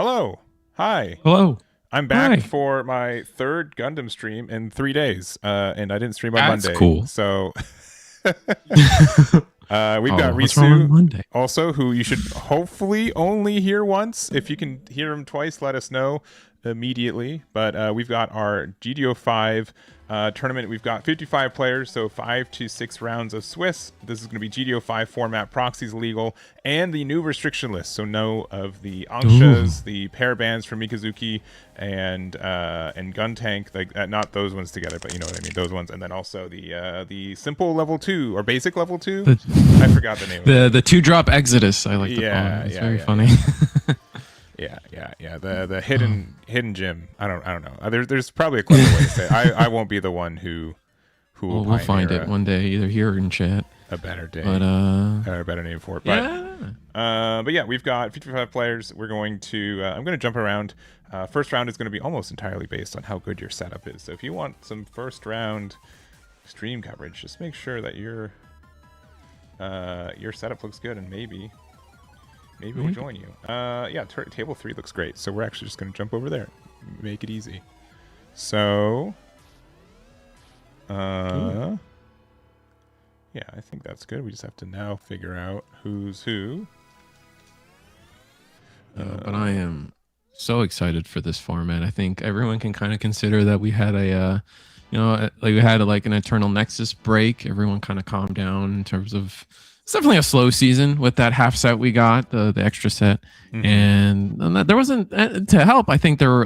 Hello. Hi. Hello. I'm back Hi. for my third Gundam stream in 3 days, and I didn't stream on That's Monday. cool. So we've got What's wrong on Risu Monday? also, who you should hopefully only hear once. If you can hear him twice, let us know immediately. But we've got our GD05 tournament. We've got 55 players, so 5 to 6 rounds of Swiss. This is going to be GD05 format, proxies legal, and the new restriction list. So no of the Angshas, the pair bands from Mikazuki, and Gun Tank, like not those ones together, but you know what I mean, those ones, and then also the simple level 2 or basic level 2. I forgot the name. The 2-drop Exodus. I like to call it. It's very funny. Yeah. The hidden gem. I don't know. There's probably a clever way to say it. I won't be the one who will we'll find it one day, either here or in chat. A better day, but or a better name for it. Yeah. But yeah, we've got 55 players. We're going to I'm going to jump around. First round is going to be almost entirely based on how good your setup is. So if you want some first round stream coverage, just make sure that your setup looks good, and maybe we'll join you. Yeah, table 3 looks great. So we're actually just going to jump over there. Make it easy. So, yeah, I think that's good. We just have to now figure out who's who. But I am so excited for this format. I think everyone can kind of consider that we had like we had like an Eternal Nexus break. Everyone kind of calmed down in terms of. It's definitely a slow season with that half set we got, the extra set, and there wasn't to help. I think there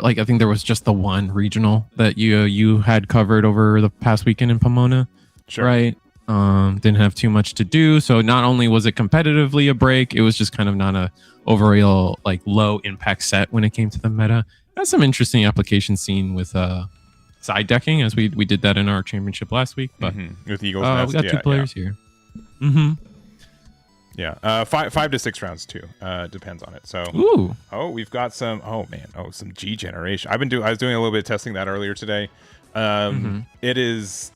was just the one regional that you had covered over the past weekend in Pomona, sure. Right? Didn't have too much to do, so not only was it competitively a break, it was just kind of not a overall like low impact set when it came to the meta. Had some interesting applications seen with side decking, as we did that in our championship last week. But with Eagles Nest, we got 2 players here. Yeah, 5 to 6 rounds too. Depends on it. So, we've got some. Oh man, some G generation. I was doing a little bit of testing that earlier today. It is.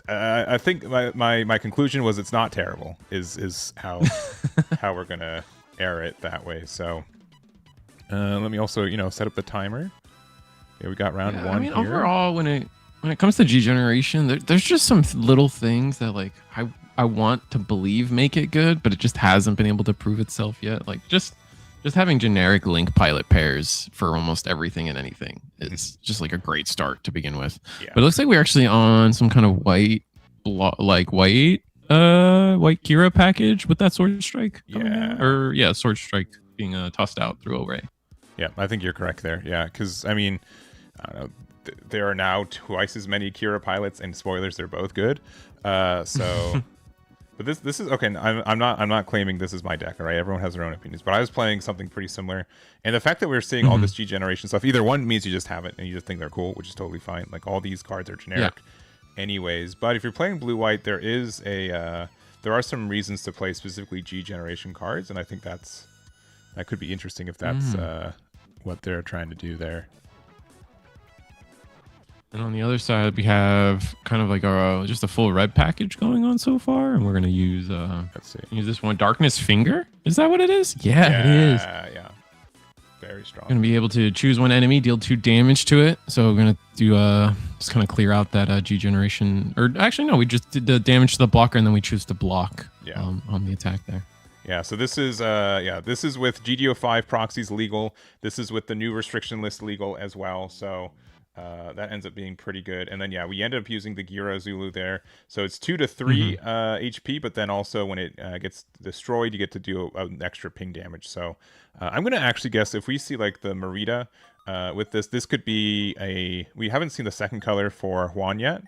I think my conclusion was it's not terrible. Is how how we're gonna air it that way. So, let me also set up the timer. Yeah, we got round 1 I mean, here. overall, when it comes to G generation, there's just some little things that like I want to believe make it good, but it just hasn't been able to prove itself yet. Like just having generic link pilot pairs for almost everything and anything is just like a great start to begin with. Yeah. But it looks like we're actually on some kind of white Kira package with that sword strike. Sword strike being tossed out through Array. Yeah, I think you're correct there. Yeah, because I mean, I don't know. There are now twice as many Kira pilots, and spoilers, they're both good. So. But this is okay. I'm not claiming this is my deck, all right? Everyone has their own opinions, but I was playing something pretty similar, and the fact that we're seeing all this G generation stuff, either one means you just have it and you just think they're cool, which is totally fine. Like all these cards are generic, anyways. But if you're playing blue white, there are some reasons to play specifically G generation cards, and I think that could be interesting if that's what they're trying to do there. And on the other side, we have kind of like just a full red package going on so far, and we're gonna use use this one, Darkness Finger. Is that what it is? Yeah, it is. Yeah, very strong. Gonna be able to choose one enemy, deal 2 damage to it. So we're gonna do just kind of clear out that G generation, or actually no, we just did the damage to the blocker, and then we choose to block on the attack there. Yeah, so this is with GD05 proxies legal. This is with the new restriction list legal as well. So. That ends up being pretty good. And then, we ended up using the Gira Zulu there. So it's 2 to 3 HP, but then also when it gets destroyed, you get to do an extra ping damage. So I'm going to actually guess if we see like the Merida with this could be we haven't seen the second color for Juan yet,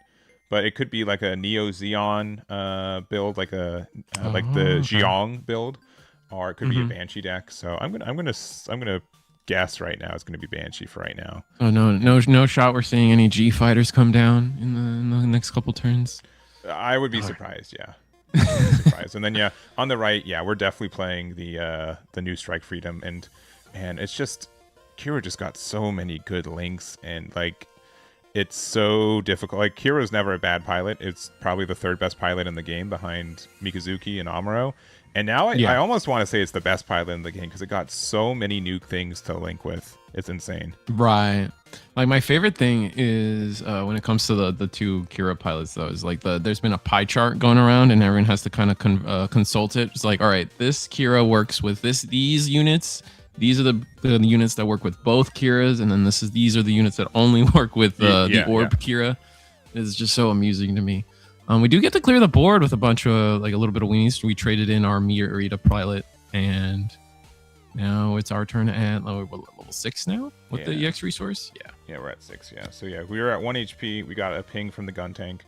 but it could be like a Neo Xeon build, like like the Xiong build, or it could be a Banshee deck. So I'm gonna guess right now it's going to be Banshee for right now. Oh no shot we're seeing any G fighters come down in the next couple turns. I would be surprised. Surprised. And then on the right, we're definitely playing the new Strike Freedom, and it's just Kira just got so many good links, and like it's so difficult. Like Kiro's never a bad pilot. It's probably the third best pilot in the game behind Mikazuki and Amuro. And now I Yeah. almost want to say it's the best pilot in the game because it got so many new things to link with. It's insane. Right. Like my favorite thing is when it comes to the two Kira pilots though is like there's been a pie chart going around and everyone has to kind of consult it. It's like, all right, this Kira works with these units. These are the units that work with both Kiras, and then these are the units that only work with the Orb Kira. It's just so amusing to me. We do get to clear the board with a bunch of like a little bit of weenies. We traded in our Mirita pilot, and now it's our turn at level 6 now with the EX resource. Yeah, we're at 6. Yeah, so yeah, we were at 1 HP. We got a ping from the gun tank.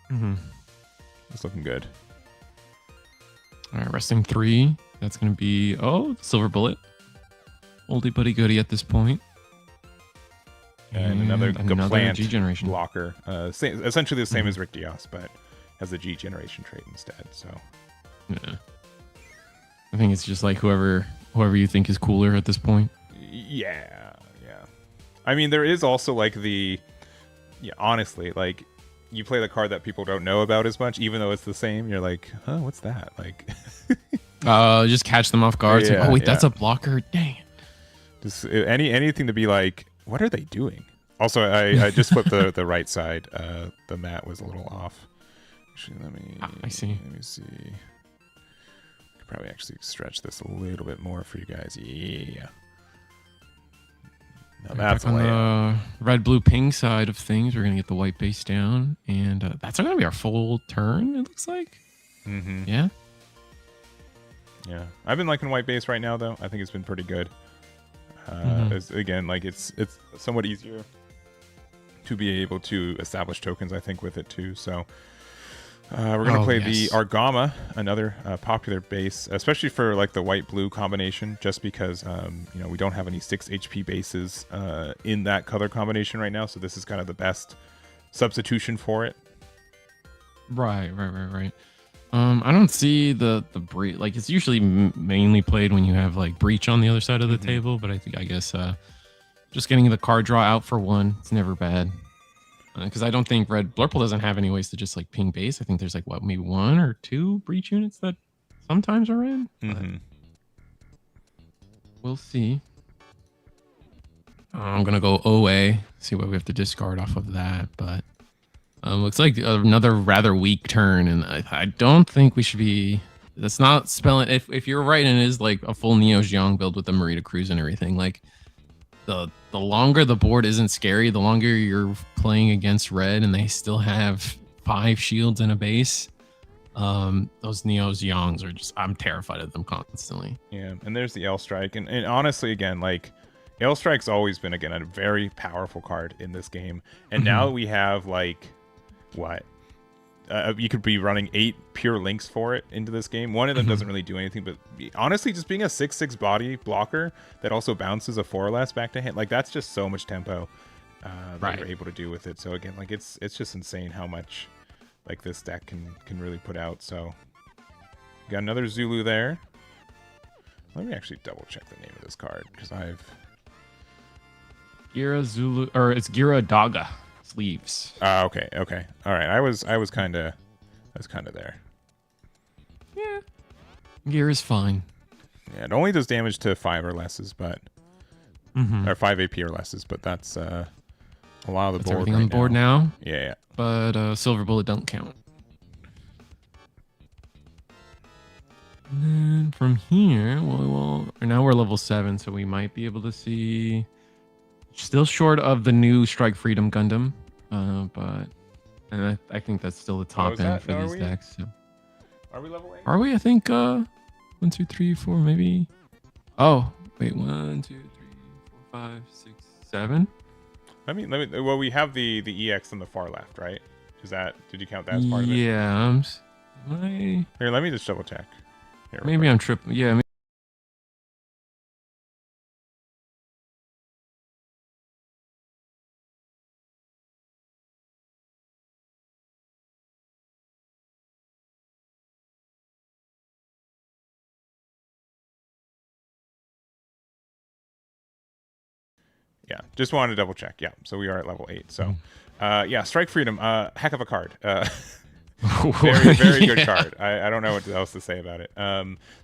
It's looking good. All right, resting 3. That's going to be silver bullet. Oldie buddy goodie at this point. And another plant G generation blocker. Essentially the same as Rick Diaz, but has the G generation trait instead. So yeah, I think it's just like whoever you think is cooler at this point. Yeah. I mean, there is also like honestly, like you play the card that people don't know about as much, even though it's the same. You're like, huh, what's that? Like, just catch them off guard. Yeah, like, oh wait, that's a blocker. Dang. Just anything to be like, what are they doing? Also, I just flipped the right side. The mat was a little off. Actually, I see. Let me see. Could probably actually stretch this a little bit more for you guys. Yeah. Now that's on the red, blue, pink side of things. We're gonna get the white base down, and that's gonna be our full turn. It looks like. Yeah. I've been liking white base right now, though. I think it's been pretty good. Again, like it's somewhat easier to be able to establish tokens, I think, with it too. So we're gonna play the Argama, another popular base, especially for like the white-blue combination, just because we don't have any 6 HP bases in that color combination right now. So this is kind of the best substitution for it. Right. I don't see the breach. Like it's usually mainly played when you have like breach on the other side of the table, but I guess just getting the card draw out for one, it's never bad. Because I don't think red Blurple doesn't have any ways to just like ping base. I think there's like maybe 1 or 2 breach units that sometimes are in. We'll see. I'm gonna go OA, see what we have to discard off of that, but looks like another rather weak turn, and I don't think we should be. That's not spelling. If you're right, and it is like a full Neo Xiong build with the Marita Cruise and everything, like the longer the board isn't scary, the longer you're playing against red, and they still have 5 shields and a base. Those Neo Xiongs are just. I'm terrified of them constantly. Yeah, and there's the L Strike, and honestly, again, like L Strike's always been a very powerful card in this game, and now we have like. What you could be running 8 pure links for it into this game. One of them doesn't really do anything, but honestly, just being a 6/6 body blocker that also bounces a 4 or less back to hand, like that's just so much tempo that you're able to do with it. So again, like it's just insane how much like this deck can really put out. So got another Zulu there. Let me actually double check the name of this card because Gira Zulu, or it's Gira Daga. Sleeves. Okay. All right. I was kind of there. Yeah. Gear is fine. Yeah, it only does damage to 5 or lesses, but or 5 AP or lesses, but that's a lot of the board. Everything on the board now. Yeah. But silver bullet don't count. And then from here, now we're level 7, so we might be able to see. Still short of the new Strike Freedom Gundam, but I think that's still the top end for these decks. So. Are we level 8? Are we? I think 1, 2, 3, 4, maybe. Oh, wait, 1, 2, 3, 4, 5, 6, 7. Let me. Well, we have the EX on the far left, right? Did you count that as part of it? Yeah. Here, let me just double check. Maybe I'm tripping. Yeah. Yeah, just wanted to double check. Yeah, so we are at level 8. So, yeah, Strike Freedom, heck of a card. Very good card. I don't know what else to say about it.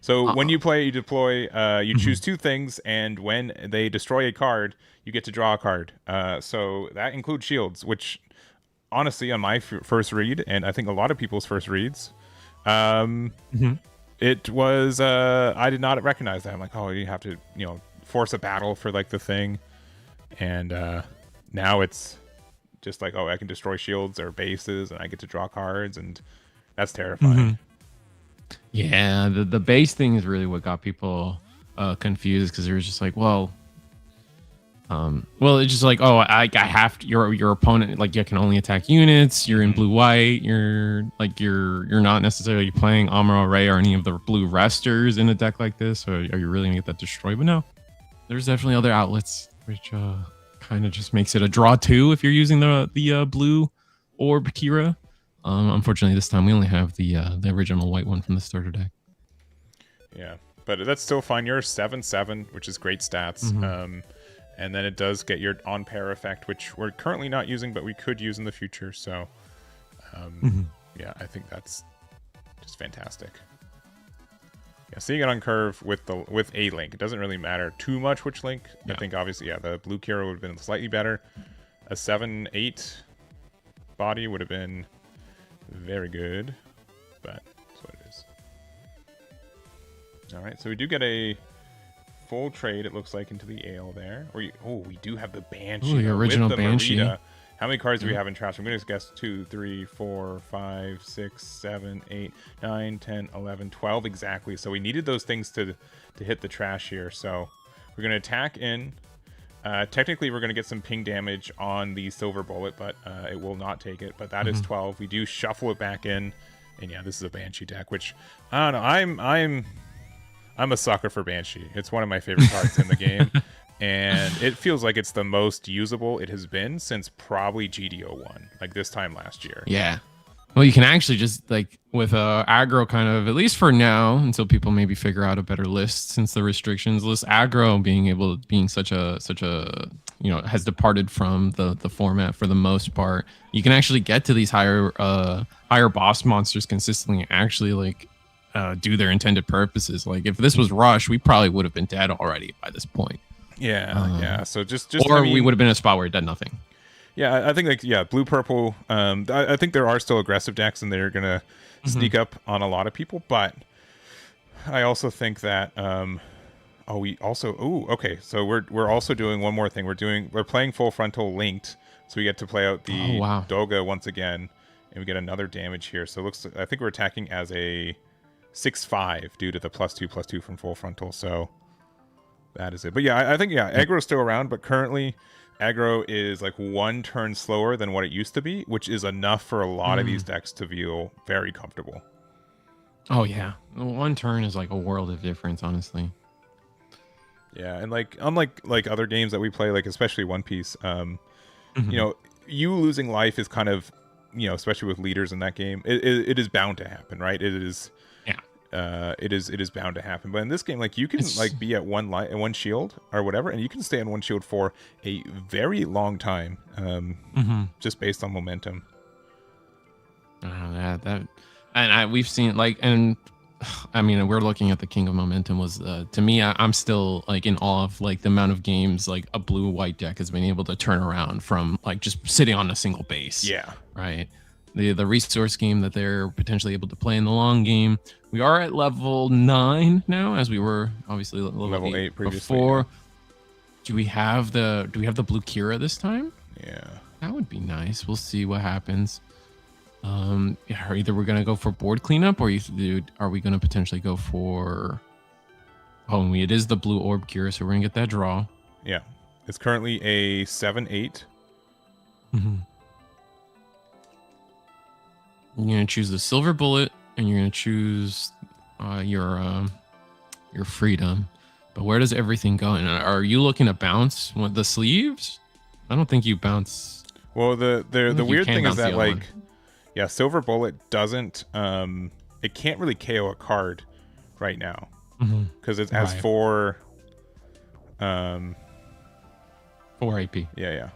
So when you play, you deploy, you choose two things, and when they destroy a card, you get to draw a card. So that includes shields, which honestly, on my first read, and I think a lot of people's first reads, it was I did not recognize that. I'm like, oh, you have to force a battle for like the thing, and now it's just like, oh, I can destroy shields or bases, and I get to draw cards, and that's terrifying. Yeah, the base thing is really what got people confused, because they were just like, well, it's just like, oh, I have to, your opponent, like, you can only attack units. You're in blue white. You're not necessarily playing Amuro Ray or any of the blue resters in a deck like this. So are you really gonna get that destroyed? But no, there's definitely other outlets, which kind of just makes it a draw 2 if you're using the blue orb Kira. Unfortunately, this time we only have the original white one from the starter deck. Yeah, but that's still fine. You're 7/7, which is great stats. And then it does get your on pair effect, which we're currently not using, but we could use in the future. So, yeah, I think that's just fantastic. Yeah, seeing it on curve with a link, it doesn't really matter too much which link. Yeah. I think obviously, yeah, the blue Kira would have been slightly better. A 7/8 body would have been very good, but that's what it is. All right, so we do get a full trade, it looks like, into the ale there. We do have the Banshee. Ooh, the original with the Banshee. Merida. How many cards do we have in trash? I'm going to guess 2, 3, 4, 5, 6, 7, 8, 9, 10, 11, 12 exactly. So we needed those things to hit the trash here. So we're going to attack in. Technically, we're going to get some ping damage on the Silver Bullet, but it will not take it. But that is 12. We do shuffle it back in. And yeah, this is a Banshee deck, which, I don't know, I'm a sucker for Banshee. It's one of my favorite cards in the game, and it feels like it's the most usable it has been since probably GD01, like this time last year. Yeah. Well, you can actually just, like, with aggro, kind of, at least for now, until people maybe figure out a better list, since the restrictions list, aggro being such a has departed from the format for the most part. You can actually get to these higher boss monsters consistently, and actually, like, do their intended purposes. Like, if this was Rush, we probably would have been dead already by this point. Yeah. So just or we would have been in a spot where it did nothing. Yeah, I think, like, yeah, blue purple. I think there are still aggressive decks, and they're gonna sneak up on a lot of people. But I also think that okay. So we're also doing one more thing. We're playing full frontal linked, so we get to play out the Doga once again, and we get another damage here. So I think we're attacking as a 6/5 due to the +2/+2 from full frontal. So that is it. But yeah, I think, yeah, aggro's still around, but currently aggro is like 1 turn slower than what it used to be, which is enough for a lot of these decks to feel very comfortable. Oh yeah, 1 turn is like a world of difference, honestly. Yeah, and like, unlike like other games that we play, like especially One Piece, you losing life is kind of, especially with leaders in that game, it is bound to happen, right? It is bound to happen. But in this game, like, you can like be at one shield or whatever, and you can stay on 1 shield for a very long time, just based on momentum. We've seen, like, and I mean, we're looking at the king of momentum. Was to me, I'm still, like, in awe of, like, the amount of games, like, a blue-white deck has been able to turn around from, like, just sitting on a single base. Yeah. Right. The resource game that they're potentially able to play in the long game. We are at level 9 now, as we were obviously level 8 previously. Before. Yeah. Do we have the blue Kira this time? Yeah. That would be nice. We'll see what happens. Either we're gonna go for board cleanup, or are we gonna potentially go for? It is the blue orb Kira, so we're gonna get that draw. Yeah, it's currently a 7/8. You're gonna choose the silver bullet, and you're gonna choose your freedom. But where does everything go? And are you looking to bounce the sleeves? I don't think you bounce. Well, the weird thing is that, like, yeah, silver bullet doesn't it can't really KO a card right now because it has 4 4 AP. Yeah. Yeah,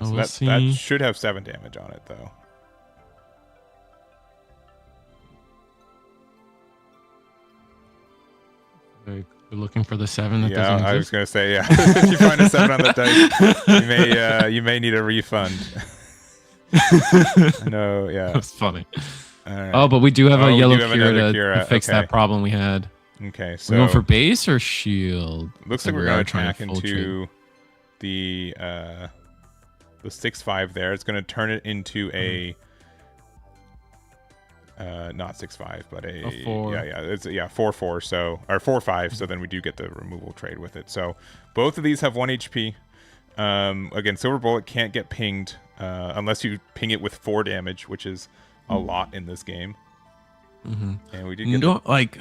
Oh, so we'll that see. should have 7 damage on it, though. Like, we're looking for the 7 that Yeah, doesn't I was exist. gonna say, yeah. If you find a 7 on the dice, you may need a refund. No, yeah. That's funny. All right. Oh, but we do have a yellow another Kira to fix okay. that problem we had. Okay, We're going so for base or shield? looks like we're gonna attack into the 6-5 there. It's gonna turn it into a not 6-5, but a 4. It's 4-4. So or 4-5. So then we do get the removal trade with it. So both of these have 1 HP. Again, Silver Bullet can't get pinged unless you ping it with 4 damage, which is a lot in this game. And we did get like.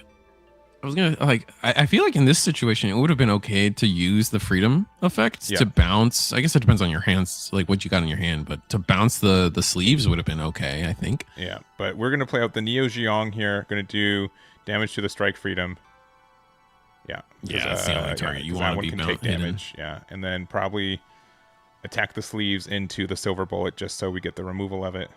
I was gonna I feel like in this situation it would have been okay to use the freedom effect to bounce. I guess it depends on your hands, like what you got in your hand, but to bounce the sleeves would have been okay, I think. Yeah, but we're gonna play out the Neo Geong here. Gonna do damage to the strike freedom. Yeah, that's the only target you want to be can take damage. Yeah, and then probably attack the sleeves into the Silver Bullet just so we get the removal of it.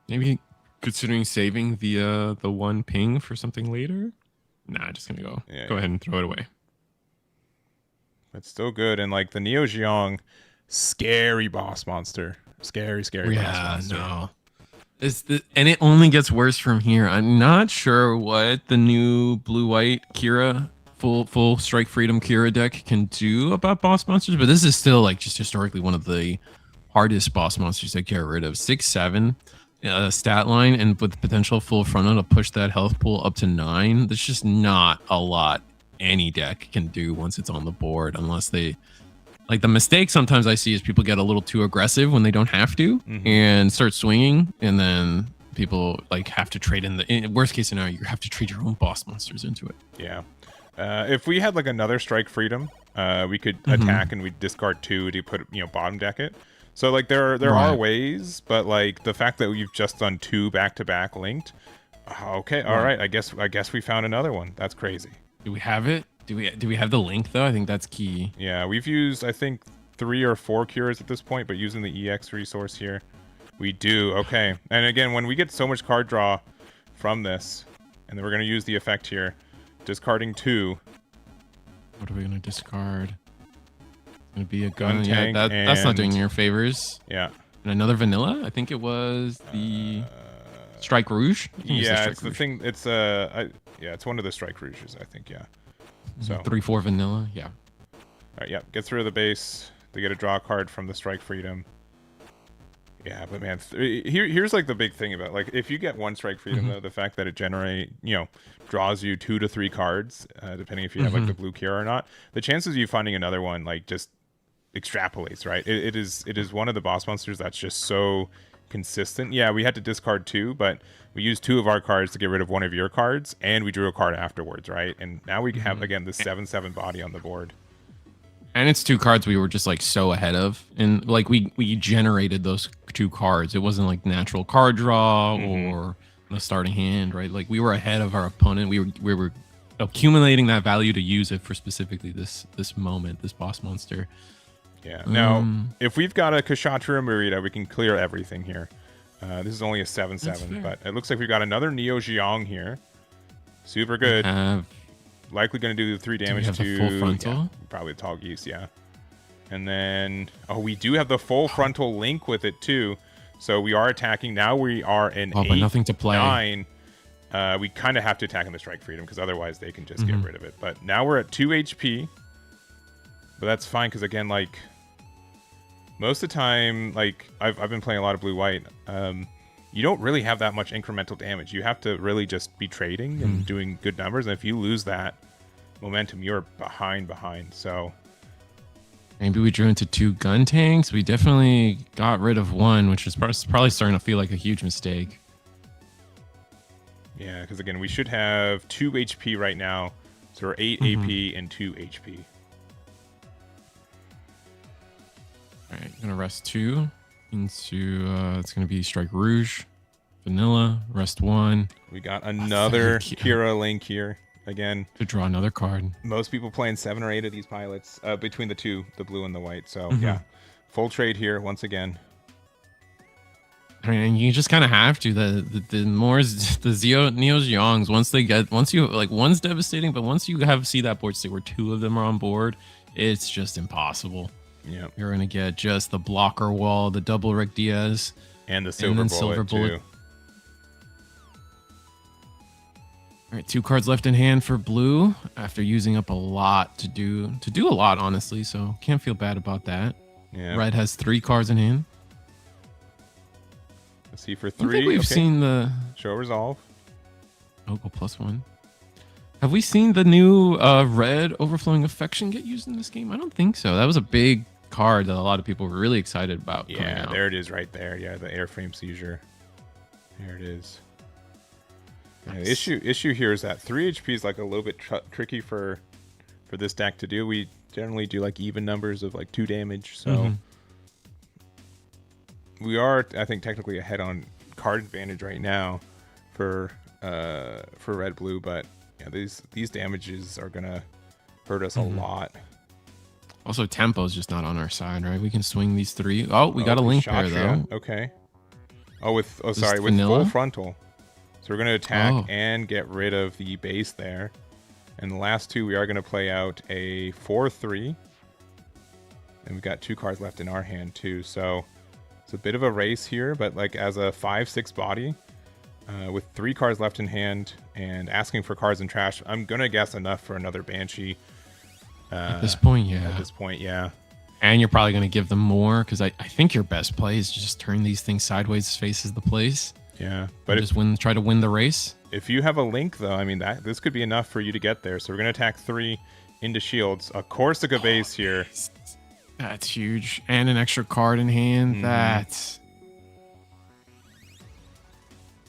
Maybe considering saving the 1 ping for something later. Nah, just gonna go ahead and throw it away. It's still good, and like the Neo Geong, scary boss monster, scary boss monster. No. And it only gets worse from here. I'm not sure what the new blue-white Kira full strike freedom Kira deck can do about boss monsters, but this is still like just historically one of the hardest boss monsters to get rid of. 6-7 stat line, and with potential full frontal to push that health pool up to 9. There's just not a lot any deck can do once it's on the board, unless they like. The mistake sometimes I see is people get a little too aggressive when they don't have to and start swinging, and then people like have to trade in worst case scenario, you have to trade your own boss monsters into it. Yeah. If we had like another strike freedom, we could attack and we discard 2 to put bottom deck it. So like there are ways, but like the fact that we've just done 2 back-to-back linked. Okay, all right. I guess we found another one. That's crazy. Do we have it? Do we have the link though? I think that's key. Yeah, we've used I think 3 or 4 cures at this point, but using the EX resource here, we do. Okay, and again, when we get so much card draw from this, and then we're gonna use the effect here, discarding 2. What are we gonna discard? Gonna be a gun. Tank, that's not doing your favors. Yeah. And another vanilla. I think it was the Strike Rouge. Yeah, it's the thing. It's it's one of the Strike Rouges, I think. Yeah. So 3/4 vanilla. Yeah. All right. Yeah. Gets rid of the base. They get a draw card from the Strike Freedom. Yeah, but man, here's like the big thing about like if you get 1 Strike Freedom though, the fact that it draws you 2 to 3 cards, depending if you have like the blue Kira or not, the chances of you finding another one like just extrapolates, right? It is one of the boss monsters that's just so consistent. Yeah, we had to discard 2, but we used 2 of our cards to get rid of 1 of your cards, and we drew a card afterwards, right? And now we have again this 7/7 body on the board. And it's 2 cards we were just like so ahead of, and like we generated those 2 cards. It wasn't like natural card draw or the starting hand, right? Like we were ahead of our opponent. We were accumulating that value to use it for specifically this moment, this boss monster. Yeah. Now, if we've got a Kshatriya or Murita, we can clear everything here. This is only a 7/7, but it looks like we've got another Neo Geong here. Super good. Likely going to do the 3 damage to the full frontal. Probably Tall Geese, yeah. And then we do have the full frontal link with it too. So we are attacking. Now we are in 8, but nothing to play. 9. We kind of have to attack in the Strike Freedom because otherwise they can just get rid of it. But now we're at 2 HP. But that's fine because again, like most of the time, like I've been playing a lot of blue-white. You don't really have that much incremental damage. You have to really just be trading and doing good numbers. And if you lose that momentum, you're behind. So maybe we drew into 2 gun tanks. We definitely got rid of 1, which is probably starting to feel like a huge mistake. Yeah, because again, we should have 2 HP right now. So we're 8 AP and 2 HP. All right, gonna rest 2 into it's gonna be Strike Rouge vanilla, rest 1. We got another Kira link here. Again, to draw another card. Most people playing 7 or 8 of these pilots between the two, the blue and the white. So yeah, full trade here once again. I mean, you just kind of have to. The more the Neos Yongs, once you like, one's devastating, but once you see that board state where 2 of them are on board, it's just impossible. Yeah, you're gonna get just the blocker wall, the double Rick Diaz, and the silver bullet too. All right, 2 cards left in hand for blue after using up a lot to do a lot, honestly. So can't feel bad about that. Yeah. Red has 3 cards in hand. Let's see for 3. I think we've seen the show resolve. Oh, +1. Have we seen the new red overflowing affection get used in this game? I don't think so. That was a big card that a lot of people were really excited about. Yeah, there it is right there. Yeah, the airframe seizure. There it is. Yeah, the issue here is that 3 HP is like a little bit tricky for this deck to do. We generally do like even numbers of like 2 damage, so we are, I think, technically ahead on card advantage right now for red blue, but yeah, these damages are gonna hurt us a lot. Also, tempo's just not on our side, right? We can swing these 3. Oh, we got a link there though. Okay. With full frontal. So we're going to attack and get rid of the base there. And the last 2, we are going to play out a 4-3. And we've got 2 cards left in our hand too. So it's a bit of a race here, but like as a 5-6 body with 3 cards left in hand and asking for cards in trash, I'm going to guess enough for another Banshee. At this point, yeah. At this point, yeah. And you're probably going to give them more because I think your best play is to just turn these things sideways, faces the place. Yeah, but try to win the race. If you have a link, though, I mean, this could be enough for you to get there. So we're going to attack 3 into shields. A Corsica base here. That's huge. And an extra card in hand. That's...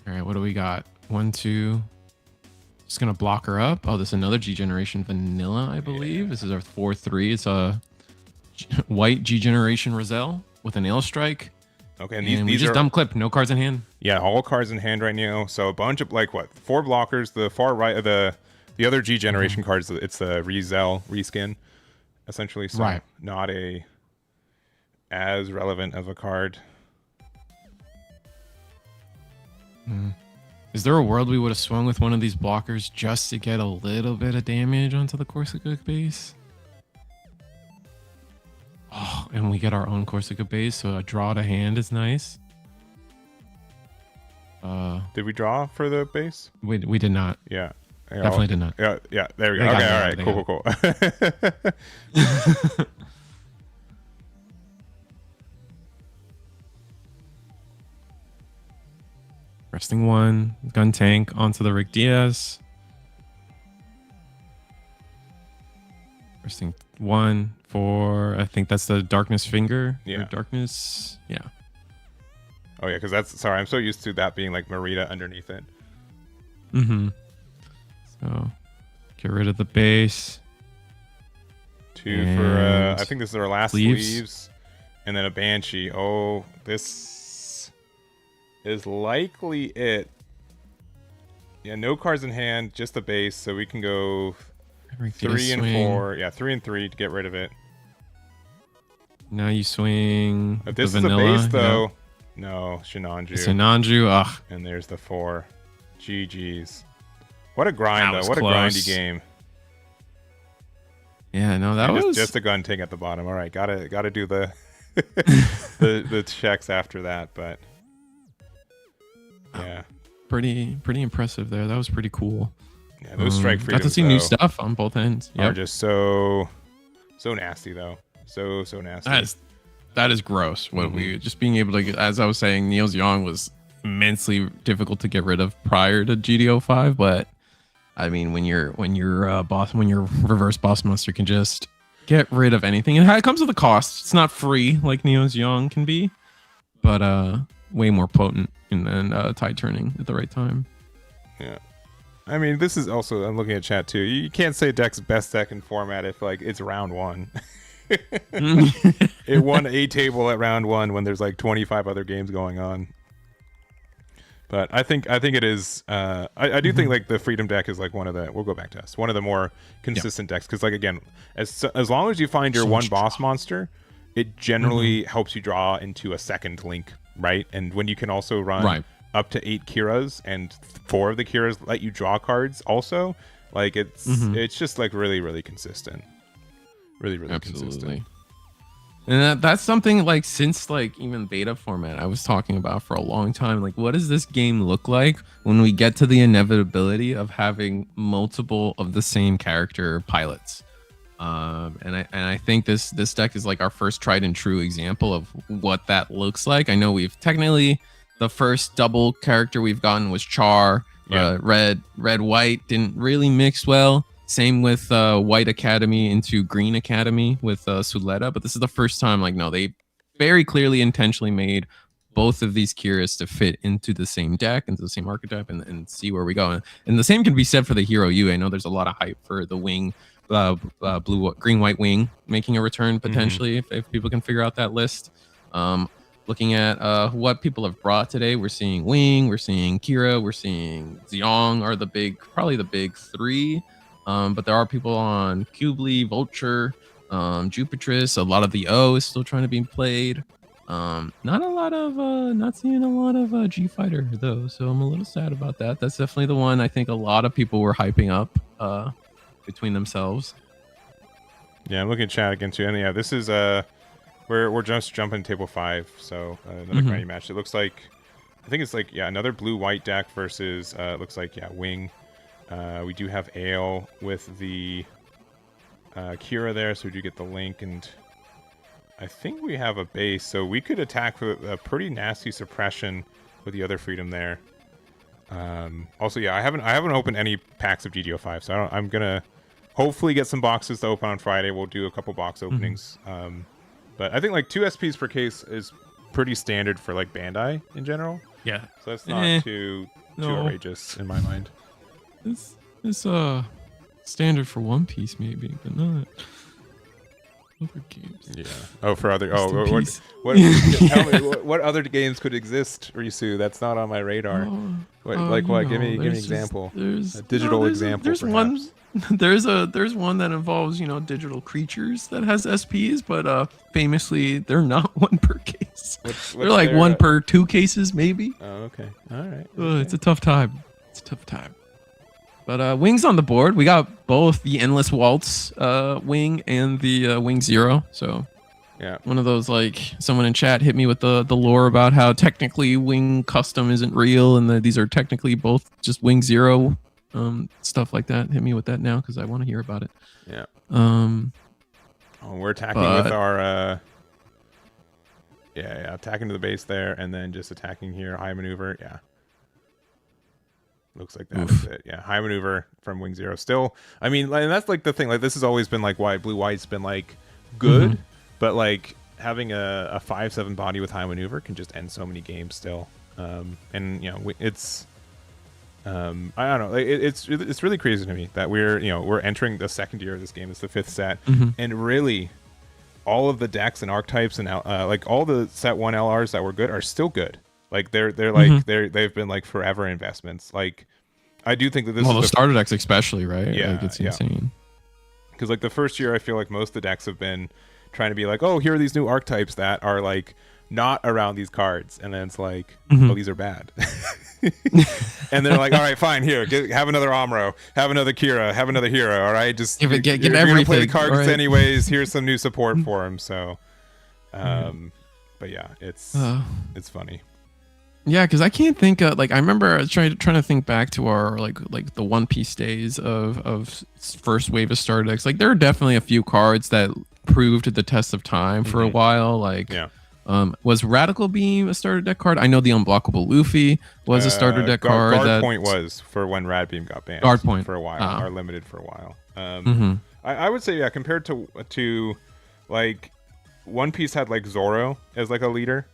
All right, what do we got? 1, 2. Just going to block her up. Oh, this is another G Generation Vanilla, I believe. This is our 4-3. It's a white G Generation Roselle with a Nail Strike. Okay, and these just are dumb clip, no cards in hand. Yeah, all cards in hand right now. So a bunch of like 4 blockers. The far right, the other G Generation cards. It's the Roselle reskin, essentially. So not as relevant of a card. Is there a world we would have swung with one of these blockers just to get a little bit of damage onto the Corsica base? Oh, and we get our own Corsica base, so a draw to hand is nice. Did we draw for the base? We did not. Yeah. Definitely did not. Yeah, there we go. Okay, all right, cool. Resting 1, gun tank onto the Rick Diaz. Resting 1 for, I think that's the Darkness Finger. Yeah. Darkness, yeah. Oh yeah, because I'm so used to that being like Marita underneath it. So, get rid of the base. 2 for, I think this is our last sleeves. And then a Banshee. Oh, this is likely it. Yeah, no cards in hand, just the base, so we can go 3 and 4. Yeah, 3 and 3 to get rid of it. Now you swing. If this is vanilla, a base, though, no, Shinanju. Shinanju, ugh. And there's the 4. GG's. What a grind, though. What close. A grindy game. Yeah, no, that was just a gun tank at the bottom. All right, gotta do the the checks after that, but yeah, pretty impressive there. That was pretty cool. Yeah, those strike freedoms, got to see new stuff on both ends. Are just so nasty though. So nasty. That is gross. What we just being able to get, as I was saying, Neos Young was immensely difficult to get rid of prior to GD05, but I mean, when your reverse boss monster can just get rid of anything, and it comes with a cost. It's not free like Neos Young can be, but way more potent and then tide turning at the right time. Yeah. I mean, this is also, I'm looking at chat too. You can't say deck's best deck in format if like it's round 1. It won a table at round 1 when there's like 25 other games going on. But I think it is. I do think like the Freedom deck is like one of the. We'll go back to us. One of the more consistent decks because like again, as long as you find your one boss monster, it generally helps you draw into a second link, right? And when you can also run up to 8 Kiras and 4 of the Kiras let you draw cards, also like it's just like really consistent, really consistent. And that's something like since like even beta format I was talking about for a long time. Like, what does this game look like when we get to the inevitability of having multiple of the same character pilots? And I think this deck is like our first tried and true example of what that looks like. I know we've technically the first double character we've gotten was Char. Red white didn't really mix well. Same with White Academy into Green Academy with Suleta, but this is the first time like no, they very clearly intentionally made both of these Kiras to fit into the same deck, into the same archetype, and see where we go. And the same can be said for the Hero U. I know there's a lot of hype for the wing, green white wing making a return potentially if people can figure out that list. Looking at what people have brought today, we're seeing Wing, we're seeing Kira, we're seeing Xiong are probably the big 3. But there are people on Cubely, Vulture, Jupitris. A lot of the O is still trying to be played. Not seeing a lot of G Fighter though, so I'm a little sad about that. That's definitely the one I think a lot of people were hyping up between themselves. Yeah, I'm looking at chat again too, and yeah, this is we're just jumping table 5, so another grindy match. It looks like I think it's like another blue white deck versus it looks like Wing. We do have Ale with the Kira there, so we do get the link, and I think we have a base, so we could attack with a pretty nasty suppression with the other Freedom there. Also, I haven't opened any packs of GD05, so I'm gonna hopefully get some boxes to open on Friday. We'll do a couple box openings, but I think like 2 SPs per case is pretty standard for like Bandai in general. Yeah, so that's not too outrageous in my mind. It's standard for One Piece maybe, but not other games. Yeah. Oh, for other. What other games could exist, Risu? That's not on my radar. What? Give me an example. A digital example. There's perhaps. There's one that involves digital creatures that has SPs, but famously they're not 1 per case. They're like 1 per 2 cases maybe. Oh, okay. All right. It's a tough time. But Wing's on the board. We got both the Endless Waltz Wing and the Wing Zero. So yeah, one of those like someone in chat hit me with the lore about how technically Wing Custom isn't real and that these are technically both just Wing Zero stuff like that. Hit me with that now because I want to hear about it. Yeah. We're attacking with our attacking to the base there and then just attacking here. High maneuver. Yeah. Looks like that is it. Yeah, high maneuver from Wing Zero. Still, I mean, and that's like the thing. Like this has always been like why Blue White's been like good, but like having a 5/7 body with high maneuver can just end so many games still. And it's I don't know. It's really crazy to me that we're entering the second year of this game. It's the 5th set, and really, all of the decks and archetypes and like all the set 1 LRs that were good are still good. Like they've been like forever investments. Like I do think that this is the starter decks especially, right? Yeah, like, it's insane. Because like the first year, I feel like most of the decks have been trying to be like, oh, here are these new archetypes that are like not around these cards, and then it's like, oh, these are bad. And they're like, all right, fine, here, have another Amuro, have another Kira, have another hero. All right, just get you're everything. Gonna play the cards anyways. Here's some new support for them. So, but yeah, it's funny. Yeah, because I can't think of like I remember trying to think back to our like the One Piece days of first wave of starter decks. Like there are definitely a few cards that proved the test of time for a while. Like was Radical Beam a starter deck card? I know the Unblockable Luffy was a starter deck card. Guard Point was for when Rad Beam got banned. Guard Point for a while, or limited for a while. I would say compared to like One Piece had like Zoro as like a leader.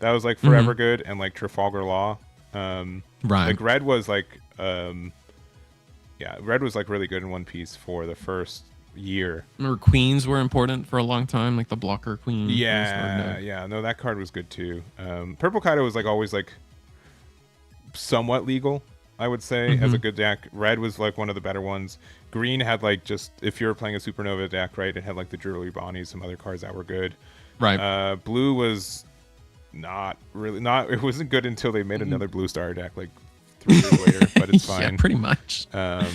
That was like forever good, and like Trafalgar Law. Right. Like Red was like Red was like really good in One Piece for the first year. Remember Queens were important for a long time, like the blocker Queen. Yeah. No, that card was good too. Purple Kaido was like always like somewhat legal, I would say, as a good deck. Red was like one of the better ones. Green had like just if you were playing a Supernova deck, right? It had like the Jewelry Bonnie, some other cards that were good. Right. Blue was not really not. It wasn't good until they made another Blue Star deck like 3 years later, but it's fine. Yeah, pretty much. Um,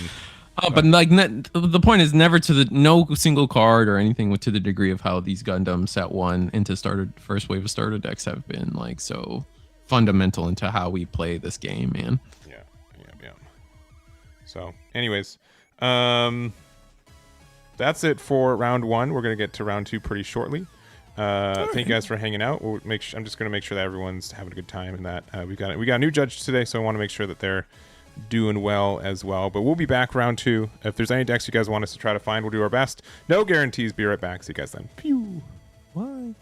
But like the point is never to the no single card or anything to the degree of how these Gundam set 1 into starter first wave of starter decks have been like so fundamental into how we play this game, man. Yeah. So, anyways, that's it for round 1. We're gonna get to round 2 pretty shortly. Thank you guys for hanging out. I'm just gonna make sure that everyone's having a good time and that we got a new judge today, so I want to make sure that they're doing well as well. But we'll be back round 2. If there's any decks you guys want us to try to find, we'll do our best. No guarantees. Be right back. See you guys then. Pew. Bye.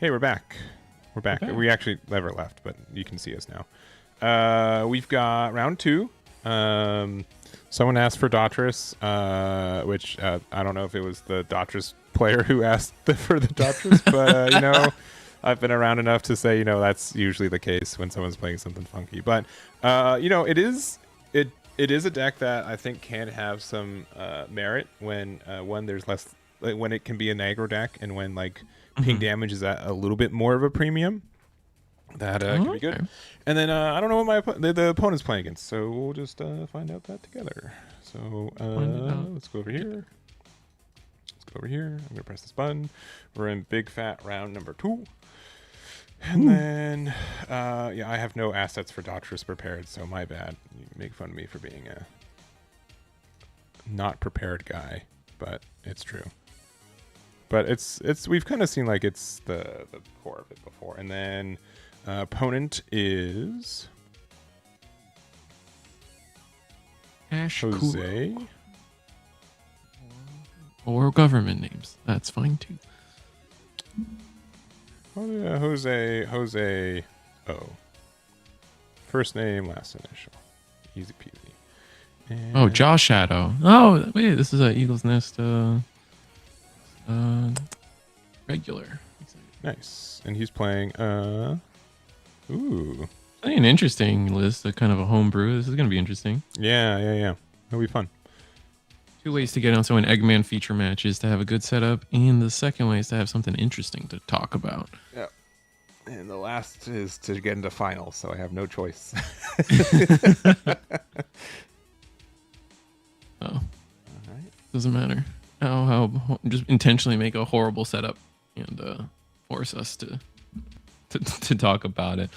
Hey, we're back. We're back. We actually never left, but you can see us now. We've got round 2. Someone asked for Daughters, which I don't know if it was the Daughters player who asked for the Daughters, but you know, I've been around enough to say, you know, that's usually the case when someone's playing something funky. But you know, it is a deck that I think can have some merit when there's less, like, when it can be an aggro deck, and when like ping damage is at a little bit more of a premium. That can be good. And then I don't know what the opponent's playing against, so we'll just find out that together. So let's go over here. I'm gonna press this button. We're in big fat round number 2. And then yeah, I have no assets for Daughters prepared, so my bad. You can make fun of me for being a not prepared guy, but it's true. But it's we've kind of seen like it's the core of it before. And then opponent is Jose. Or government names. That's fine too. Oh yeah, Jose O. First name, last initial. Easy peasy. And Josh Shadow. Oh wait, this is a Eagle's Nest regular. nice. And he's playing ooh. An interesting list, a kind of a homebrew. This is gonna be interesting. Yeah. It'll be fun. 2 ways to get onto an Eggman feature match is to have a good setup, and the second way is to have something interesting to talk about. Yeah. And the last is to get into finals, so I have no choice. Oh. Doesn't matter. How just intentionally make a horrible setup and force us to talk about it.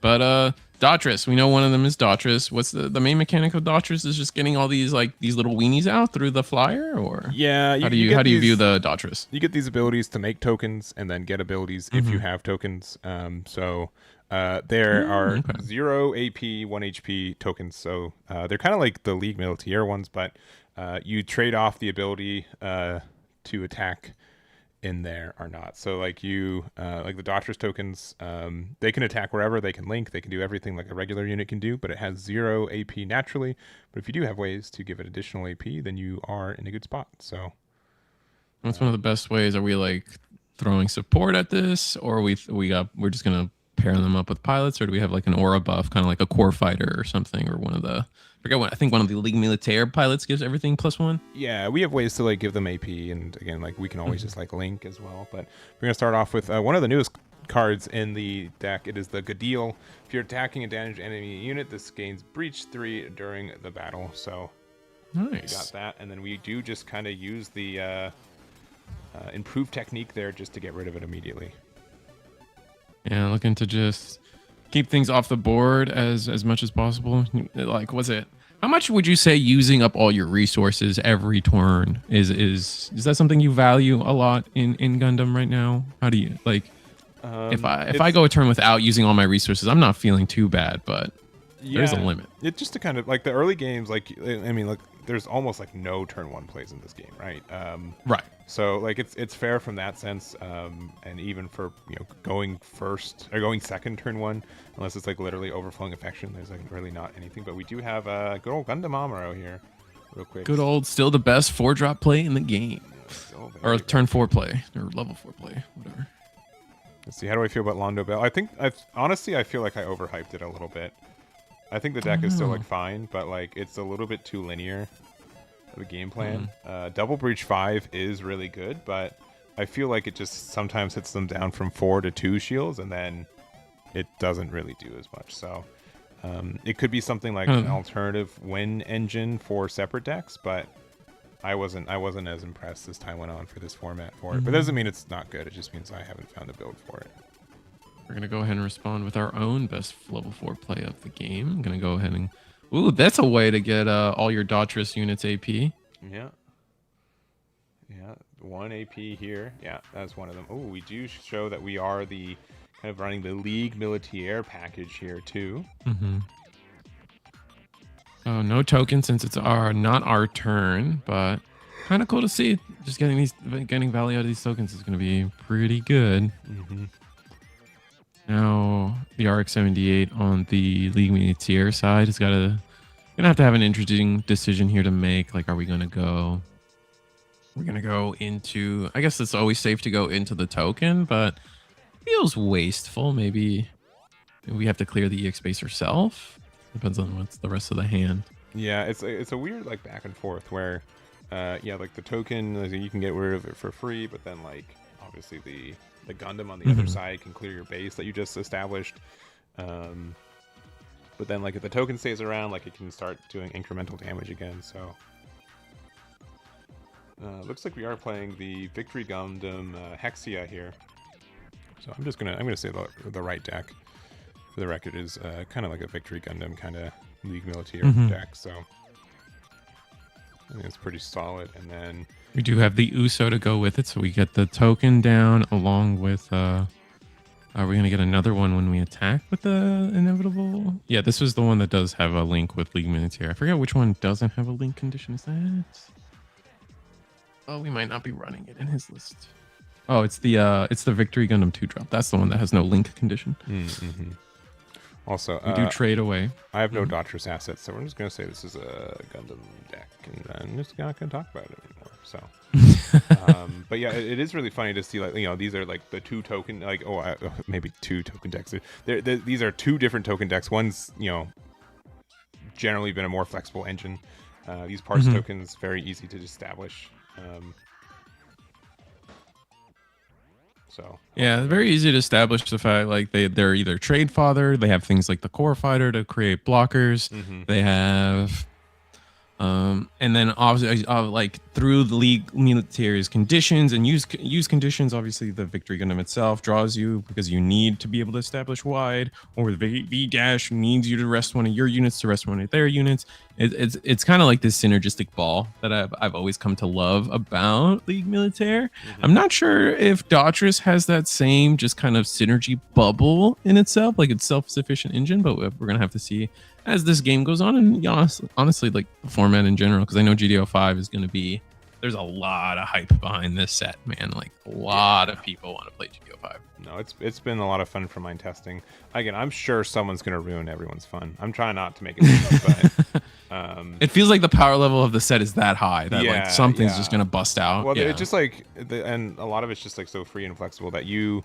But Daughters, we know one of them is Daughters. What's the main mechanic of Daughters? Is just getting all these little weenies out through the flyer, or yeah? How do you view the Daughters? You get these abilities to make tokens, and then get abilities if you have tokens. So there are 0 AP, 1 HP tokens. So they're kind of like the League Militaire ones, but you trade off the ability to attack in there or not. So like like the Daughters tokens, they can attack wherever, they can link, they can do everything like a regular unit can do, but it has 0 AP naturally. But if you do have ways to give it additional AP, then you are in a good spot. So that's one of the best ways. Are we like throwing support at this, or we're just gonna pair them up with pilots, or do we have like an aura buff, kind of like a core fighter or something, or one of the I think one of the League Militaire pilots gives everything +1. Yeah, we have ways to like give them AP, and again, like we can always just like link as well. But we're gonna start off with one of the newest cards in the deck. It is the Gadil. If you're attacking a damaged enemy unit, this gains Breach 3 during the battle. So nice. We got that, and then we do just kind of use the improved technique there just to get rid of it immediately. Yeah, looking to just keep things off the board as much as possible. Like, how much would you say using up all your resources every turn is that something you value a lot in Gundam right now? How do you like? If I go a turn without using all my resources, I'm not feeling too bad, but there's a limit. It just to kind of like the early games, like I mean, like there's almost like no turn 1 plays in this game, right? Right. So like it's fair from that sense, and even for going first or going second turn 1, unless it's like literally overflowing affection, there's like really not anything. But we do have a good old Gundam Amuro here, real quick. Good old, still the best 4-drop play in the game, or turn 4 play or level 4 play, whatever. Let's see, how do I feel about Londo Bell? I think honestly I feel like I overhyped it a little bit. I think the deck is still like fine, but like it's a little bit too linear of a game plan. Double Breach 5 is really good, but I feel like it just sometimes hits them down from 4 to 2 shields, and then it doesn't really do as much. So it could be something like an alternative win engine for separate decks, but I wasn't as impressed as time went on for this format for it. But that doesn't mean it's not good. It just means I haven't found a build for it. We're going to go ahead and respond with our own best level 4 play of the game. I'm going to go ahead and... Ooh, that's a way to get all your Daughters units AP. Yeah. Yeah, 1 AP here. Yeah, that's one of them. Oh, we do show that we are the kind of running the League Militaire package here, too. So no token since it's not our turn, but kind of cool to see. Just getting value out of these tokens is going to be pretty good. Now the RX-78 on the League Meteor side has got to gonna have to have an interesting decision here to make. Like, are we gonna go? We're gonna go into. I guess it's always safe to go into the token, but feels wasteful. Maybe we have to clear the EX space herself. Depends on what's the rest of the hand. Yeah, it's a weird like back and forth where, yeah, like the token you can get rid of it for free, but then like obviously the Gundam on the other side can clear your base that you just established. But then like if the token stays around, like it can start doing incremental damage again. So looks like we are playing the Victory Gundam Hexia here. So I'm gonna say the right deck for the record is kind of like a Victory Gundam kind of League Military deck. So I think it's pretty solid. And then we do have the Uso to go with it, so we get the token down along with. Are we gonna get another one when we attack with the inevitable? Yeah, this was the one that does have a link with League Military. I forget which one doesn't have a link condition. Is that? Oh, we might not be running it in his list. Oh, it's the Victory Gundam 2 drop. That's the one that has no link condition. Also, we do trade away. I have no Daughters assets, so we're just gonna say this is a Gundam deck, and I'm just not gonna talk about it anymore. So, but yeah, it is really funny to see, like, you know, these are like the two token, like, maybe two token decks. These are two different token decks. One's, you know, generally been a more flexible engine. These parts tokens very easy to establish. So yeah, very easy to establish the fact like they're either trade fodder. They have things like the core fighter to create blockers. They have, and then obviously like through the League Military's conditions and use conditions. Obviously, the Victory Gundam itself draws you because you need to be able to establish wide, or the V dash needs you to rest one of your units to rest one of their units. It's kind of like this synergistic ball that I've always come to love about League Militaire. I'm not sure if Daughters has that same just kind of synergy bubble in itself, like it's self-sufficient engine, but we're gonna have to see as this game goes on. And honestly, like the format in general, because I know GD05 is gonna be. There's a lot of hype behind this set, man. Like a lot of people want to play GD05. No, it's been a lot of fun for mine testing. Again, I'm sure someone's gonna ruin everyone's fun. I'm trying not to make it, but it feels like the power level of the set is that high that like something's just gonna bust out. Well, it's just like, and a lot of it's just like so free and flexible that you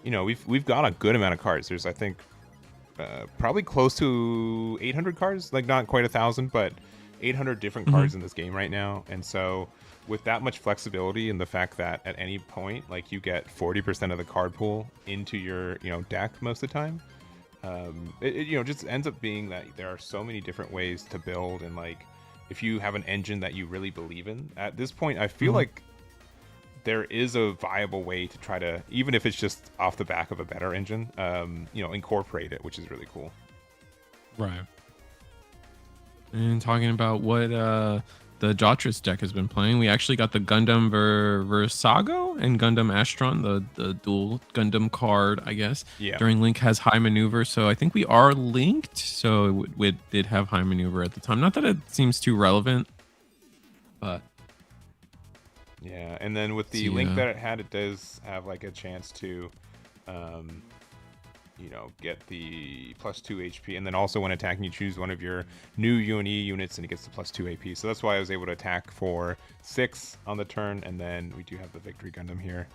know, we've got a good amount of cards. There's, I think, probably close to 800 cards, like not quite 1,000, but 800 different cards in this game right now. And so with that much flexibility and the fact that at any point, like, you get 40% of the card pool into your, you know, deck most of the time, it you know, just ends up being that there are so many different ways to build. And like, if you have an engine that you really believe in at this point, I feel like there is a viable way to try to, even if it's just off the back of a better engine, you know, incorporate it, which is really cool. Right. And talking about what the Jotris deck has been playing, we actually got the Gundam Versago and Gundam Astron, the dual Gundam card, I guess. Yeah. During Link has high maneuver, so I think we are linked. So it did have high maneuver at the time. Not that it seems too relevant, but yeah. And then with the link that it had, it does have like a chance to, you know, get the +2 HP, and then also when attacking, you choose one of your new UNE units, and it gets the +2 AP. So that's why I was able to attack for 6 on the turn, and then we do have the Victory Gundam here,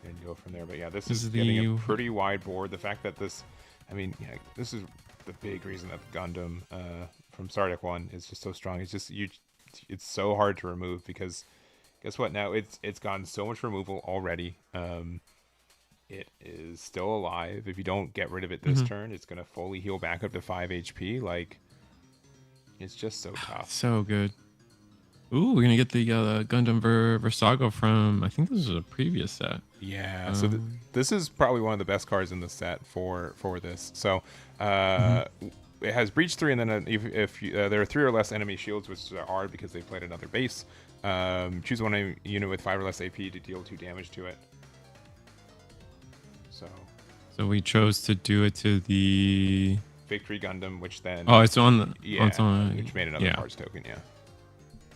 and go from there. But yeah, this is getting a pretty wide board. The fact that this, I mean, yeah, this is the big reason that the Gundam from Sardak 1 is just so strong. It's just it's so hard to remove, because guess what? Now it's gotten so much removal already. It is still alive. If you don't get rid of it this turn, it's gonna fully heal back up to 5 HP. Like, it's just so tough. So good. Ooh, we're gonna get the Gundam Versago from, I think this is a previous set. Yeah. So this is probably one of the best cards in the set for this. So it has Breach 3, and then if there are 3 or less enemy shields, which are because they played another base, choose one unit with 5 or less AP to deal 2 damage to it. So we chose to do it to the Victory Gundam, which then it's on the which made another cards token. Yeah,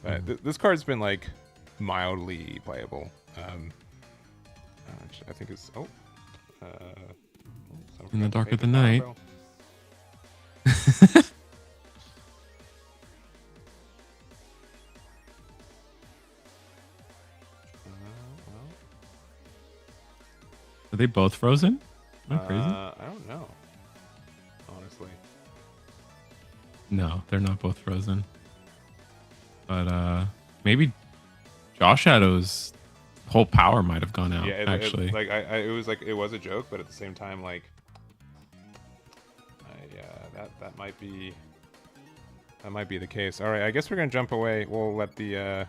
but this card's been like mildly playable. I think it's In the dark of the night. Are they both frozen? Am I crazy? I don't know. Honestly. No, they're not both frozen. But maybe Josh Shadow's whole power might have gone out. Yeah, actually, it was a joke, but at the same time, like, that might be the case. All right, I guess we're gonna jump away. We'll let the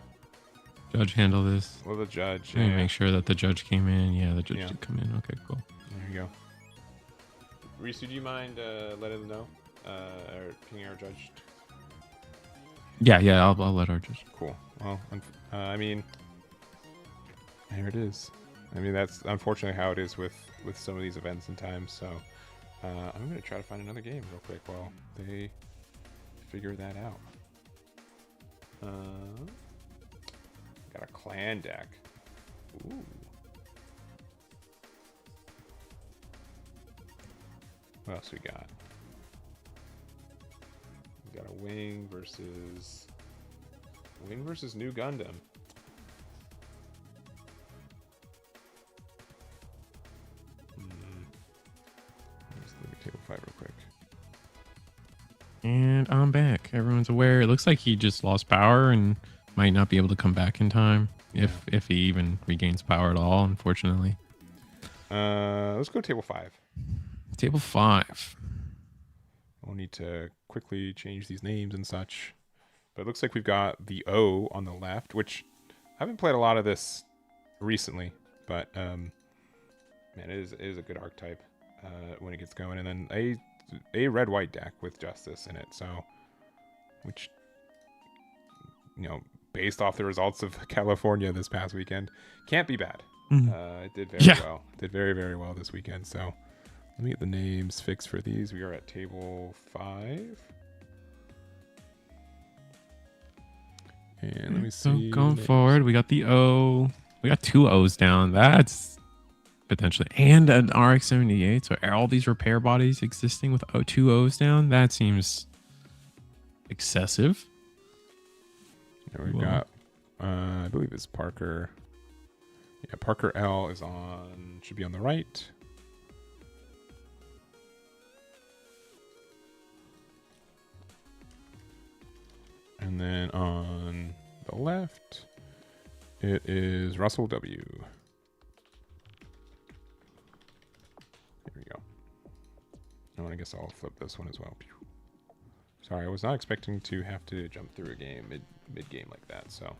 judge handle this. Well, the judge. Yeah. Make sure that the judge came in. Yeah, the judge did come in. Okay, cool. There you go. Reese, do you mind letting them know, or pinging our judge? Yeah, I'll let our judge. Cool. Well, I mean, here it is. I mean, that's unfortunately how it is with some of these events and times. So I'm gonna try to find another game real quick while they figure that out. Got a clan deck. Ooh. What else we got? We got a Wing versus New Gundam. Let's look at table 5 real quick. And I'm back. Everyone's aware. It looks like he just lost power and might not be able to come back in time if he even regains power at all, unfortunately. Let's go table 5. Table 5. We'll need to quickly change these names and such. But it looks like we've got the O on the left, which I haven't played a lot of this recently, but man, it is a good archetype when it gets going. And then a red-white deck with Justice in it, so which, you know, based off the results of California this past weekend, can't be bad. It did very well. Did very, very well this weekend. So let me get the names fixed for these. We are at table 5. And let me see. So going forward, we got the O. We got 2 O's down. That's potentially. And an RX-78. So are all these repair bodies existing with 2 O's down? That seems excessive. There we got, I believe it's Parker. Yeah, Parker L is should be on the right. And then on the left, it is Russell W. Here we go. Oh, I guess I'll flip this one as well. Sorry, I was not expecting to have to jump through a game mid-game like that. So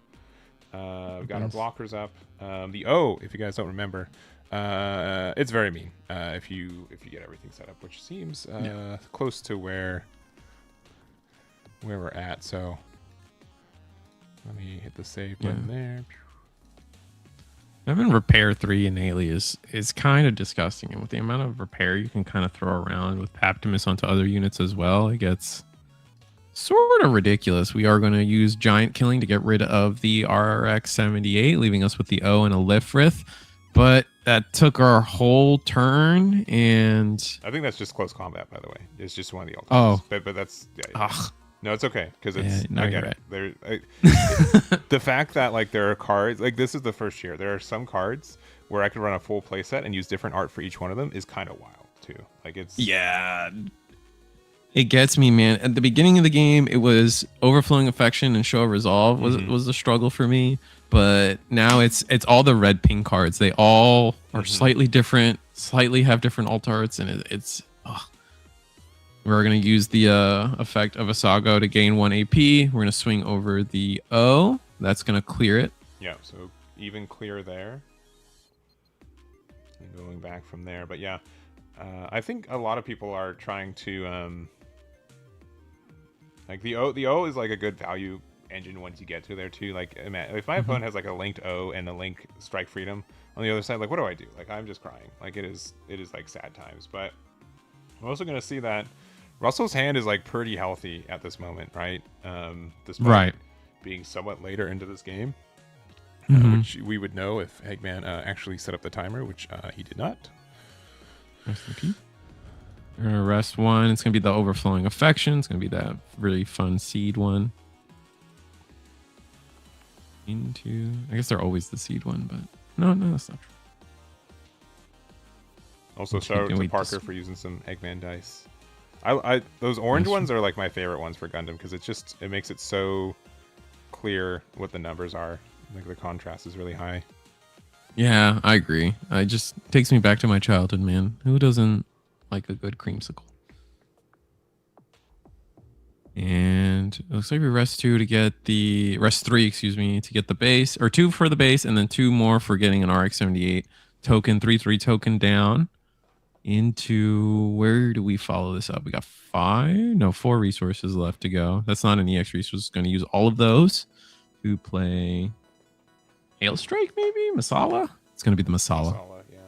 we've got our blockers up. The O, if you guys don't remember, it's very mean if you get everything set up, which seems close to where we're at. So let me hit the save button there. Having repair 3 innately is kind of disgusting, and with the amount of repair you can kind of throw around with Paptimus onto other units as well, it gets sort of ridiculous. We are going to use Giant Killing to get rid of the RX-78, leaving us with the O and a Lifrith. But that took our whole turn, and I think that's just close combat, by the way. It's just one of the ultimates. Oh, but that's no, it's okay because it's no, I you're get right. it. The fact that like there are cards like this is the first year. There are some cards where I could run a full playset and use different art for each one of them is kind of wild too. Like it's It gets me, man. At the beginning of the game, it was Overflowing Affection and Show of Resolve was a struggle for me. But now it's all the red ping cards. They all are slightly different, slightly have different alt arts, and it's. We're gonna use the effect of Asago to gain 1 AP. We're gonna swing over the O. That's gonna clear it. Yeah, so even clear there. And going back from there, but yeah, I think a lot of people are trying to like the O is like a good value engine once you get to there too. Like if my opponent has like a linked O and a link Strike Freedom on the other side, like what do I do? Like I'm just crying. Like it is like sad times. But I'm also gonna see that Russell's hand is like pretty healthy at this moment, right? Despite being somewhat later into this game, which we would know if Eggman actually set up the timer, which he did not. Rest in peace. We're gonna rest one. It's gonna be the overflowing affection. It's gonna be that really fun seed one. Into, I guess they're always the seed one, but no, that's not true. Also, shout out to Parker for using some Eggman dice. I those orange ones are like my favorite ones for Gundam because it makes it so clear what the numbers are. Like the contrast is really high. Yeah, I agree. It just takes me back to my childhood, man. Who doesn't like a good creamsicle? And it looks like we rest 2 to get the rest 3, excuse me, to get the base, or 2 for the base, and then 2 more for getting an RX-78 token, 3/3 token down. Into, where do we follow this up? We got 4 resources left to go. That's not an EX resource. Going to use all of those to play Hail Strike, maybe Masala. It's going to be the Masala. Yeah,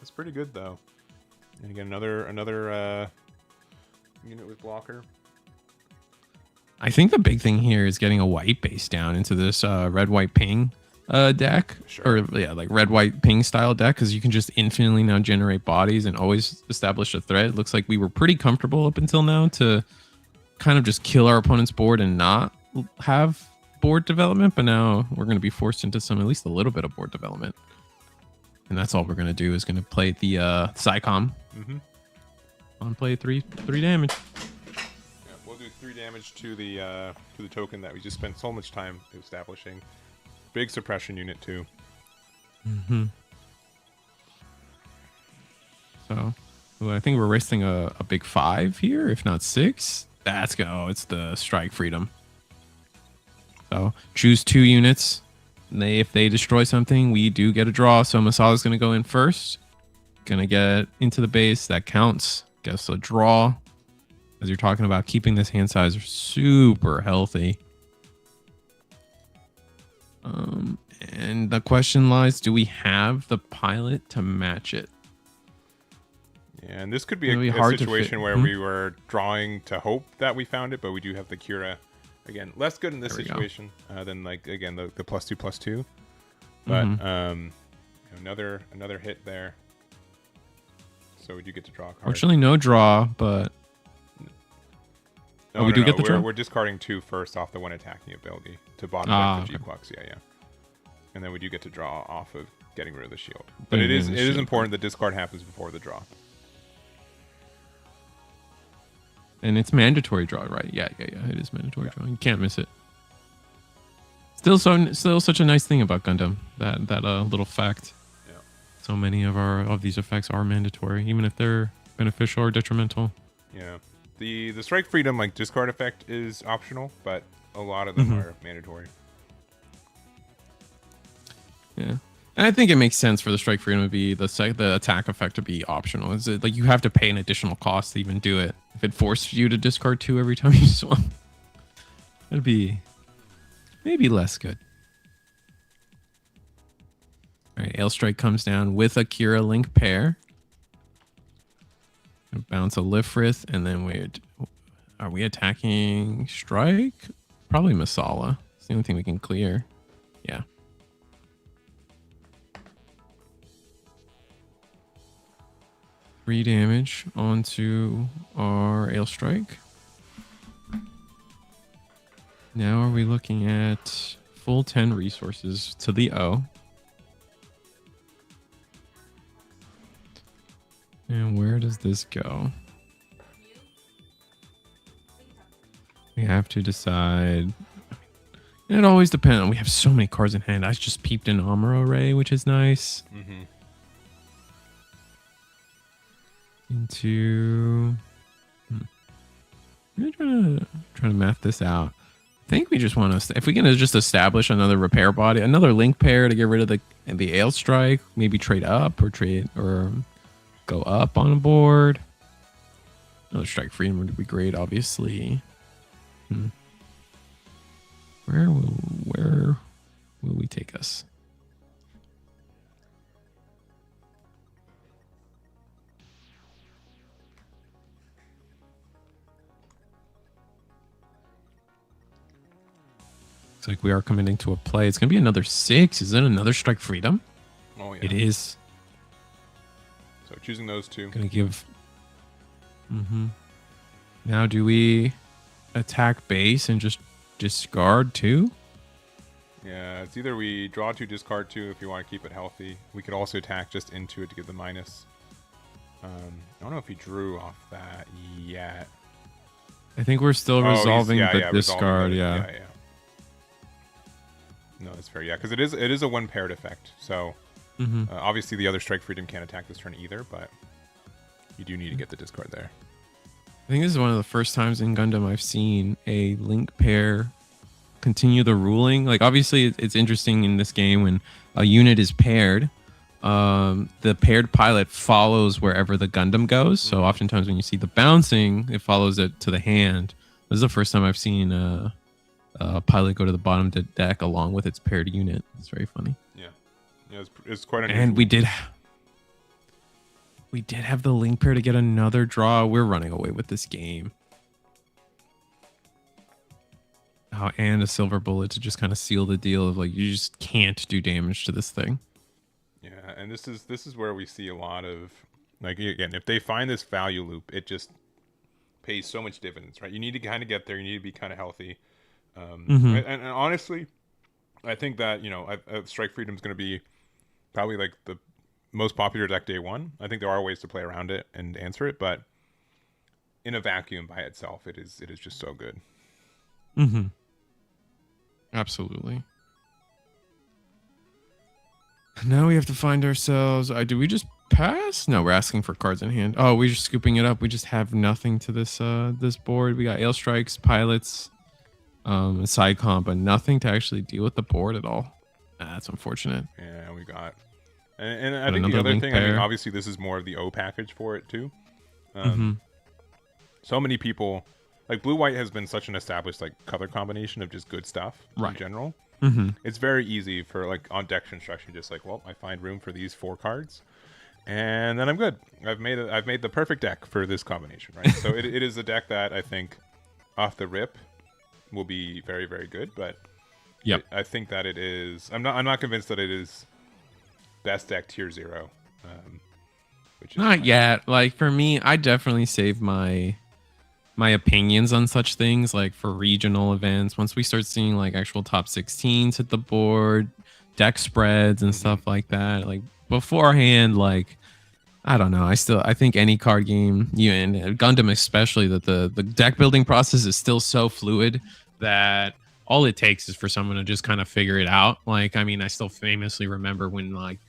it's pretty good though. And again, another unit with blocker. I think the big thing here is getting a white base down into this red-white ping deck. Sure. Or yeah, like red-white ping style deck, because you can just infinitely now generate bodies and always establish a threat. It looks like we were pretty comfortable up until now to kind of just kill our opponent's board and not have board development, but now we're going to be forced into at least a little bit of board development. And that's all we're going to do is going to play the Psycom. On play 3 damage. Yeah, we'll do 3 damage to the token that we just spent so much time establishing. Big suppression unit too. So, well, I think we're wasting a big 5 here, if not 6. That's go. It's the Strike Freedom. So choose 2 units. If they destroy something, we do get a draw. So Masala's going to go in first. Going to get into the base. That counts. Guess a draw. As you're talking about keeping this hand size super healthy. And the question lies, do we have the pilot to match it? Yeah, and this could be a situation where we were drawing to hope that we found it, but we do have the Kira. Again, less good in this situation than like again the +2/+2, but another hit there. So we do get to draw a card. Fortunately, no draw, but we do get the draw. We're discarding 2 first off the one attacking ability to bottom back the G-Quux. Yeah, and then we do get to draw off of getting rid of the shield. But it is important that discard happens before the draw. And it's mandatory draw, right? Yeah. It is mandatory draw. You can't miss it. Still such a nice thing about Gundam. That little fact. Yeah. So many of these effects are mandatory, even if they're beneficial or detrimental. Yeah. The Strike Freedom like discard effect is optional, but a lot of them are mandatory. Yeah. And I think it makes sense for the Strike Freedom to be the attack effect to be optional. Is it like you have to pay an additional cost to even do it? If it forced you to discard 2 every time you swung, that'd be maybe less good. All right, Ail Strike comes down with a Kira Link pair. Bounce a Lifrith, and then are we attacking Strike? Probably Masala. It's the only thing we can clear. Yeah. Damage onto our Ail Strike. Now are we looking at full 10 resources to the O? And where does this go? We have to decide. It always depends. We have so many cards in hand. I just peeped in Amuro Ray, which is nice. Into I'm trying to map this out. I think we just want to, if we can just establish another repair body, another link pair to get rid of the Ail Strike, maybe trade up or go up on a board. Another Strike Freedom would be great, obviously. Where will we take us? Looks like we are committing to a play. It's going to be another 6. Is it another Strike Freedom? Oh, yeah. It is. So choosing those two. Gonna give. Now, do we attack base and just discard 2? Yeah, it's either we draw 2, discard 2 if you want to keep it healthy. We could also attack just into it to get the minus. I don't know if he drew off that yet. I think we're still resolving the discard. Yeah. No, that's fair. Yeah, because it is a one paired effect. So obviously the other Strike Freedom can't attack this turn either, but you do need to get the discard there. I think this is one of the first times in Gundam I've seen a link pair continue the ruling. Like, obviously it's interesting in this game when a unit is paired, the paired pilot follows wherever the Gundam goes. So oftentimes when you see the bouncing, it follows it to the hand. This is the first time I've seen a pilot go to the bottom of the deck along with its paired unit. It's very funny. Yeah, it's quite unusual. And we did have the link pair to get another draw. We're running away with this game. Oh, and a silver bullet to just kind of seal the deal of, like, you just can't do damage to this thing. Yeah, and this is where we see a lot of, like, again, if they find this value loop, it just pays so much dividends, right? You need to kind of get there. You need to be kind of healthy. And honestly, I think that, Strike Freedom is going to be probably like the most popular deck day one. I think there are ways to play around it and answer it, but in a vacuum by itself, it is just so good. Absolutely. Now we have to find ourselves. Do we just pass? No, we're asking for cards in hand. Oh, we're just scooping it up. We just have nothing to this this board. We got Airstrikes, pilots, a side comp, but nothing to actually deal with the board at all. That's unfortunate. Yeah, we got. And I think the other thing, I mean, obviously this is more of the O package for it too. So many people, like, blue-white has been such an established, like, color combination of just good stuff in general. It's very easy for, like, on deck construction, just like, well, I find room for these 4 cards, and then I'm good. I've made the perfect deck for this combination, right? So it is a deck that I think off the rip will be very, very good, but I think that it is. I'm not convinced that it is best deck tier 0. Which is not yet. Like, for me, I definitely save my opinions on such things, like for regional events. Once we start seeing, like, actual top 16s hit the board, deck spreads and stuff like that, like, beforehand, like, I don't know. I think any card game, and Gundam especially, that the deck building process is still so fluid that all it takes is for someone to just kind of figure it out. Like, I mean, I still famously remember when, like,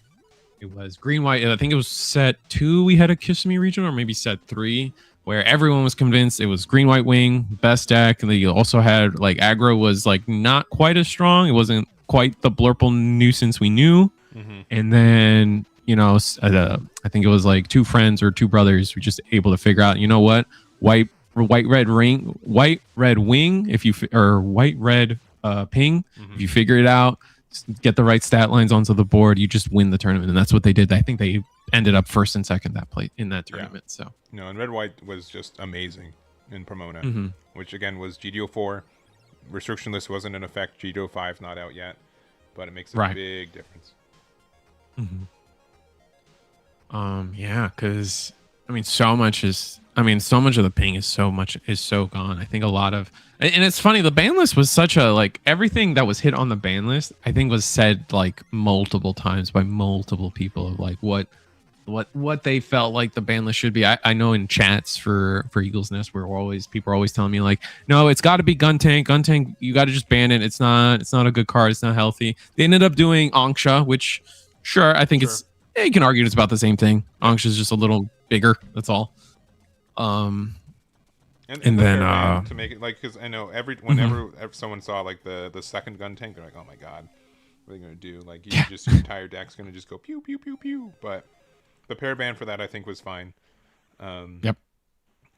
it was green white. I think it was set 2. We had a Kissimmee regional, or maybe set 3, where everyone was convinced it was green white wing best deck. And then you also had, like, aggro was, like, not quite as strong. It wasn't quite the blurple nuisance we knew. And then, I think it was like 2 friends or 2 brothers were just able to figure out, you know what, white red wing, or white red ping. If you figure it out, get the right stat lines onto the board, you just win the tournament. And that's what they did. I think they ended up first and second in that tournament. So and red white was just amazing in Pomona, which again was GD04. Restriction list wasn't in effect. GD05 is not out yet, but it makes a big difference. Because so much of the ping is so gone. I think a lot of, and it's funny, the ban list was such a, like, everything that was hit on the ban list, I think, was said, like, multiple times by multiple people of, like, what they felt like the ban list should be. I know in chats for Eagle's Nest, people are always telling me, like, no, it's got to be gun tank, you got to just ban it. It's not a good card. It's not healthy. They ended up doing Anksha, which, sure, I think it's, you can argue it's about the same thing. Anksha is just a little bigger. That's all. And then to make it, like, because I know whenever someone saw, like, the second gun tank, they're like, oh my god, what are they gonna do? Like, your entire deck's gonna just go pew pew pew pew. But the pair ban for that, I think, was fine.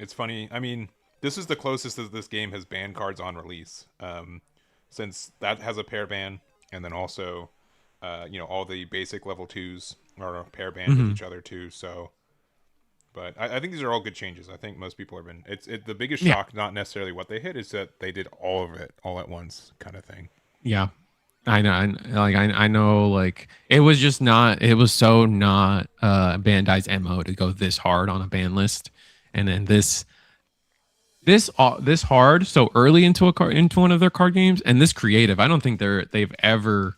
It's funny. I mean, this is the closest that this game has banned cards on release, since that has a pair ban, and then also, all the basic level 2s are a pair banned with each other too. So. But I think these are all good changes. I think most people have been. The biggest shock, not necessarily what they hit, is that they did all of it all at once, kind of thing. Yeah, I know, like it was just not. It was so not Bandai's mo to go this hard on a ban list, and then this hard so early into into one of their card games, and this creative. I don't think they've ever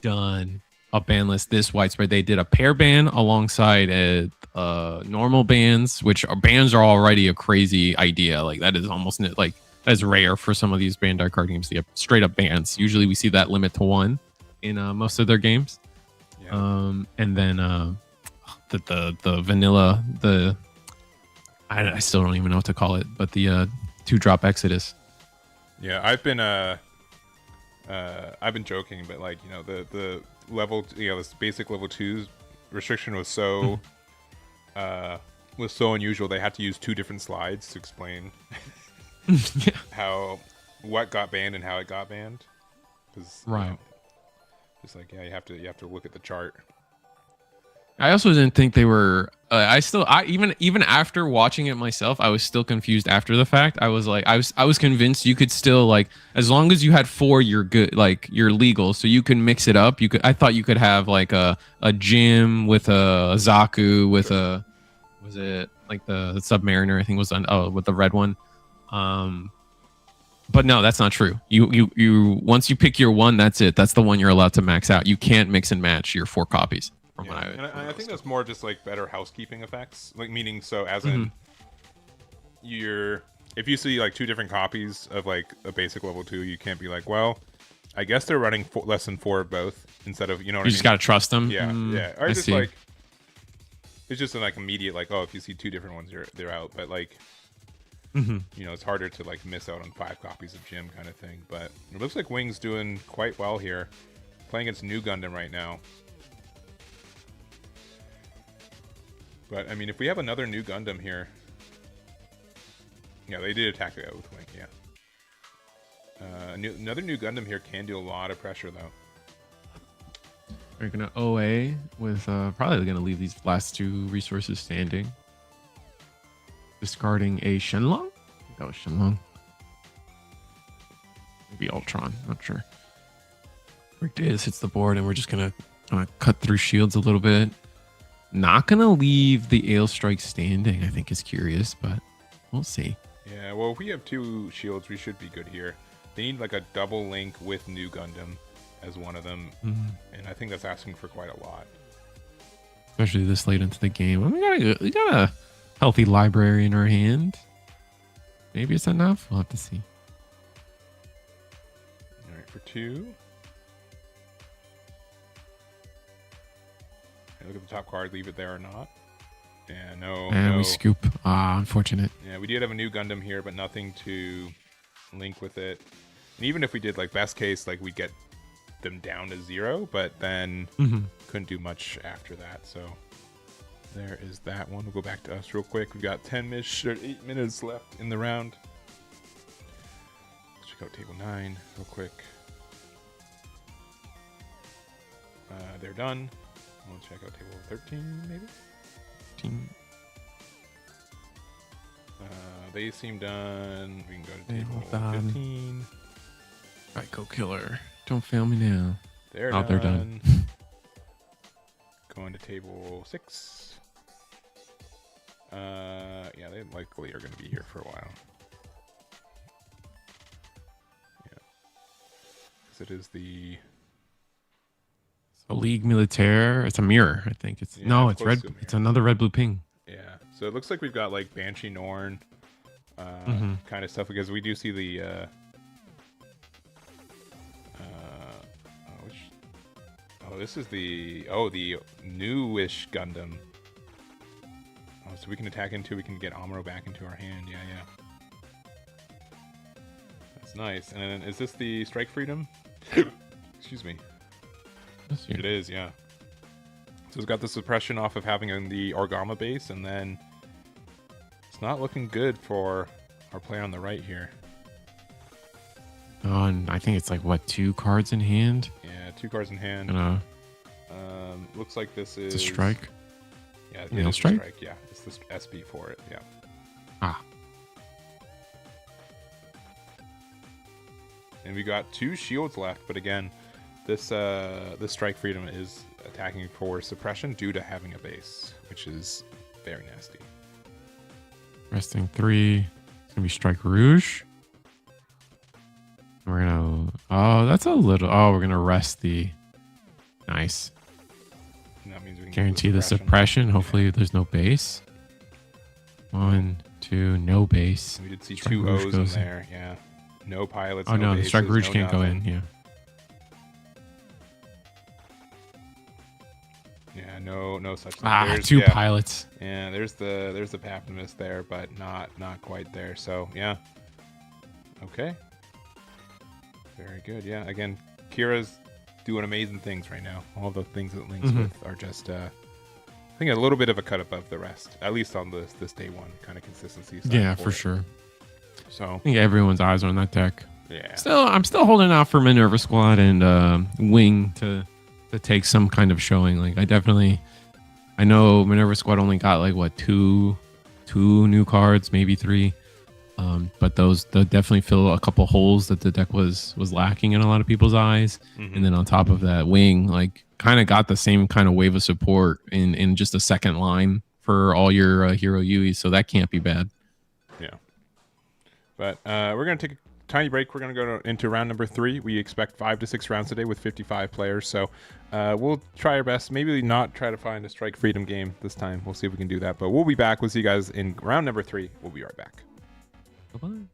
done a ban list this widespread. They did a pair ban alongside normal bans, which are bans are already a crazy idea. Like that is almost like that's rare for some of these Bandai card games. They have straight up bans. Usually we see that limit to one in most of their games. Yeah. And then the vanilla I still don't even know what to call it, but the 2-drop Exodus. Yeah, I've been joking, but like, you know, the level, you know, this basic level 2's restriction was so unusual. They had to use 2 different slides to explain Yeah. what got banned and how it got banned. Cause, Right. You know, just like, yeah, you have to look at the chart. I also didn't think they were. Even after watching it myself, I was still confused after the fact. I was like, I was convinced you could still, like, as long as you had 4, you're good. Like you're legal, so you can mix it up. You could. I thought you could have like a gym with a Zaku with a, was it like the Submariner? I think was on, with the red one. But no, that's not true. You once you pick your one, that's it. That's the one you're allowed to max out. You can't mix and match your 4 copies. Yeah. And I think that's more just like better housekeeping effects, like meaning so as in if you see like 2 different copies of like a basic level 2, you can't be like, well, I guess they're running less than 4 of both instead of, you know what I mean? You just gotta trust them. Yeah, yeah. Or I just see. like it's just an like immediate like, oh, if you see 2 different ones, they're out. But like, you know, it's harder to like miss out on 5 copies of Gym kind of thing. But it looks like Wing's doing quite well here, playing against New Gundam right now. But I mean, if we have another New Gundam here, yeah, they did attack it out with Wing. Yeah, another New Gundam here can do a lot of pressure though. We're gonna OA with probably gonna leave these last 2 resources standing. Discarding a Shenlong? That was Shenlong. Maybe Ultron, not sure. Rick Davis hits the board, and we're just gonna cut through shields a little bit. Not gonna leave the Ale Strike standing, I think is curious, but we'll see. Yeah, well, if we have 2 shields, we should be good here. They need like a double link with New Gundam as one of them, and I think that's asking for quite a lot. Especially this late into the game. I mean, we got a healthy library in our hand. Maybe it's enough. We'll have to see. All right, for 2. Look at the top card, leave it there or not. Yeah, no. And no. we scoop. Unfortunate. Yeah, we did have a New Gundam here, but nothing to link with it. And even if we did, like, best case, like, we'd get them down to 0, but then couldn't do much after that. So there is that one. We'll go back to us real quick. We've got 8 minutes left in the round. Let's check out table 9 real quick. They're done. We'll check out table 13, maybe? 13. They seem done. We can go to table 15. Psycho Killer. Don't fail me now. They're done. They're done. Going to table 6. Yeah, they likely are going to be here for a while. Yeah. Because it is the... A League Militaire. It's a mirror, I think. It's it's red. It's another red blue ping. Yeah. So it looks like we've got like Banshee Norn kind of stuff, because we do see the this is the newish Gundam. Oh, so we can attack into, we can get Amuro back into our hand. Yeah, yeah. That's nice. And then is this the Strike Freedom? Excuse me. It is, yeah. So it's got the suppression off of having the Orgama base, and then it's not looking good for our play on the right here. Oh, and I think it's like, what, 2 cards in hand? Yeah, 2 cards in hand. Looks like this is... It's a strike? Yeah, it is strike? Strike. Yeah, it's the SB for it, yeah. Ah. And we got 2 shields left, but again, this Strike Freedom is attacking for suppression due to having a base, which is very nasty. Resting 3. It's gonna be Strike Rouge. We're gonna. Oh, that's a little. Oh, we're gonna rest the. Nice. And that means we can Guarantee the suppression. Hopefully, there's no base. 1, 2, no base. We did see Strike 2 Rouge O's in goes in. there. Yeah. No pilots. Oh no, the bases, Strike Rouge no can't go in. nothing. Yeah. Yeah, no such thing. Ah, There's, 2 yeah, pilots. Yeah, there's the Papnimus there, but not quite there. So yeah. Okay. Very good. Yeah. Again, Kira's doing amazing things right now. All the things that links with are just I think a little bit of a cut above the rest, at least on this day one kind of consistency side. Yeah, for sure. So I think everyone's eyes are on that deck. yeah. I'm still holding out for Minerva Squad and Wing to take some kind of showing. Like I know Minerva Squad only got like what two new cards, maybe 3. But they'll definitely fill a couple holes that the deck was lacking in a lot of people's eyes. And then on top of that, Wing like kind of got the same kind of wave of support in just a second line for all your hero UEs, so that can't be bad. Yeah. But we're gonna take a tiny break. We're gonna go into round number 3. We expect 5 to 6 rounds today with 55 players. So we'll try our best. Maybe not try to find a Strike Freedom game this time. We'll see if we can do that. But we'll be back. We'll see you guys in round number 3. We'll be right back. Bye-bye.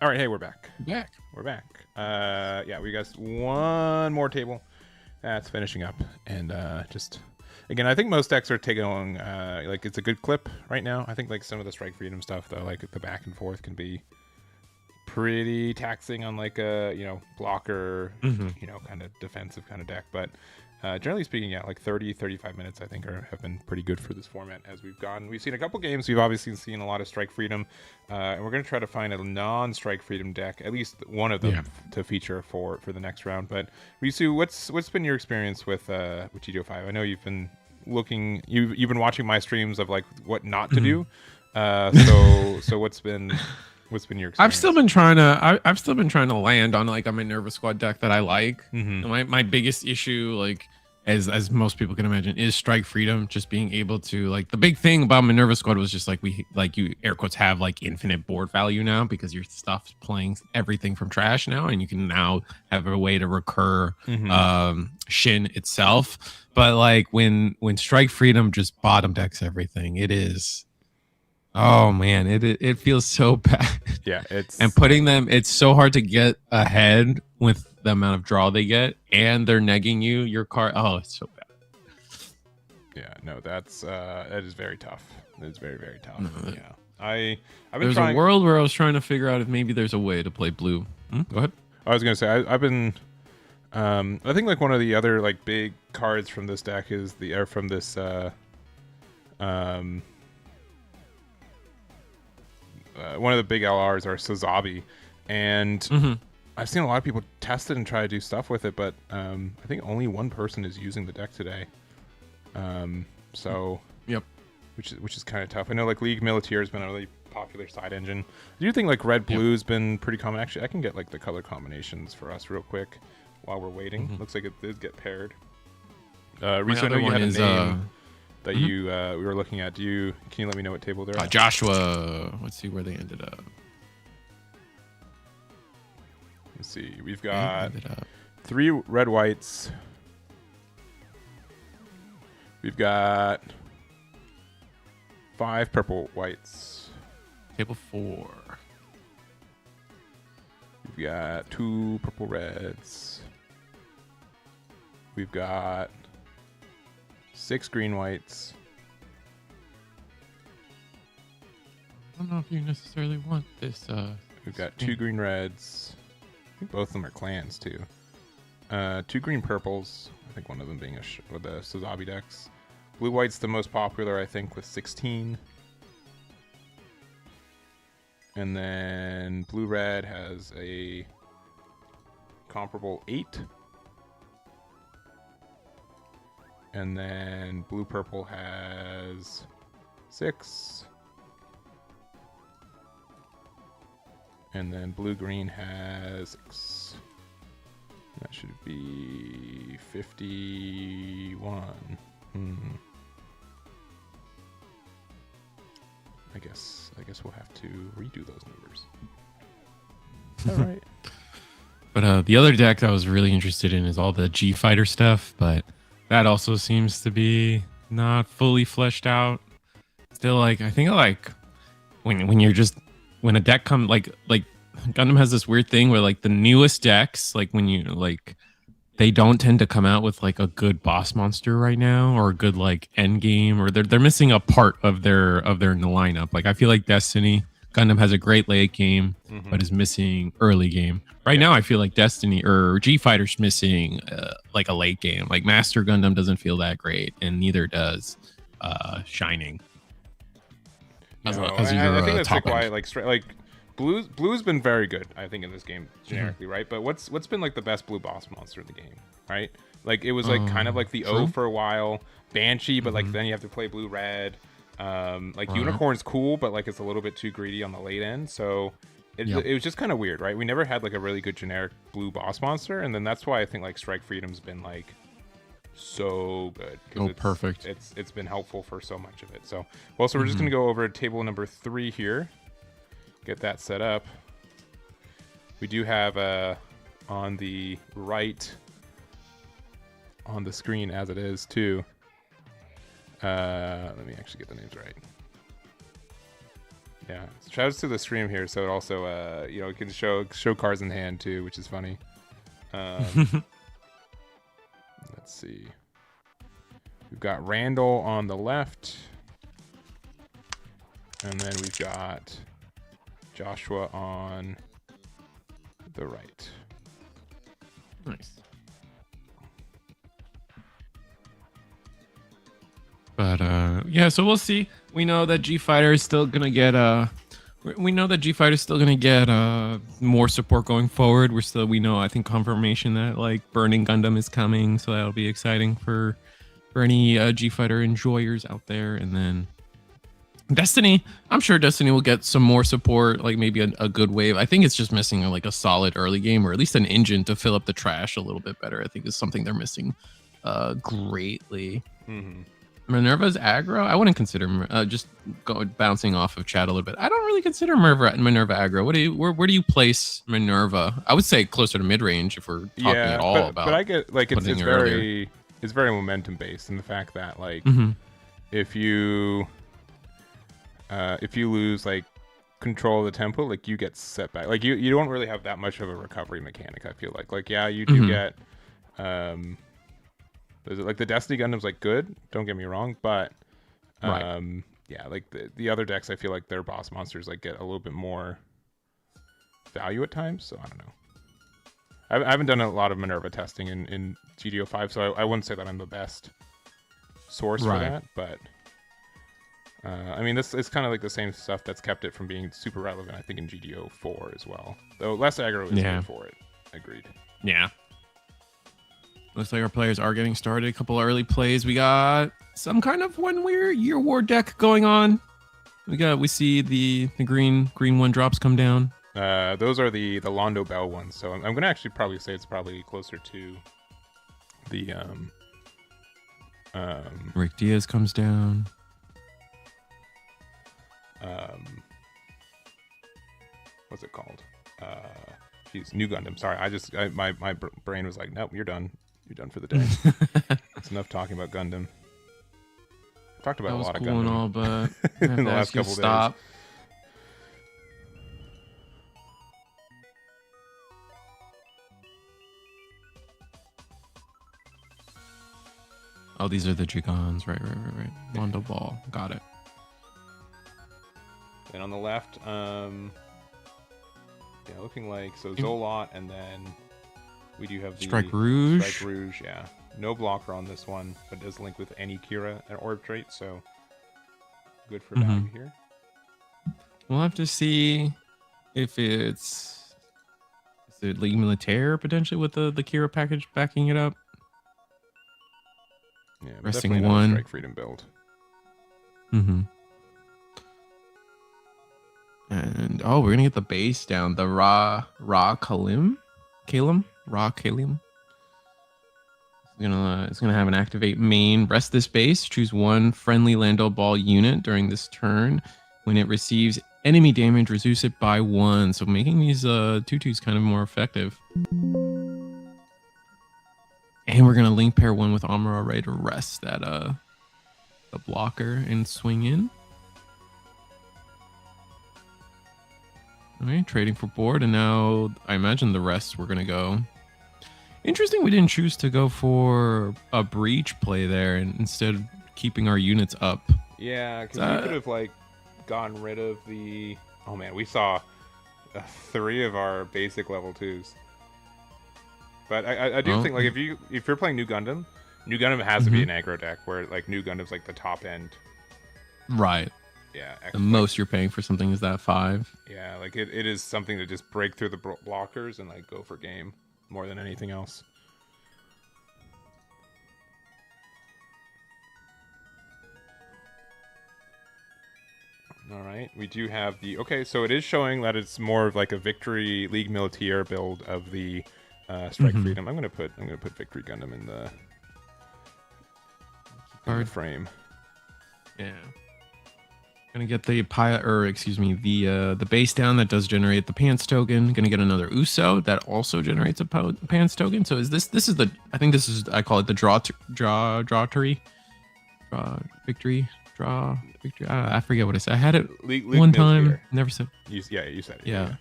All right, hey, we're back. Back. We're back. Yeah, we got one more table that's finishing up, and just again, I think most decks are taking along. Like it's a good clip right now. I think like some of the Strike Freedom stuff, though, like the back and forth can be pretty taxing on like a blocker, kind of defensive kind of deck. But generally speaking, yeah, like 30-35 minutes I think have been pretty good for this format as we've gone. We've seen a couple games. We've obviously seen a lot of Strike Freedom, and we're going to try to find a non-Strike Freedom deck, at least one of them, to feature for the next round. But Risu, what's been your experience with GD05? I know you've been looking, you've been watching my streams of like what not to do. So what's been your experience? I've still been trying to land on like a Minerva Squad deck that I like. My biggest issue, like as most people can imagine, is Strike Freedom. Just being able to, like, the big thing about Minerva Squad was just like you air quotes have like infinite board value now because your stuff's playing everything from trash now, and you can now have a way to recur Shin itself. But like when Strike Freedom just bottom decks everything, it is. Oh man, it feels so bad. Yeah, and putting them, it's so hard to get ahead with the amount of draw they get, and they're negging your card. Oh, it's so bad. Yeah, no, that is very tough. It's very, very tough. Yeah, I've been There's trying... a world where I was trying to figure out if maybe there's a way to play blue. Go ahead. I was gonna say I've been I think like one of the other like big cards from this deck is from this um one of the big LRs are Sazabi, and I've seen a lot of people test it and try to do stuff with it, but I think only one person is using the deck today. So Yep. which is kind of tough. I know like League Militaire has been a really popular side engine. I do think like red blue's been pretty common. Actually, I can get like the color combinations for us real quick while we're waiting. Looks like it did get paired. Reese, I know you had a name that you we were looking at. Can you let me know what table they're at? Joshua. Let's see where they ended up. Let's see. We've got 3 red whites. We've got 5 purple whites. Table 4. We've got 2 purple reds. We've got 6 green whites. I don't know if you necessarily want this. We've got 2 green reds. I think both of them are clans too. 2 green purples. I think one of them being with the Sazabi decks. Blue white's the most popular, I think, with 16. And then blue red has a comparable 8. And then blue purple has 6. And then blue green has 6. That should be 51. I guess we'll have to redo those numbers. All right. But the other deck I was really interested in is all the G Fighter stuff, but that also seems to be not fully fleshed out. Still, like I think like when a deck comes like Gundam has this weird thing where like the newest decks, like when you like they don't tend to come out with like a good boss monster right now or a good like end game, or they're missing a part of their lineup. Like I feel like Destiny Gundam has a great late game, but is missing early game. Right now, I feel like Destiny or G Fighter's missing like a late game. Like Master Gundam doesn't feel that great, and neither does Shining. I think that's like why like Blue's been very good, I think, in this game generically, right? But what's been like the best blue boss monster in the game, right? Like it was like kind of like the O for a while, Banshee, but like then you have to play blue red. Like Unicorn's cool, but like it's a little bit too greedy on the late end, so it was just kind of weird, right? We never had like a really good generic blue boss monster, and then that's why I think like Strike Freedom's been like so good. Perfect. It's been helpful for so much of it. So we're just gonna go over table number 3 here. Get that set up. We do have on the right on the screen as it is too. Let me actually get the names right. Yeah, shout outs to the stream here, so it also it can show cards in hand too, which is funny. Let's see. We've got Randall on the left, and then we've got Joshua on the right. Nice. But yeah, so we'll see. We know that G Fighter is still gonna get more support going forward. We know I think confirmation that like Burning Gundam is coming, so that'll be exciting for any G Fighter enjoyers out there. And then Destiny, I'm sure Destiny will get some more support, like maybe a good wave. I think it's just missing like a solid early game, or at least an engine to fill up the trash a little bit better. I think is something they're missing greatly. Minerva's aggro. I wouldn't consider just bouncing off of chat a little bit. I don't really consider Minerva aggro. Where do you place Minerva? I would say closer to mid range if we're talking at all about. But I get like it's very momentum based in the fact that like if you lose like control of the tempo, like you get set back. Like you don't really have that much of a recovery mechanic. I feel like yeah, you do get is it like the Destiny Gundam's like good? Don't get me wrong, but yeah, like the other decks, I feel like their boss monsters like get a little bit more value at times. So I don't know. I haven't done a lot of Minerva testing in GD05, so I wouldn't say that I'm the best source for that. But I mean, this is kind of like the same stuff that's kept it from being super relevant, I think, in GD04 as well. Though less aggro is good for it. Agreed. Yeah. Looks like our players are getting started. A couple early plays. We got some kind of year war deck going on. We see the green one drops come down. Those are the Londo Bell ones. So I'm gonna actually probably say it's probably closer to the Rick Diaz comes down. What's it called? Geez, New Gundam. Sorry, my brain was like, nope, you're done. You're done for the day. It's enough talking about Gundam. I talked about a lot of Gundam. And all, but in the last couple days. Oh, these are the Gigons. Right. Londo Ball. Got it. And on the left, looking like Zolot, and then we do have the Strike Rouge. Strike Rouge, yeah. No blocker on this one, but does link with any Kira and Orb trait, so good for value here. We'll have to see if is it League Militaire potentially with the Kira package backing it up. Yeah, resting one. Strike Freedom build. And we're gonna get the base down. The Ra Kalim. It's gonna have an activate main. Rest this base. Choose one friendly Lando Ball unit during this turn. When it receives enemy damage, reduce it by 1. So making these 2/2s kind of more effective. And we're gonna link pair 1 with Armor Array to rest that the blocker and swing in. All right, trading for board, and now I imagine the rest we're gonna go. Interesting, we didn't choose to go for a breach play there, and instead keeping our units up. Yeah, because we could have gotten rid of the. Oh man, we saw 3 of our basic level 2s. But I do think if you're playing New Gundam has to be an aggro deck where New Gundam's the top end. Right. Yeah. The most you're paying for something is that 5. Yeah, it is something to just break through the blockers and go for game more than anything else. All right, we do have the so it is showing that it's more of a Victory League Militaire build of the Strike Freedom. I'm gonna put Victory Gundam in the frame. Yeah. Gonna get the the base down that does generate the pants token. Gonna get another Uso that also generates a pants token. So I call it the victory. I forget what I said. I had it one time. Never said. You said it. Yeah.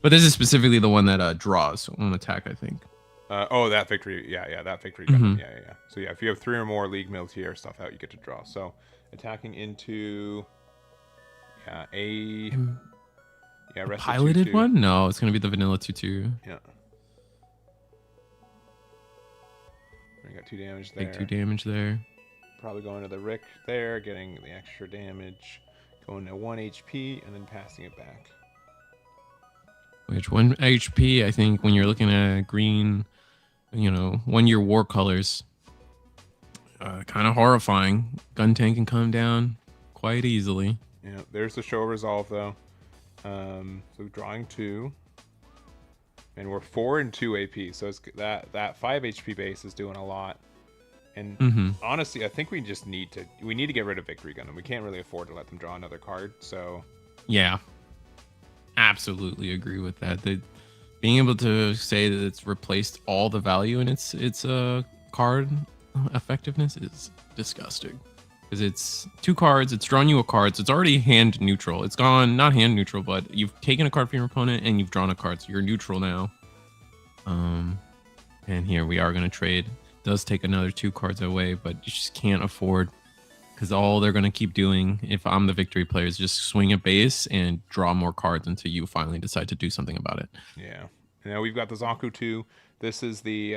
But this is specifically the one that draws on attack, I think. That victory. Yeah, that victory. Yeah. So if you have 3 or more League Militaire stuff out, you get to draw. So attacking into piloted 2/2. One? No, it's gonna be the vanilla 2/2. Yeah. We got 2 damage there. Big 2 damage there. Probably going to the Rick there, getting the extra damage, going to 1 HP, and then passing it back. Which 1 HP, I think, when you're looking at green, 1-year war colors, kind of horrifying. Gun tank can come down quite easily. Yeah, there's the show resolve though. So drawing 2, and we're 4 and 2 AP. So it's that 5 HP base is doing a lot. And honestly, I think we need to get rid of Victory Gundam. We can't really afford to let them draw another card. So yeah, absolutely agree with that. Being able to say that it's replaced all the value in its card effectiveness is disgusting. Because it's 2 cards, it's drawn you a card, so it's already hand neutral. It's gone, not hand neutral, but you've taken a card from your opponent and you've drawn a card, so you're neutral now. And here we are going to trade. Does take another 2 cards away, but you just can't afford, because all they're going to keep doing, if I'm the victory player, is just swing a base and draw more cards until you finally decide to do something about it. Yeah. Now we've got the Zaku 2. This is the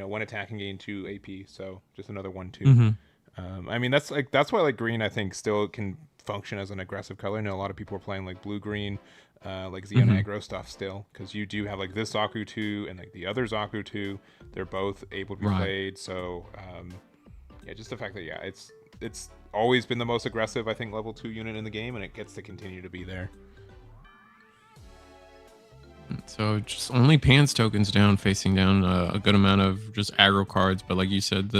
one attacking gain 2 AP, so just another 1/2. I mean that's why like green I think still can function as an aggressive color. I know a lot of people are playing like blue green, like Xeon aggro stuff still, because you do have like this Zaku 2 and like the other Zaku 2. They're both able to be played. So yeah, just the fact that it's always been the most aggressive I think level 2 unit in the game, and it gets to continue to be there. So just only Pants tokens down, facing down a good amount of just aggro cards. But like you said,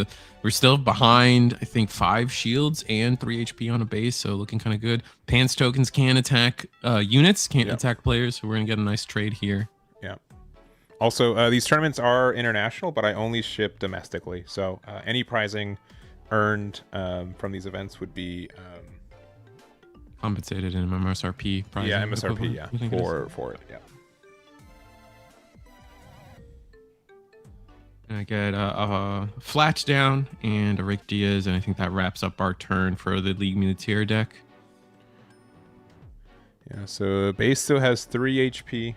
we're still behind, I think, 5 shields and 3 HP on a base. So looking kind of good. Pants tokens can attack units, can't attack players. So we're going to get a nice trade here. Yeah. Also, these tournaments are international, but I only ship domestically. So any prizing earned from these events would be compensated in MSRP pricing. Yeah, MSRP, yeah, for it, yeah. I get a flat down and a Rick Diaz, and I think that wraps up our turn for the League Me the Tier deck. Yeah, so base still has 3 HP.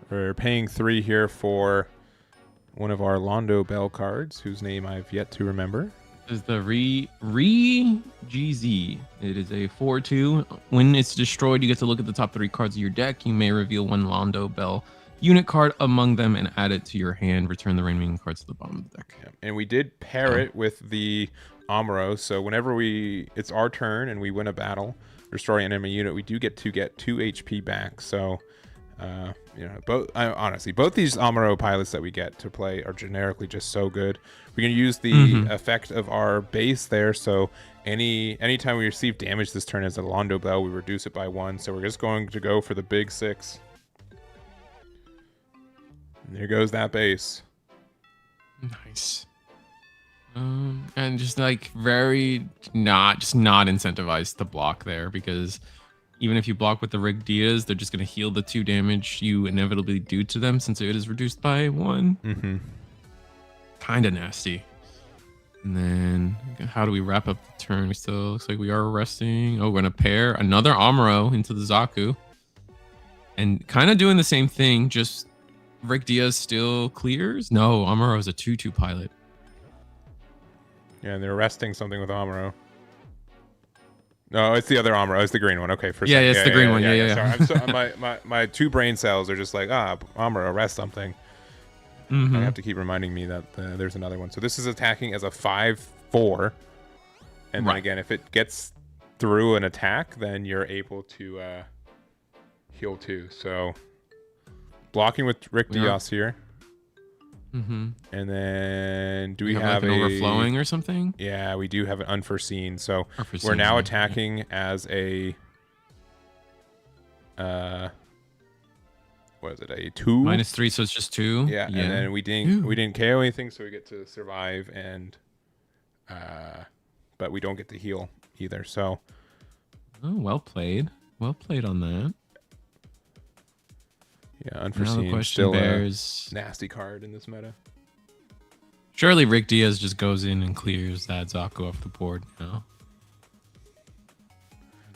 We're paying 3 here for one of our Londo Bell cards, whose name I've yet to remember. This is the GZ. It is a 4/2. When it's destroyed, you get to look at the top 3 cards of your deck. You may reveal one Londo Bell unit card among them and add it to your hand. Return the remaining cards to the bottom of the deck. Yeah. And we did pair it with the Amuro, so whenever it's our turn and we win a battle, destroy an enemy unit, we do get 2 HP back. So honestly, both these Amuro pilots that we get to play are generically just so good. We can use the effect of our base there, so anytime we receive damage this turn as a Londo Bell, we reduce it by 1. So we're just going to go for the big 6. And there goes that base. Nice. And just like very not incentivized to block there, because even if you block with the Rig Diaz, they're just going to heal the 2 damage you inevitably do to them since it is reduced by 1. Kind of nasty. And then how do we wrap up the turn? We still looks like we are resting. Oh, we're going to pair another Amuro into the Zaku. And kind of doing the same thing, just Rick Diaz still clears? No, Amuro is a 2/2 pilot. Yeah, and they're arresting something with Amuro. No, it's the other Amuro. It's the green one. Okay, it's the green one. Yeah. Sorry, my 2 brain cells are just like, Amuro, arrest something. I have to keep reminding me that there's another one. So this is attacking as a 5/4. And then again, if it gets through an attack, then you're able to heal 2. So blocking with Rick Diaz here. And then do we have like an overflowing or something? Yeah, we do have an unforeseen. So we're now attacking as a what is it, a 2? -3, so it's just 2. Yeah, and then we didn't KO anything, so we get to survive, and but we don't get to heal either. So well played on that. Yeah, unforeseen. Still a nasty card in this meta. Surely Rick Diaz just goes in and clears that Zaku off the board now.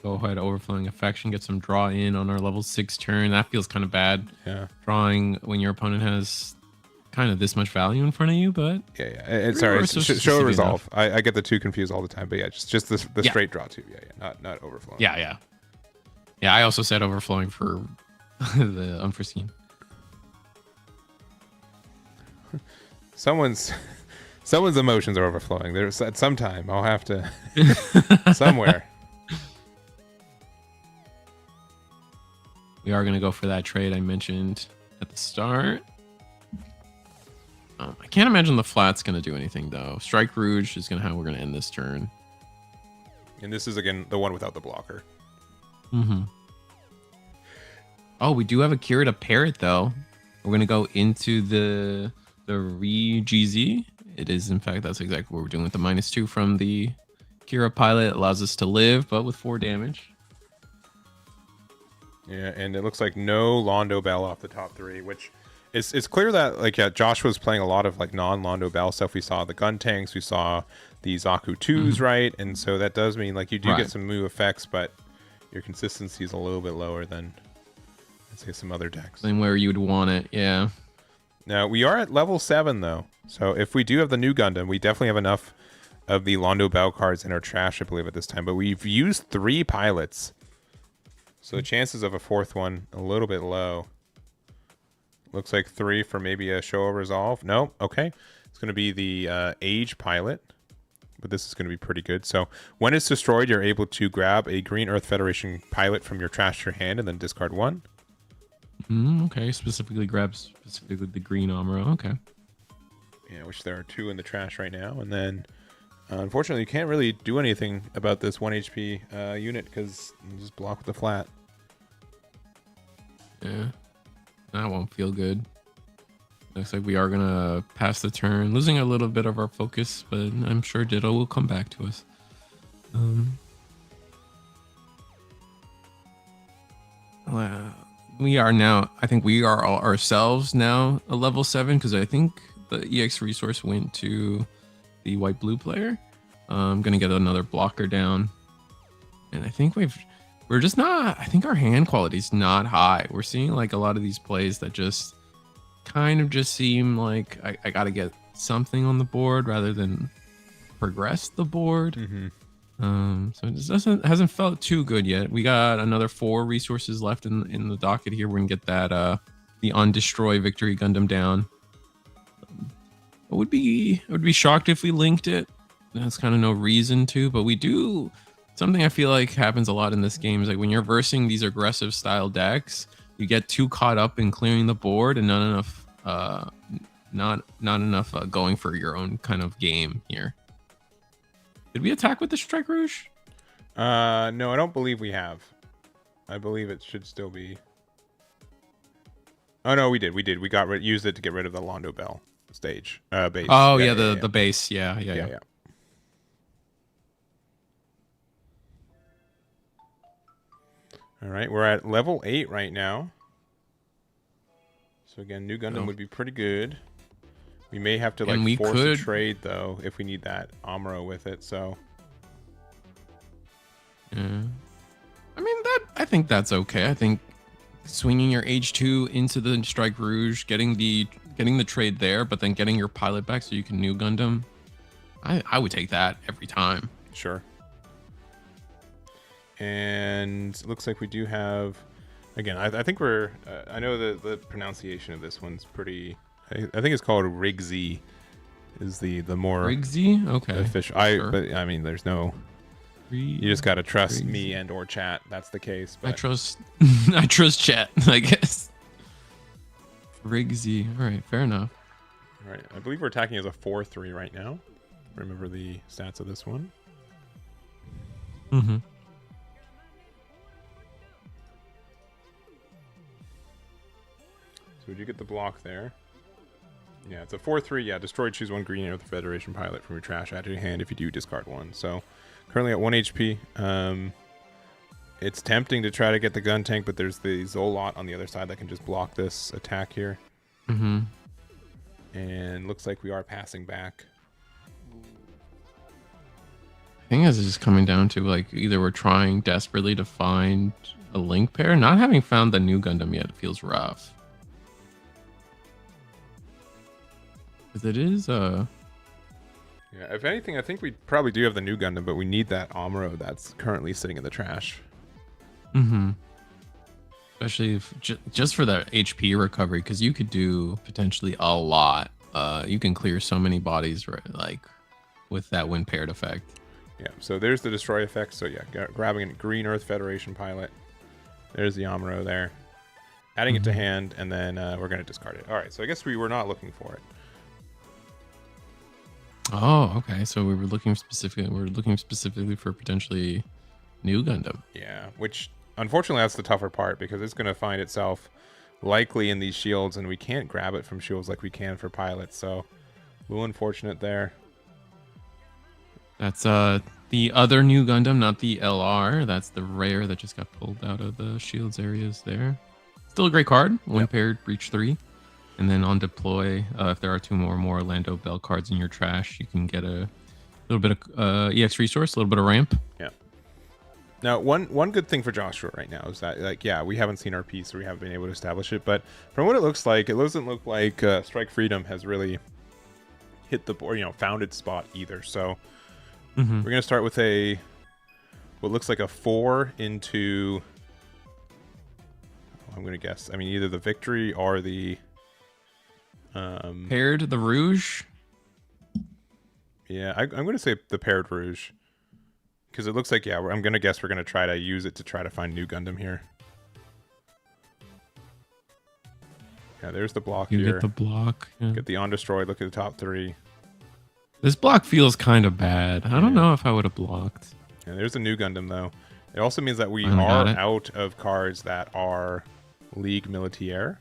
Go ahead, Overflowing Affection, get some draw in on our level 6 turn. That feels kind of bad. Yeah. Drawing when your opponent has kind of this much value in front of you, but sorry, show a resolve. I get the 2 confused all the time, but yeah, just the straight draw 2. Yeah, not overflowing. Yeah. I also said overflowing for the unforeseen. Someone's emotions are overflowing. There's at some time I'll have to somewhere. We are going to go for that trade I mentioned at the start. I can't imagine the flat's going to do anything though. Strike Rouge is how we're going to end this turn. And this is again the one without the blocker. Oh, we do have a Kira to pair it though. We're going to go into the GZ. It is, in fact, that's exactly what we're doing with the -2 from the Kira pilot. It allows us to live, but with 4 damage. Yeah, and it looks like no Londo Bell off the top 3, which it's clear that Josh was playing a lot of like non-Londo Bell stuff. We saw the gun tanks, we saw the Zaku 2s, right? And so that does mean like you do get some move effects, but your consistency is a little bit lower than I'd say some other decks. And where you'd want it, yeah. Now, we are at level 7, though. So if we do have the new Gundam, we definitely have enough of the Londo Bell cards in our trash, I believe, at this time. But we've used 3 pilots. So the chances of a 4th one, a little bit low. Looks like 3 for maybe a Showa Resolve. No, okay. It's going to be the Age pilot. But this is going to be pretty good. So when it's destroyed, you're able to grab a Green Earth Federation pilot from your trash to your hand and then discard 1. Okay, specifically grabs specifically the green Amuro. Okay. Yeah, which there are 2 in the trash right now. And then, unfortunately, you can't really do anything about this 1 HP unit because you just block with the flat. Yeah, that won't feel good. Looks like we are gonna pass the turn, losing a little bit of our focus, but I'm sure Ditto will come back to us. Well, we are now, I think we are ourselves now a level 7 because I think the EX resource went to the white blue player. I'm gonna get another blocker down, and I think we're just not, I think our hand quality is not high. We're seeing like a lot of these plays that just kind of just seem like I gotta get something on the board rather than progress the board. So it just hasn't felt too good yet. We got another 4 resources left in the docket here. We're gonna get that the on destroy victory Gundam down. I would be shocked if we linked it. There's kind of no reason to, but we do. Something I feel like happens a lot in this game is like when you're versing these aggressive style decks, you get too caught up in clearing the board and not enough going for your own kind of game here. Did we attack with the Strike Rouge? No, I don't believe we have. I believe it should still be. Oh no, we did. We used it to get rid of the Londo Bell stage base. Oh yeah, the base. Yeah. All right, we're at level 8 right now. So again, new Gundam would be pretty good. We may have to like force a trade though if we need that Amuro with it. So. Yeah. I mean I think that's okay. I think swinging your H2 into the Strike Rouge, getting the trade there, but then getting your pilot back so you can new Gundam. I would take that every time. Sure. And it looks like we do have, again, I think we're, I know the pronunciation of this one's pretty, I think it's called Rigsy is the more Rigsy? Okay. Official. Sure. But I mean, there's no, you just got to trust me and or chat. That's the case. But. I trust chat, I guess. Rigsy. All right, fair enough. All right, I believe we're attacking as a 4-3 right now. Remember the stats of this one. So we do get the block there. Yeah, it's a 4-3. Yeah, destroy, choose 1 Green Earth Federation pilot from your trash, add to your hand if you do discard 1. So currently at 1 HP. It's tempting to try to get the gun tank, but there's the Zolot on the other side that can just block this attack here. And looks like we are passing back. I think this is just coming down to like either we're trying desperately to find a link pair. Not having found the new Gundam yet feels rough. Because it is Yeah, if anything, I think we probably do have the new Gundam, but we need that Amuro that's currently sitting in the trash. Especially if just for the HP recovery, because you could do potentially a lot. You can clear so many bodies, right, like with that when paired effect. Yeah, so there's the destroy effect. So yeah, grabbing a Green Earth Federation pilot. There's the Amuro there. Adding it to hand, and then we're going to discard it. All right, so I guess we were not looking for it. Oh, okay. So we were looking specifically. We're looking specifically for potentially new Gundam. Yeah, which unfortunately that's the tougher part because it's going to find itself likely in these shields, and we can't grab it from shields like we can for pilots. So a little unfortunate there. That's the other new Gundam, not the LR. That's the rare that just got pulled out of the shields areas there. Still a great card. One paired, breach 3. And then on deploy, if there are 2 more Orlando Bell cards in your trash, you can get a little bit of EX resource, a little bit of ramp. Yeah. Now, one good thing for Joshua right now is that, like, yeah, we haven't seen our piece, or we haven't been able to establish it, but from what it looks like, it doesn't look like Strike Freedom has really hit the board, found its spot either. So we're gonna start with what looks like a 4 into. I'm gonna guess. I mean, either the Victory or the paired the Rouge. Yeah, I'm gonna say the paired Rouge. Because it looks like, yeah, I'm going to guess we're going to try to use it to try to find new Gundam here. Yeah, there's the block here. Get the block. Yeah. Get the on-destroy. Look at the top 3. This block feels kind of bad. I don't know if I would have blocked. Yeah, there's a new Gundam, though. It also means that we are out of cards that are League Militaire.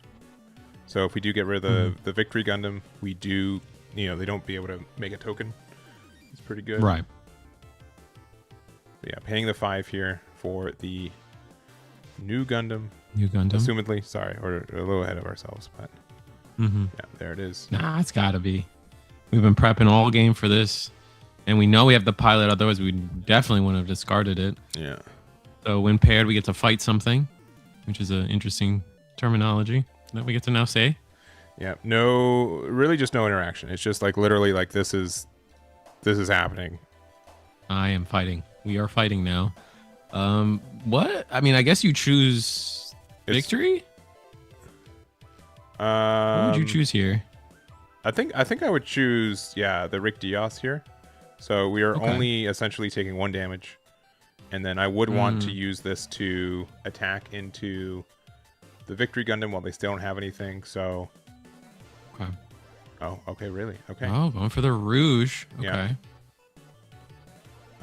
So if we do get rid of the Victory Gundam, we do, they don't be able to make a token. It's pretty good. Right. Yeah, paying the 5 here for the new Gundam. New Gundam. Assumedly, sorry, or a little ahead of ourselves, but yeah, there it is. Nah, it's gotta be. We've been prepping all game for this, and we know we have the pilot. Otherwise, we definitely wouldn't have discarded it. Yeah. So when paired, we get to fight something, which is an interesting terminology that we get to now say. Yeah. No, really, just no interaction. It's just like literally like this is happening. I am fighting. We are fighting now. What? I mean, I guess you choose Victory? What would you choose here? I think I would choose, the Rick Diaz here. So we are only essentially taking 1 damage. And then I would want to use this to attack into the Victory Gundam while they still don't have anything. So. Okay. Oh, okay, really? Okay. Oh, going for the Rouge. Okay. Yeah.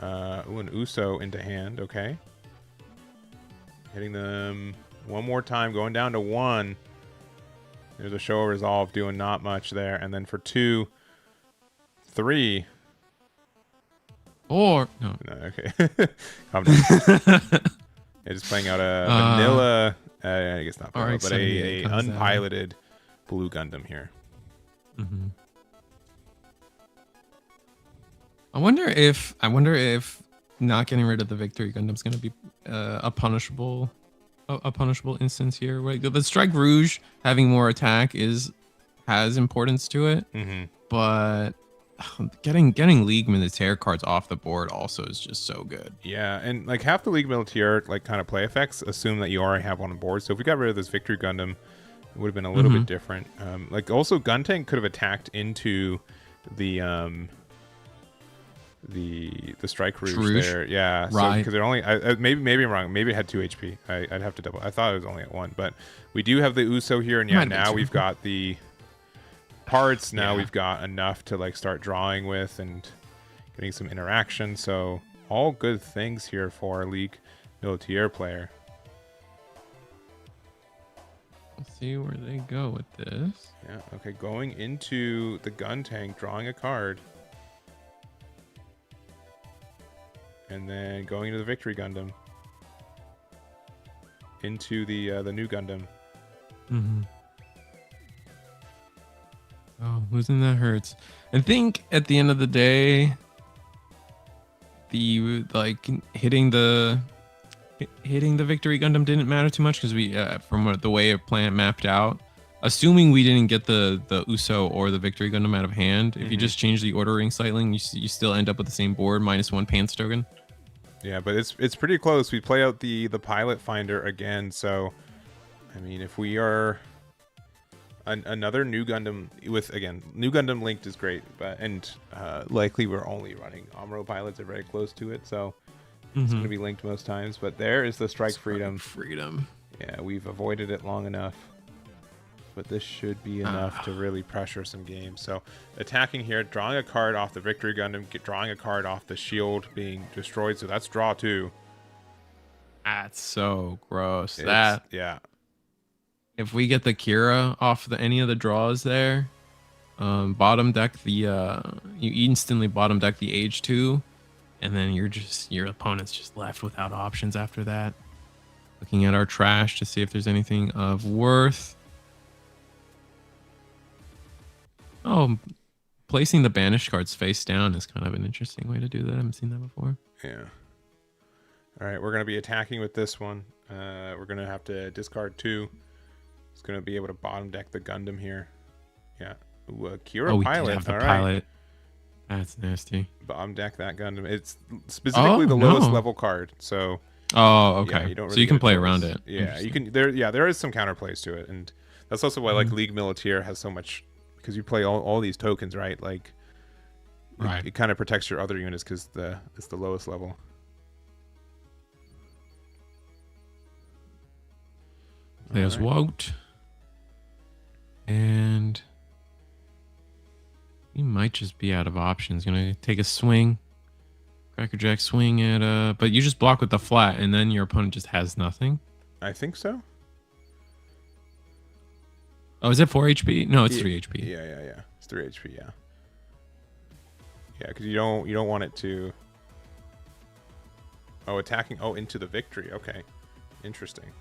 An Uso into hand. Okay. Hitting them one more time, going down to 1. There's a show of resolve, doing not much there. And then for 2, 3. Or no. Okay. Calm down. Just playing out a vanilla. I guess not vanilla, but a unpiloted blue Gundam here. I wonder if not getting rid of the Victory Gundam is going to be a punishable instance here. Right? The Strike Rouge having more attack has importance to it, but getting League Militaire cards off the board also is just so good. Yeah, and like half the League Militaire like kind of play effects assume that you already have one on board. So if we got rid of this Victory Gundam, it would have been a little bit different. Like also Guntank could have attacked into the Strike Rouge there, yeah, right? Because it only maybe I'm wrong. Maybe it had 2 HP. I'd have to double. I thought it was only at 1, but we do have the Uso here, and now we've got the parts. Now we've got enough to like start drawing with and getting some interaction. So all good things here for our League Militaire player. Let's see where they go with this. Yeah. Okay. Going into the Guntank, drawing a card. And then going into the Victory Gundam. Into the new Gundam. Oh, losing that hurts. I think at the end of the day, the hitting the Victory Gundam didn't matter too much because we from the way a plan mapped out. Assuming we didn't get the Uso or the Victory Gundam out of hand, if you just change the ordering slightly, you still end up with the same board, -1 Pants token. Yeah, but it's pretty close. We play out the Pilot Finder again, so I mean, if we are another new Gundam with, again, new Gundam linked is great, but likely we're only running Amuro pilots are very close to it, so it's going to be linked most times. But there is the Strike Freedom. Yeah, we've avoided it long enough. But this should be enough to really pressure some games. So attacking here, drawing a card off the Victory Gundam, drawing a card off the shield being destroyed. So that's draw 2. That's so gross. Yeah. If we get the Kira off any of the draws there, bottom deck you instantly bottom deck the Age 2, and then your opponent's just left without options after that. Looking at our trash to see if there's anything of worth. Oh, placing the banished cards face down is kind of an interesting way to do that. I haven't seen that before. Yeah. All right, we're going to be attacking with this one. We're going to have to discard 2. It's going to be able to bottom deck the Gundam here. Yeah. Ooh, Kira Oh, we pilot. did have the All pilot. right. That's nasty. Bottom deck that Gundam. It's specifically the no. lowest level card. So. Oh, okay. Yeah, you don't really so you can get a play choice. around it. Yeah, you can. There is some counterplays to it, and that's also why like League Militaire has so much, because you play all these tokens, right? Like, right. It kind of protects your other units because it's the lowest level. There's Wout. And he might just be out of options. Gonna take a swing. Crackerjack swing at but you just block with the flat and then your opponent just has nothing. I think so. Oh, is it 4 HP? No, it's 3 HP. Yeah. It's 3 HP, yeah. Yeah, because you don't want it to. Oh, attacking. Oh, into the victory. Okay, interesting.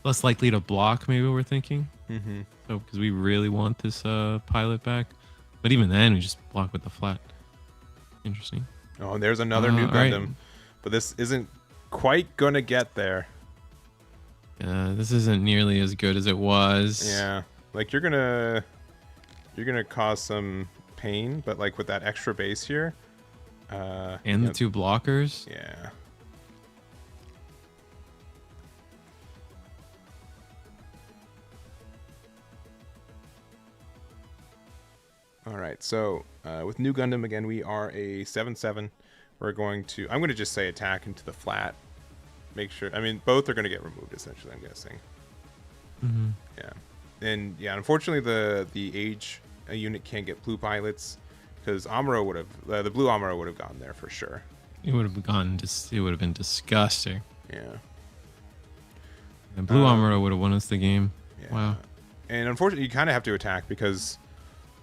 Less likely to block, maybe we're thinking. Mm-hmm. So because we really want this pilot back, but even then we just block with the flat. Interesting. Oh, and there's another new Gundam, right. but this isn't quite gonna get there. This isn't nearly as good as it was. Yeah, like you're gonna cause some pain, but like with that extra base here, and the 2 blockers. Yeah. All right, so with new Gundam again, we are a 7/7. I'm going to just say attack into the flat. Make sure. I mean, both are going to get removed essentially. I'm guessing. Mm-hmm. Yeah, and yeah, unfortunately, the age unit can't get blue pilots because Amuro would have the blue Amuro would have gone there for sure. It would have gone. It would have been disgusting. Yeah. And blue Amuro would have won us the game. Yeah. Wow. And unfortunately, you kind of have to attack because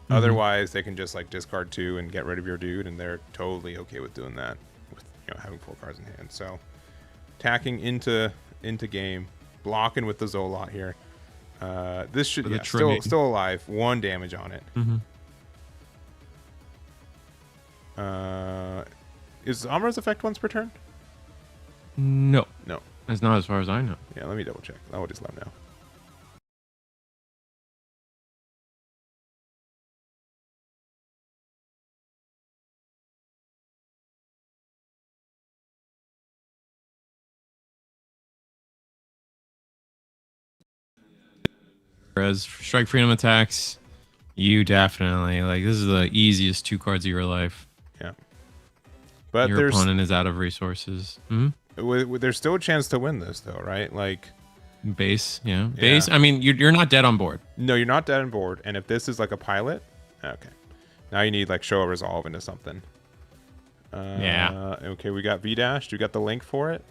otherwise they can just like discard 2 and get rid of your dude, and they're totally okay with doing that with having 4 cards in hand. So attacking into game, blocking with the Zolot here. This should still alive. 1 damage on it. Is Amuro's effect once per turn? No. No. It's not as far as I know. Yeah, let me double check. I'll just let him know. Whereas Strike Freedom attacks, you definitely this is the easiest 2 cards of your life. Yeah. But your opponent is out of resources. There's still a chance to win this though, right? Like base, yeah. Base. I mean, you're not dead on board. No, you're not dead on board. And if this is like a pilot, okay. Now you need like show a resolve into something. Yeah. Okay, we got V-Dash. You got the link for it?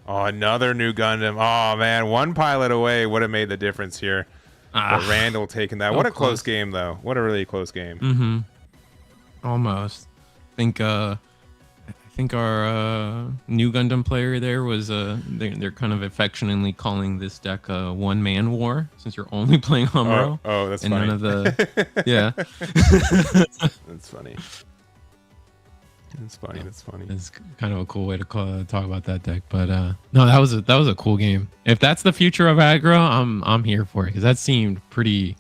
Oh, another new Gundam. Oh man, 1 pilot away would have made the difference here. But Randall taking that. What a close game though. What a really close game. Almost. I think our new Gundam player there was they're kind of affectionately calling this deck a 1-man war since you're only playing Amuro. Oh, that's and funny. None of the yeah. That's funny. That's funny. That's funny. It's kind of a cool way to talk about that deck, but no, that was a cool game. If that's the future of aggro, I'm here for it because that seemed pretty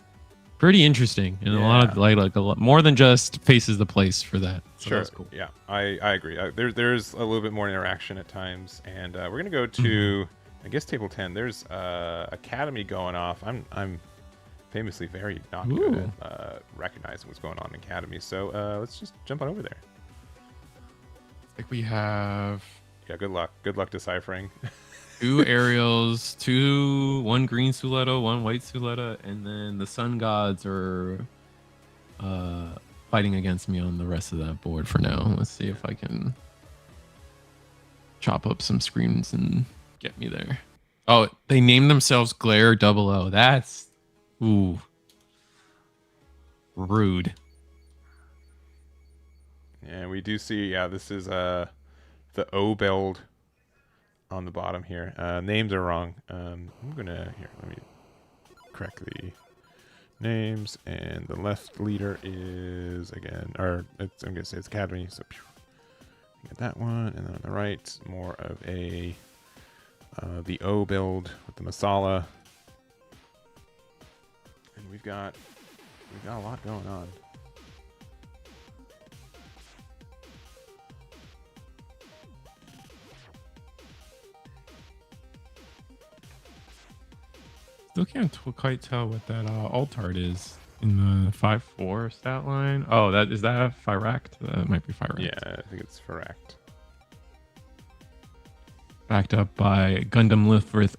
interesting and a lot of like a lot more than just faces the place for that. So sure. That's cool. Yeah, I agree. There's a little bit more interaction at times, and we're gonna go to I guess table 10. There's Academy going off. I'm famously very not good at recognizing what's going on in Academy, so let's just jump on over there. I think we have good luck deciphering. 2 aerials, 1 green Suleta, 1 white Suleta, and then the Sun Gods are fighting against me on the rest of that board for now. Let's see if I can chop up some screens and get me there. Oh, they named themselves Glare 00. That's rude. And we do see, this is the O build on the bottom here. Names are wrong. I'm gonna let me correct the names. And the left leader is again, I'm gonna say it's Academy. So Get that one, and then on the right, more of a the O build with the Masala. And we've got a lot going on. Still can't quite tell what that alt art is in the 5-4 stat line. Oh, that is that Fyract? That might be Fyract. Yeah, I think it's Fyract. Backed up by Gundam Lifrith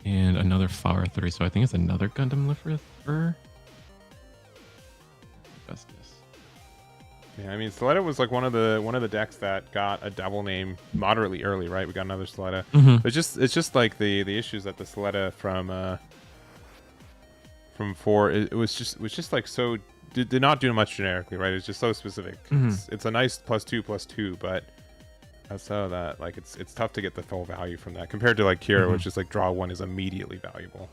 and another Flower 3. So I think it's another Gundam Lifrith Best guess. Yeah, I mean, Soletta was like one of the decks that got a double name moderately early, right? We got another Soletta. Mm-hmm. It's just like the issues that the Soletta from 4 it was just like so did not do much generically, right? It's just so specific. Mm-hmm. It's a nice +2/+2, but outside of that, like it's tough to get the full value from that compared to like Kira, which is like draw 1 is immediately valuable.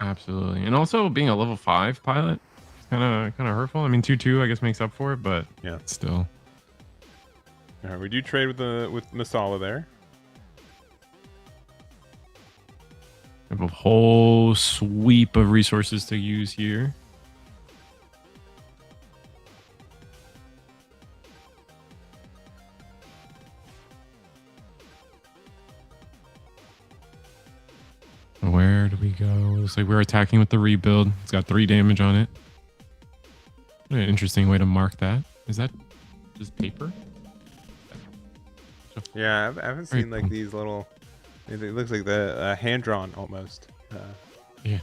Absolutely, and also being a level 5 pilot. Kind of hurtful. I mean, 2/2 I guess makes up for it, but yeah, still. All right, we do trade with Masala there. We have a whole sweep of resources to use here. Where do we go? Looks like we're attacking with the rebuild. It's got 3 damage on it. What an interesting way to mark that. Is that just paper? Yeah, I haven't seen like these little. It looks like the hand drawn almost. Yeah.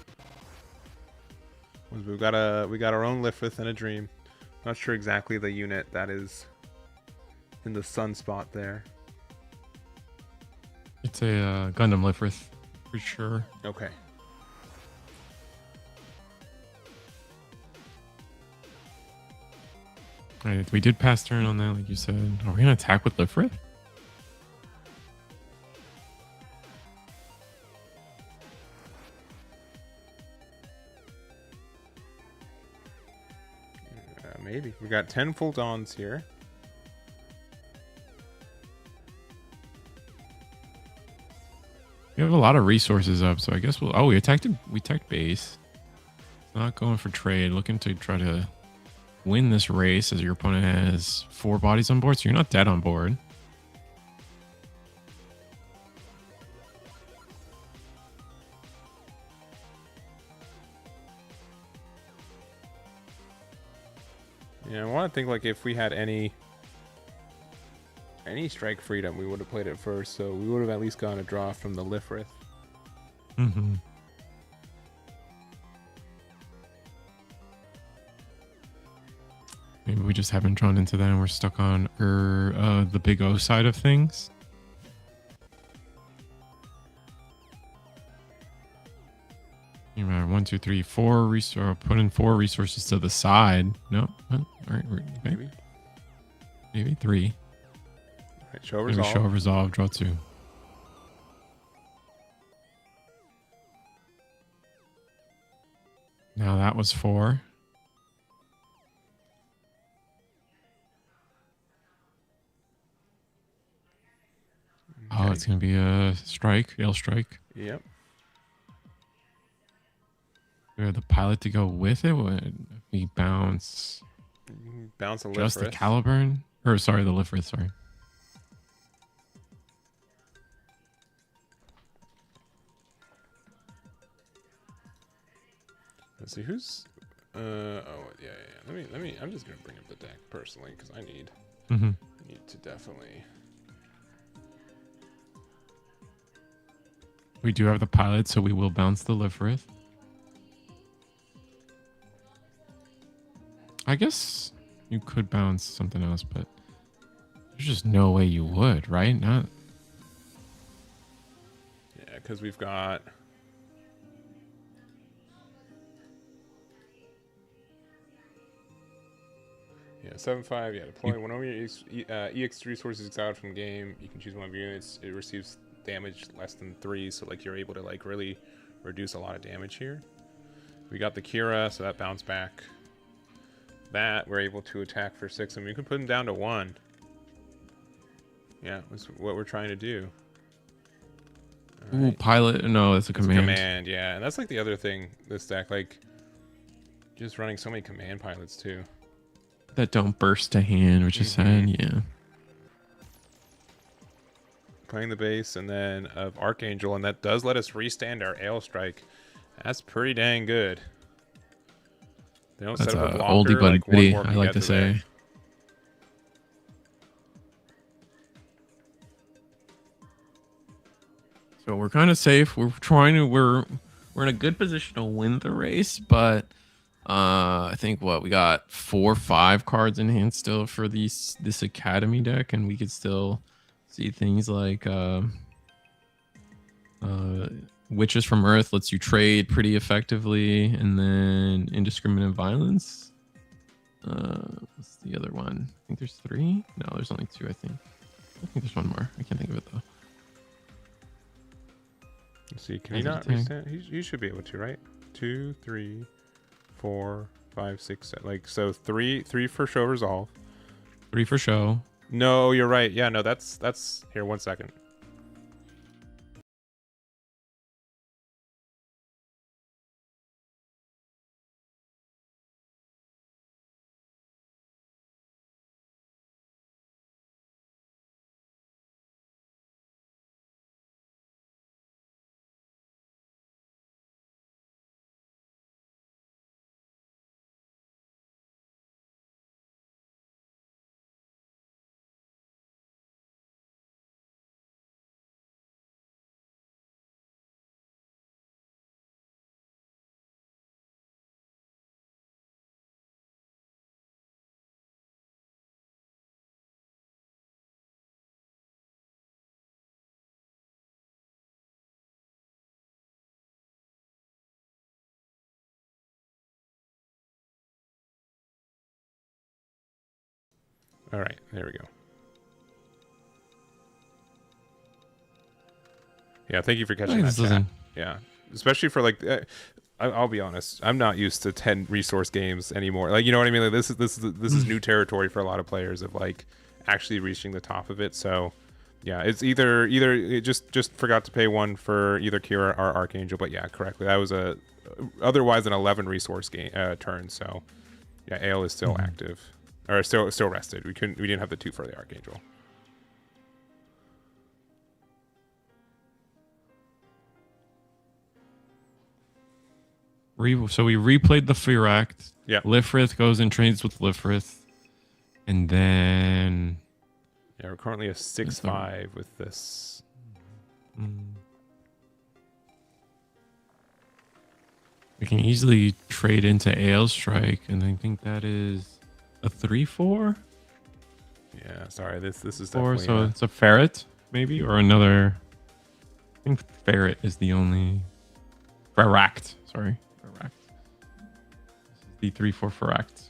We got our own Lifrith and a Dream. Not sure exactly the unit that is in the sunspot there. It's a Gundam Lifrith for sure. Okay. All right, we did pass turn on that, like you said. Are we gonna attack with Lifrith? Maybe. We got 10 full dawns here. We have a lot of resources up, so I guess we'll. Oh, we attacked base. Not going for trade. Looking to try to win this race as your opponent has 4 bodies on board, so you're not dead on board. Yeah, I want to think like if we had any strike freedom, we would have played it first, so we would have at least gotten a draw from the Lifrith. Mm-hmm. Maybe we just haven't drawn into that and we're stuck on the big O side of things. You remember 1, 2, 3, 4 put in 4 resources to the side. No, all right, maybe 3. All right, show resolve. Maybe show resolve, draw 2. Now that was 4. Okay. Oh, it's gonna be a strike, L strike. Yep. We have the pilot to go with it. We bounce a Lifrith. Just the Caliburn, or sorry, the Lifrith. Sorry. Let's see who's. Oh yeah. Let me. I'm just gonna bring up the deck personally because I need. Mm-hmm. Need to definitely. We do have the pilot, so we will bounce the Lifrith. I guess you could bounce something else, but there's just no way you would, right? Not. Yeah, because we've got. Yeah, 7/5. Yeah, deploy one of your EX resources exiled from game. You can choose one of your units. It receives damage less than 3, so like you're able to like really reduce a lot of damage here. We got the Kira, so that bounced back. That we're able to attack for 6, and we can put him down to 1. Yeah, that's what we're trying to do. All right. Ooh, pilot. No, that's a command. Command, yeah. And that's like the other thing, this deck, like just running so many command pilots too. That don't burst to hand, which is sad, yeah. Playing the base and then of Archangel, and that does let us restand our Ale Strike. That's pretty dang good. They don't That's set up a blocker, oldie but like goodie, one more I like to say. There. So we're kind of safe. We're in a good position to win the race, but I think we got 4 or 5 cards in hand still for this Academy deck, and we could still see things like Witches from Earth lets you trade pretty effectively, and then Indiscriminate Violence. What's the other one? I think there's 3. No, there's only 2. I think there's one more. I can't think of it though. Let's see, can he not restand? He should be able to, right? 2, 3, 4, 5, 6, 7. Like, so 3 for show resolve. 3 for show. No, you're right. Yeah, no, that's here. 1 second. All right, there we go. Yeah, thank you for catching that, chat. Yeah, especially for like, I'll be honest, I'm not used to 10 resource games anymore. Like, you know what I mean? Like, this is new territory for a lot of players of like actually reaching the top of it. So, yeah, it's either it just forgot to pay 1 for either Kira or Archangel. But yeah, correctly, that was otherwise an 11 resource game turn. So, yeah, Ale is still active. Or still rested. We didn't have the 2 for the Archangel. So we replayed the Firact. Yeah. Lifrith goes and trains with Lifrith. And then yeah, we're currently a 6/5 with this. We can easily trade into Ale Strike, and I think that is a 3/4. Yeah, sorry, this is 4, definitely. So it's a Ferret, maybe, or another. I think Ferret is the only. Firact, sorry, Firact. This is the 3/4 Firact.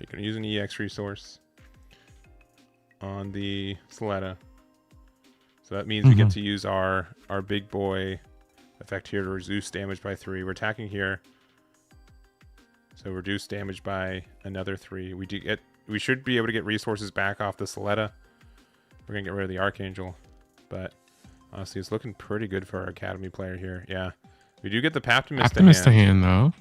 You're gonna use an EX resource on the Soletta. So that means we get to use our big boy effect here to reduce damage by 3. We're attacking here. So reduce damage by another 3. We should be able to get resources back off the Soletta. We're gonna get rid of the Archangel. But honestly, it's looking pretty good for our Academy player here. Yeah. We do get the Paptimus to hand though.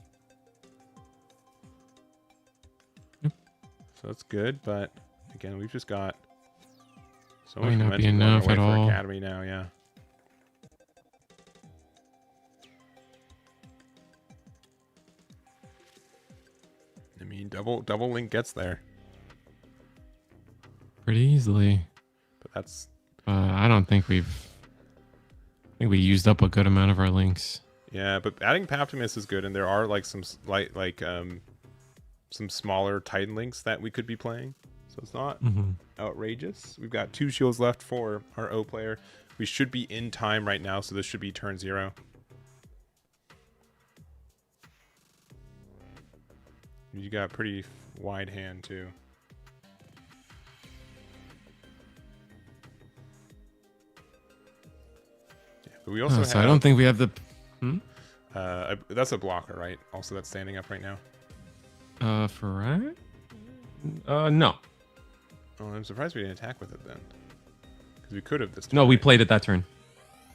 So that's good, but again, we've just got so might much not be momentum enough going at our way for all. Academy now, yeah. I mean, double link gets there, pretty easily. but that's. I don't think I think we used up a good amount of our links. Yeah, but adding Paptimus is good, and there are like some some smaller Titan links that we could be playing, so it's not outrageous. We've got 2 shields left for our O player. We should be in time right now, so this should be turn 0. You got a pretty wide hand too. Yeah, but we also so I don't think we have the. That's a blocker, right? Also, that's standing up right now. Ferret? No. Oh, I'm surprised we didn't attack with it then. Because we could have this turn. No, we right? played it that turn.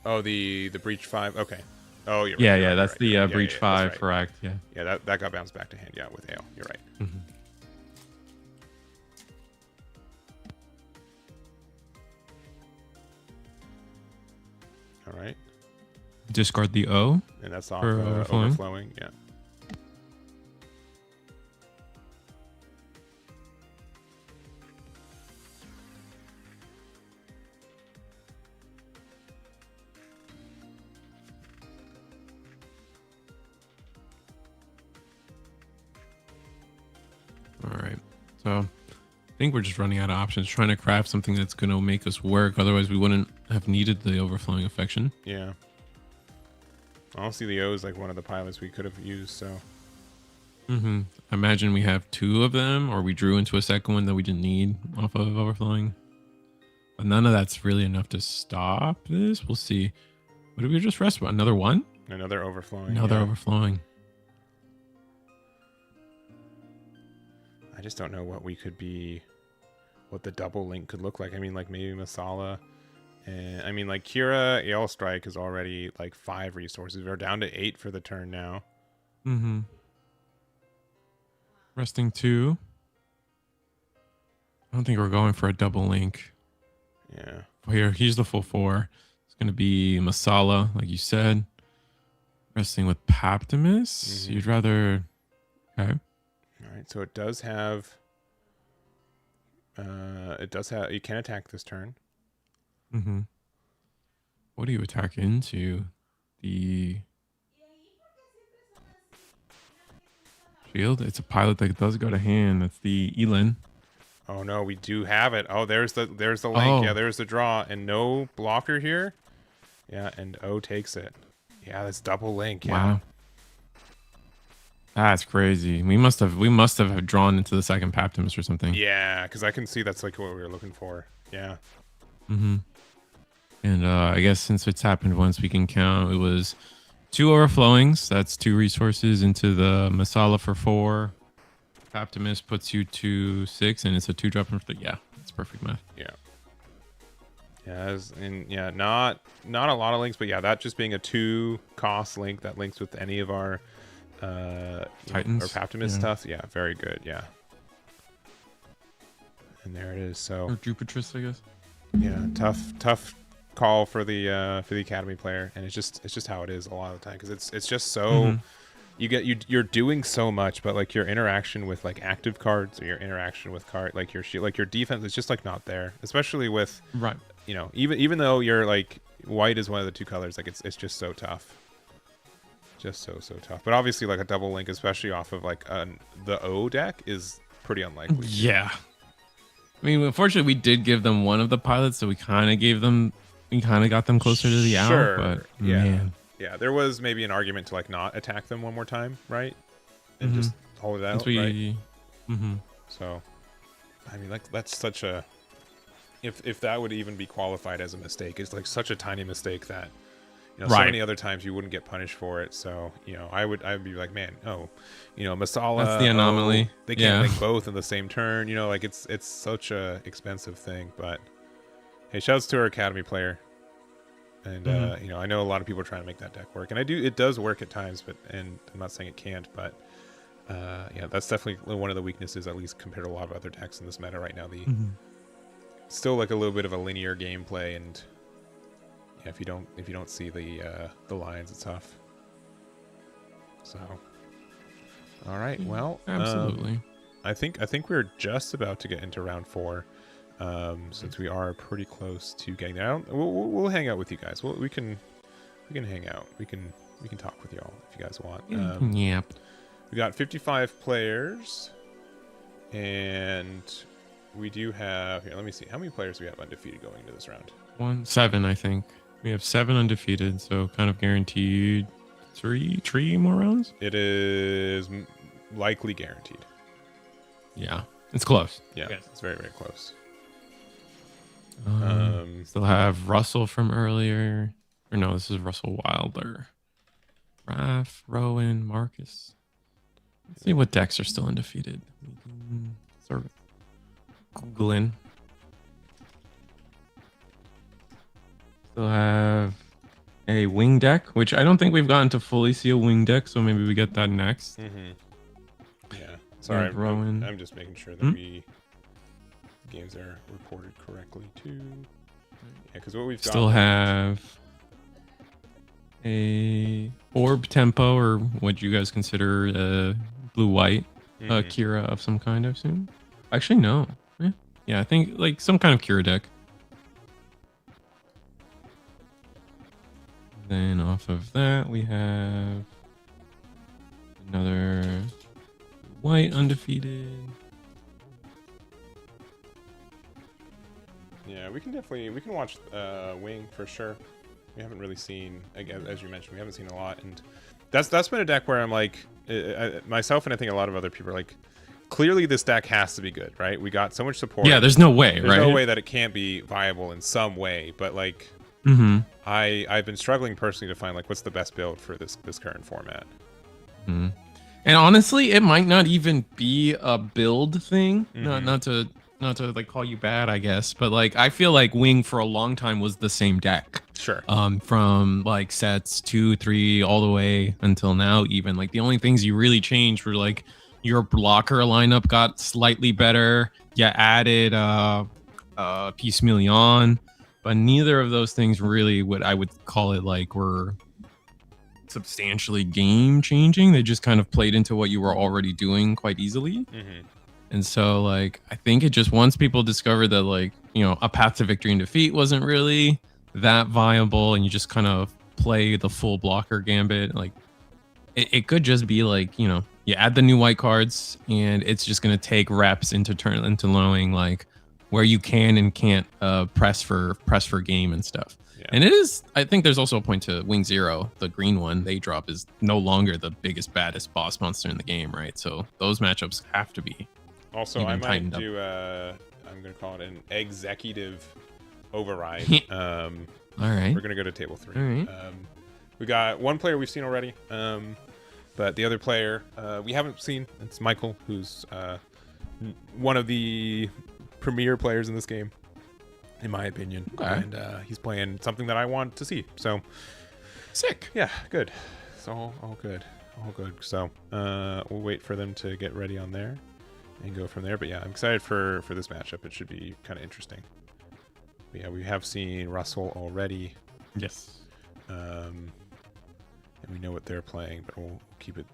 Oh, the breach 5. Okay. Oh, you're right. Yeah, you're yeah, right, that's you're right, the you're right. breach Yeah, 5, right. correct. Yeah. Yeah, that got bounced back to hand. Yeah, with hail. You're right. Mm-hmm. All right. Discard the O. And that's off For overflowing. Yeah. All right. So I think we're just running out of options, trying to craft something that's going to make us work. Otherwise, we wouldn't have needed the overflowing affection. Yeah. Honestly, the O is like one of the pilots we could have used, so. Mm-hmm. I imagine we have 2 of them, or we drew into a second one that we didn't need off of overflowing. But none of that's really enough to stop this. We'll see. What did we just rest? Another one? Another overflowing. Another overflowing. I just don't know what we could be, what the double link could look like. I mean, like maybe Masala. And I mean, like Kira Ale Strike is already like 5 resources. We're down to 8 for the turn now. Mm-hmm. Resting 2. I don't think we're going for a double link. Yeah. Here's the full 4. It's going to be Masala, like you said. Resting with Paptimus. Mm-hmm. You'd rather... Okay. All right. So it does have... You can attack this turn. Mm-hmm. What do you attack into? The... Shield? It's a pilot that does go to hand. That's the Elin. Oh no, we do have it. Oh, there's the link. Oh. Yeah, there's the draw, and no blocker here. Yeah, and O takes it. Yeah, that's double link. Yeah. Wow. That's crazy. We must have drawn into the second Paptimus or something. Yeah, because I can see that's like what we were looking for. Yeah. Mm-hmm. And I guess since it's happened once, we can count. It was 2 overflowings. That's 2 resources into the Masala for 4. Paptimus puts you to 6, and it's a 2-drop for 3. Yeah, that's perfect math. Yeah. Yeah, not a lot of links, but yeah, that just being a 2 cost link that links with any of our Titans or Paptimus stuff. Yeah, very good. Yeah. And there it is. So or Jupitris, I guess. Yeah, tough call for the academy player, and it's just how it is a lot of the time, because it's just so you're doing so much, but like your interaction with like active cards, or your interaction with like your shield, like your defense is just like not there, especially with even though you're like white is one of the 2 colors, like it's just so tough, just so tough. But obviously like a double link, especially off of like the O deck, is pretty unlikely. Yeah. I mean, unfortunately, we did give them one of the pilots, so we kind of got them closer to the out. But yeah, man. Yeah, there was maybe an argument to like not attack them one more time, right? And just hold it out, right? So, I mean, like that's such a if that would even be qualified as a mistake, it's like such a tiny mistake that so many other times you wouldn't get punished for it. So I would be like, man, Masala, that's the anomaly. They can't link both in the same turn. Like it's such a expensive thing. But hey, shouts to our academy player. And I know a lot of people are trying to make that deck work, and it does work at times, and I'm not saying it can't, but yeah, that's definitely one of the weaknesses, at least compared to a lot of other decks in this meta right now. Still like a little bit of a linear gameplay, and yeah, if you don't see the lines, it's tough. So, all right, well, absolutely. I think we're just about to get into round 4. Since we are pretty close to getting there. We'll hang out with you guys. We can hang out. We can talk with y'all if you guys want. Yep. We got 55 players, and we do have here. Let me see how many players we have undefeated going into this round. 7, I think. We have 7 undefeated, so kind of guaranteed 3 more rounds. It is likely guaranteed. Yeah, it's close. Yeah, it's very, very close. Still have Russell from earlier. Or no, this is Russell Wilder. Raph, Rowan, Marcus. Let's see what decks are still undefeated. Sort of Googling. Still have a wing deck, which I don't think we've gotten to fully see a wing deck, so maybe we get that next. Yeah. Sorry, Rowan. I'm just making sure that games are reported correctly too. Yeah, because what we've still have a orb tempo, or what you guys consider blue white Kira of some kind, I've seen. Actually, no. Yeah, I think like some kind of Kira deck. Then off of that, we have another white undefeated. Yeah, we can watch Wing for sure. We haven't really seen, again, as you mentioned, we haven't seen a lot, and that's been a deck where I'm like, myself and I think a lot of other people are like, clearly this deck has to be good, right? We got so much support. Yeah, there's no way, right? There's no way that it can't be viable in some way, but like, I've been struggling personally to find like what's the best build for this current format. And honestly, it might not even be a build thing. Not to like call you bad, I guess, but like I feel like Wing for a long time was the same deck. Sure. From like sets 2, 3, all the way until now. Even like the only things you really changed were like your blocker lineup got slightly better. You added Piecemeal, but neither of those things really what I would call it like were substantially game changing. They just kind of played into what you were already doing quite easily. And so like I think it just once people discovered that like, you know, a path to victory and defeat wasn't really that viable, and you just kind of play the full blocker gambit, like it could just be like, you know, you add the new white cards and it's just going to take reps into knowing like where you can and can't press for game and stuff. And it is, I think there's also a point to Wing Zero, the green one they drop is no longer the biggest, baddest boss monster in the game, right? So those matchups have to be. Also, I might do, I'm going to call it an executive override. All right. We're going to go to table 3. All right. We got one player we've seen already, but the other player we haven't seen. It's Michael, who's one of the premier players in this game, in my opinion. Okay. And he's playing something that I want to see. So sick. Yeah, good. So all good. All good. So we'll wait for them to get ready on there and go from there. But yeah, I'm excited for this matchup. It should be kind of interesting. But yeah, we have seen Russell already. Yes. And we know what they're playing, but we'll keep it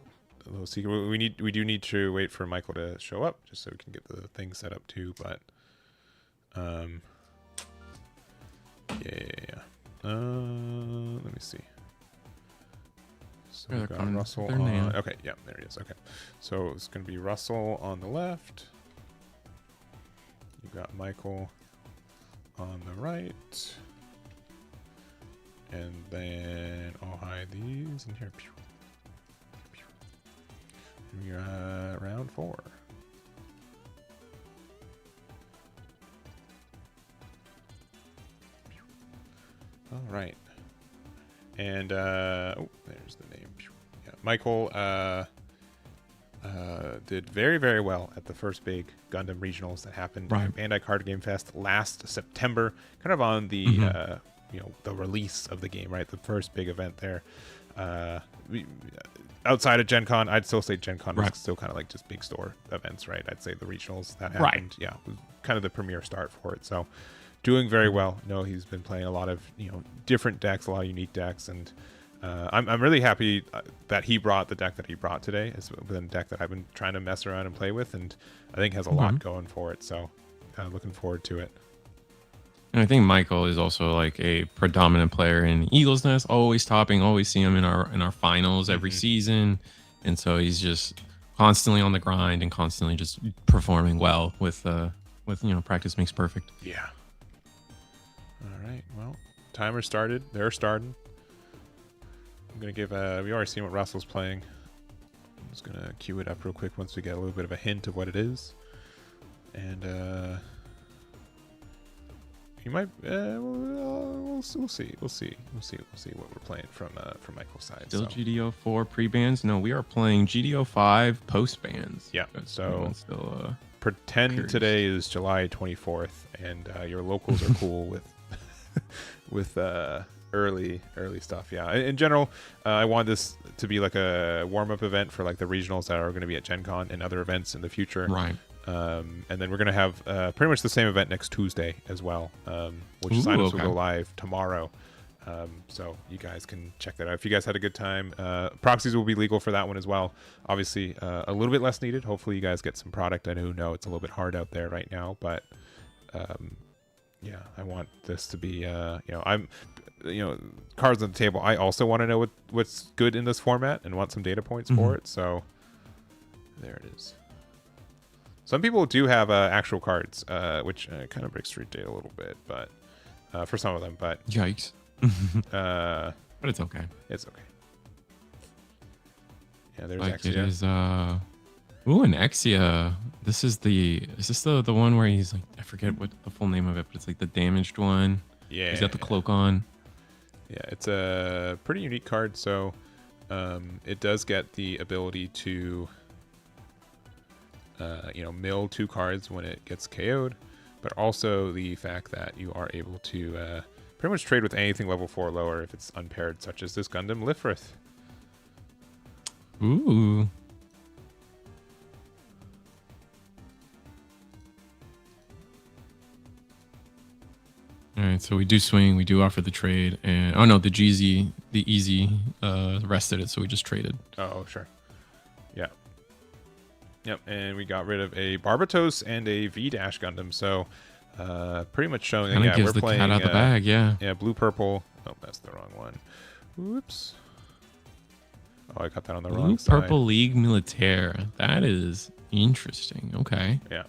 a little secret. We do need to wait for Michael to show up just so we can get the thing set up too. But yeah. Let me see. So we got Russell on. Okay, yeah, there he is. Okay, so it's gonna be Russell on the left. You got Michael on the right. And then I'll hide these in here. And we're at round 4. All right. And oh, there's the name. Yeah, Michael did very, very well at the first big Gundam regionals that happened at Bandai Card Game Fest last September, kind of on the you know, the release of the game, right? The first big event there. Outside of Gen Con, I'd still say Gen Con was still kind of like just big store events, right? I'd say the regionals that happened, yeah, was kind of the premier start for it. So doing very well. No, he's been playing a lot of, you know, different decks, a lot of unique decks, and I'm really happy that he brought the deck that he brought today. It's been a deck that I've been trying to mess around and play with, and I think has a lot going for it. So looking forward to it. And I think Michael is also like a predominant player in Eagles Nest, always topping, always see him in our finals every season. And so he's just constantly on the grind and constantly just performing well with you know, practice makes perfect. Yeah. All right. Well, timer started. They're starting. I'm going to give we already seen what Russell's playing. I'm just going to cue it up real quick once we get a little bit of a hint of what it is. And You might. We'll see. We'll see what we're playing from Michael's side. Still so. GD04 pre-bans? No, we are playing GD05 post-bans. Yeah. So still pretend curious. today is July 24th, and your locals are cool with early stuff. Yeah. In general, I want this to be like a warm-up event for like the regionals that are going to be at Gen Con and other events in the future. Right. And then we're going to have pretty much the same event next Tuesday as well, which signups will go live tomorrow. So you guys can check that out. If you guys had a good time, proxies will be legal for that one as well. Obviously, a little bit less needed. Hopefully you guys get some product. I know it's a little bit hard out there right now, but yeah, I want this to be, cards on the table. I also want to know what's good in this format and want some data points for it. So there it is. Some people do have actual cards, which kind of breaks street data a little bit, but for some of them. But yikes! But it's okay. It's okay. Yeah, there's like Exia. It is. Ooh, an Exia. Is this the one where he's like, I forget what the full name of it, but it's like the damaged one. Yeah. He's got the cloak on. Yeah, it's a pretty unique card. So, it does get the ability to. Mill 2 cards when it gets KO'd, but also the fact that you are able to pretty much trade with anything level 4 or lower if it's unpaired, such as this Gundam Lifrith. Ooh. All right, so we do swing, we do offer the trade, and oh no, the easy rested it, so we just traded. Oh, sure. Yeah. Yep, and we got rid of a Barbatos and a V-Dash Gundam, so pretty much showing that, yeah, gives we're the playing cat out the bag, yeah. Yeah, blue-purple. Oh, that's the wrong one. Whoops. Oh, I got that on the wrong side. Blue-purple League Militaire. That is interesting. Okay. Yeah.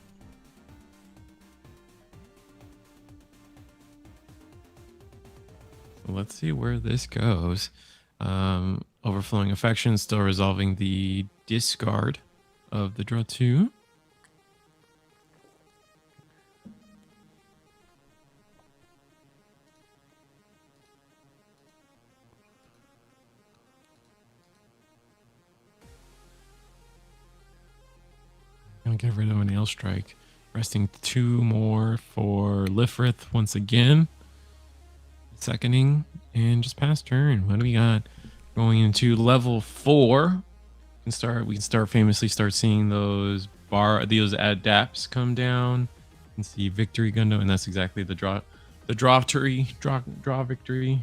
Let's see where this goes. Overflowing Affection, still resolving the discard of the draw 2. Gonna get rid of an Ailstrike. Resting 2 more for Lifrith once again. Seconding and just past turn. What do we got? Going into level 4. We can start famously start seeing those adapts come down. You can see Victory Gundam, and that's exactly the draw victory.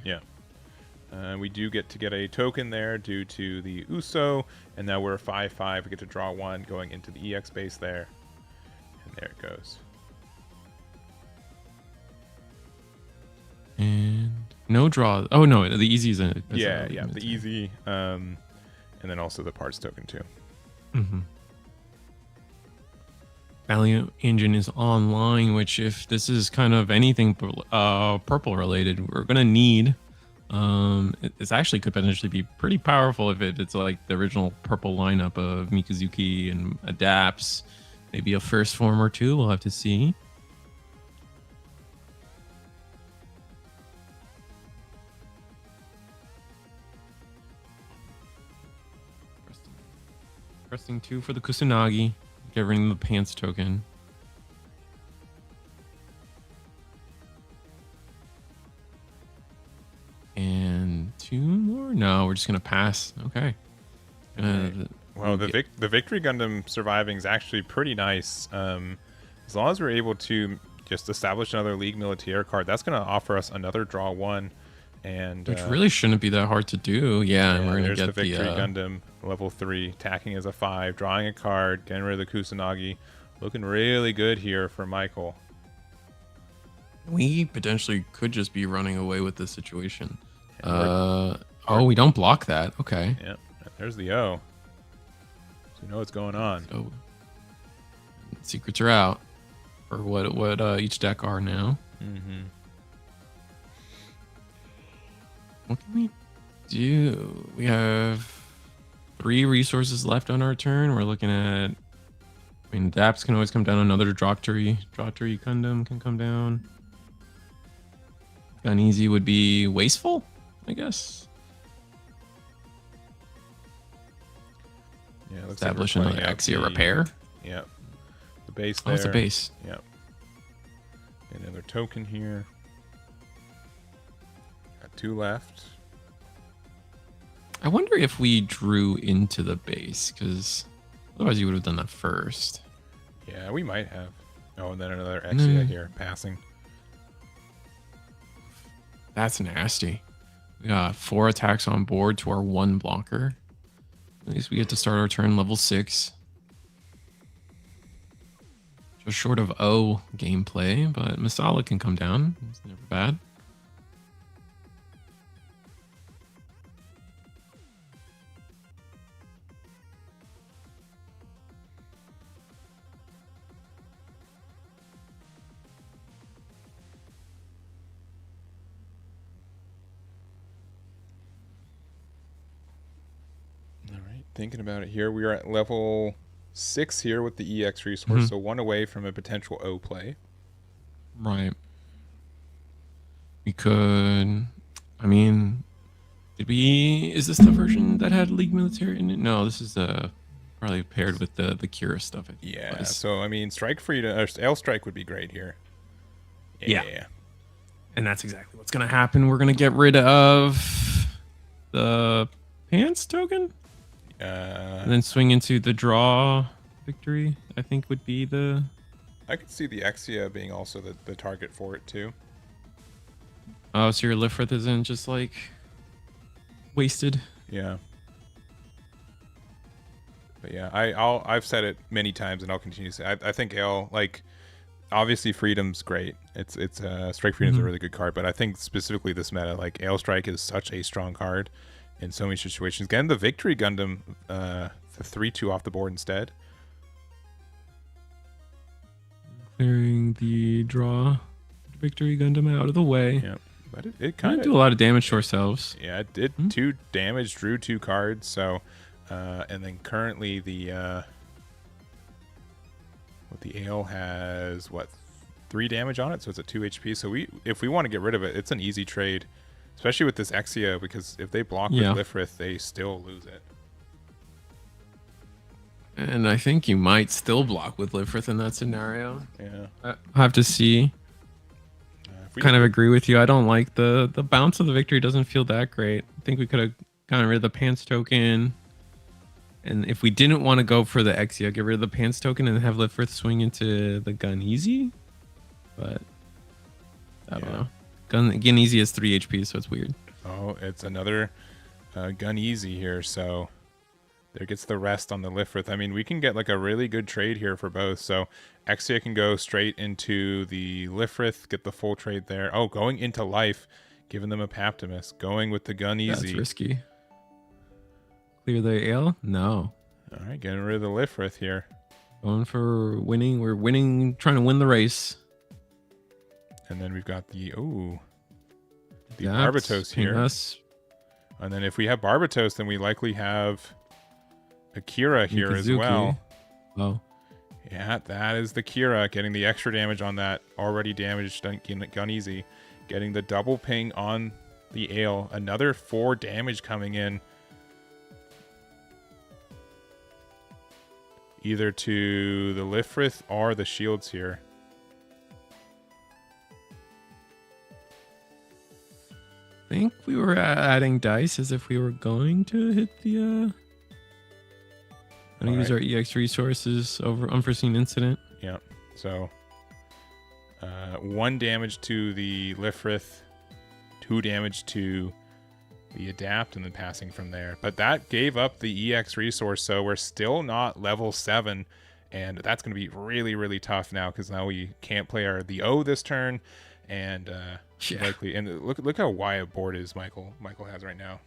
Yeah. We do get to get a token there due to the USO, and now we're 5/5. We get to draw 1 going into the EX base there, and there it goes. And no draw. Oh no, the easy is a yeah, the easy, and then also the parts token too. Mm-hmm. Valiant Engine is online, which if this is kind of anything purple related, we're gonna need. It's actually could potentially be pretty powerful if it's like the original purple lineup of Mikazuki and adapts, maybe a first form or 2. We'll have to see. Pressing 2 for the Kusanagi, get rid of the pants token. And 2 more? No, we're just gonna pass. Okay. Well, the Victory Gundam surviving is actually pretty nice. As long as we're able to just establish another League Militaire card, that's going to offer us another draw 1. And which really shouldn't be that hard to do. Yeah, and we're gonna get the Victory Gundam level 3, attacking as a 5, drawing a card, getting rid of the Kusanagi. Looking really good here for Michael. We potentially could just be running away with this situation. Oh, we don't block that. Okay. Yeah, there's the O. So you know what's going on. So secrets are out for what each deck are now. Mm-hmm. What can we do? We have 3 resources left on our turn. We're looking at. I mean, Daps can always come down. Another Droctory Gundam can come down. Uneasy would be wasteful, I guess. Yeah, it looks Establish like another Exia repair. Yep. The base Oh, there. it's a base. Yep. Another token here. Got 2 left. I wonder if we drew into the base, because otherwise you would have done that first. Yeah, we might have. Oh, and then another Exia here, passing. That's nasty. We got 4 attacks on board to our 1 blocker. At least we get to start our turn level 6. Just short of O gameplay, but Masala can come down. It's never bad. All right, thinking about it here, we are at level 6 here with the EX resource, so 1 away from a potential O play. Right. We could, I mean, is this the version that had League Military in it? No, this is probably paired with the Kira stuff. Yeah, so I mean, Strike Freedom, or L Strike would be great here. Yeah. And that's exactly what's going to happen. We're going to get rid of the Pants token. And then swing into the draw victory, I think would be the... I could see the Exia being also the target for it too. Oh, so your Lifrith isn't just like wasted? Yeah. But yeah, I've said it many times and I'll continue to say I think Ale, like, obviously Freedom's great. It's Strike Freedom's a really good card, but I think specifically this meta, like Ale Strike is such a strong card in so many situations. Getting the Victory Gundam, the 3/2 off the board instead. Clearing the draw Victory Gundam out of the way. Yeah, but it kind of do a lot of damage to ourselves. Yeah, it did 2 damage, drew 2 cards. So, and then currently the Ale has what, 3 damage on it, so it's at 2 HP. So if we want to get rid of it, it's an easy trade, especially with this Exia, because if they block with Lifrith, they still lose it. And I think you might still block with Lifrith in that scenario. Yeah, I have to see. Kind of agree with you. I don't like the bounce of the victory. Doesn't feel that great. I think we could have gotten rid of the Pants token. And if we didn't want to go for the Exia, get rid of the Pants token and have Lifrith swing into the Gun Easy. But I don't know. Gun Easy is 3 HP, so it's weird. Oh, it's another Gun Easy here. So there gets the rest on the Lifrith. I mean, we can get like a really good trade here for both. So Exia can go straight into the Lifrith, get the full trade there. Oh, going into life, giving them a Paptimus. Going with the Gun Easy. That's risky. Clear the Ale? No. All right, getting rid of the Lifrith here. Going for winning. We're winning, trying to win the race. And then we've got the Barbatos here. Us. And then if we have Barbatos, then we likely have Akira here as well. Oh. Yeah, that is the Kira, getting the extra damage on that already damaged Gun Easy. Getting the double ping on the Ale. Another 4 damage coming in. Either to the Lifrith or the shields here. I think we were adding dice as if we were going to hit the... use our EX resources over unforeseen incident. Yeah. So 1 damage to the Lifrith, 2 damage to the Adapt, and then passing from there. But that gave up the EX resource, so we're still not level 7, and that's going to be really, really tough now, because now we can't play the O this turn, and likely. And look how wide a board is Michael has right now.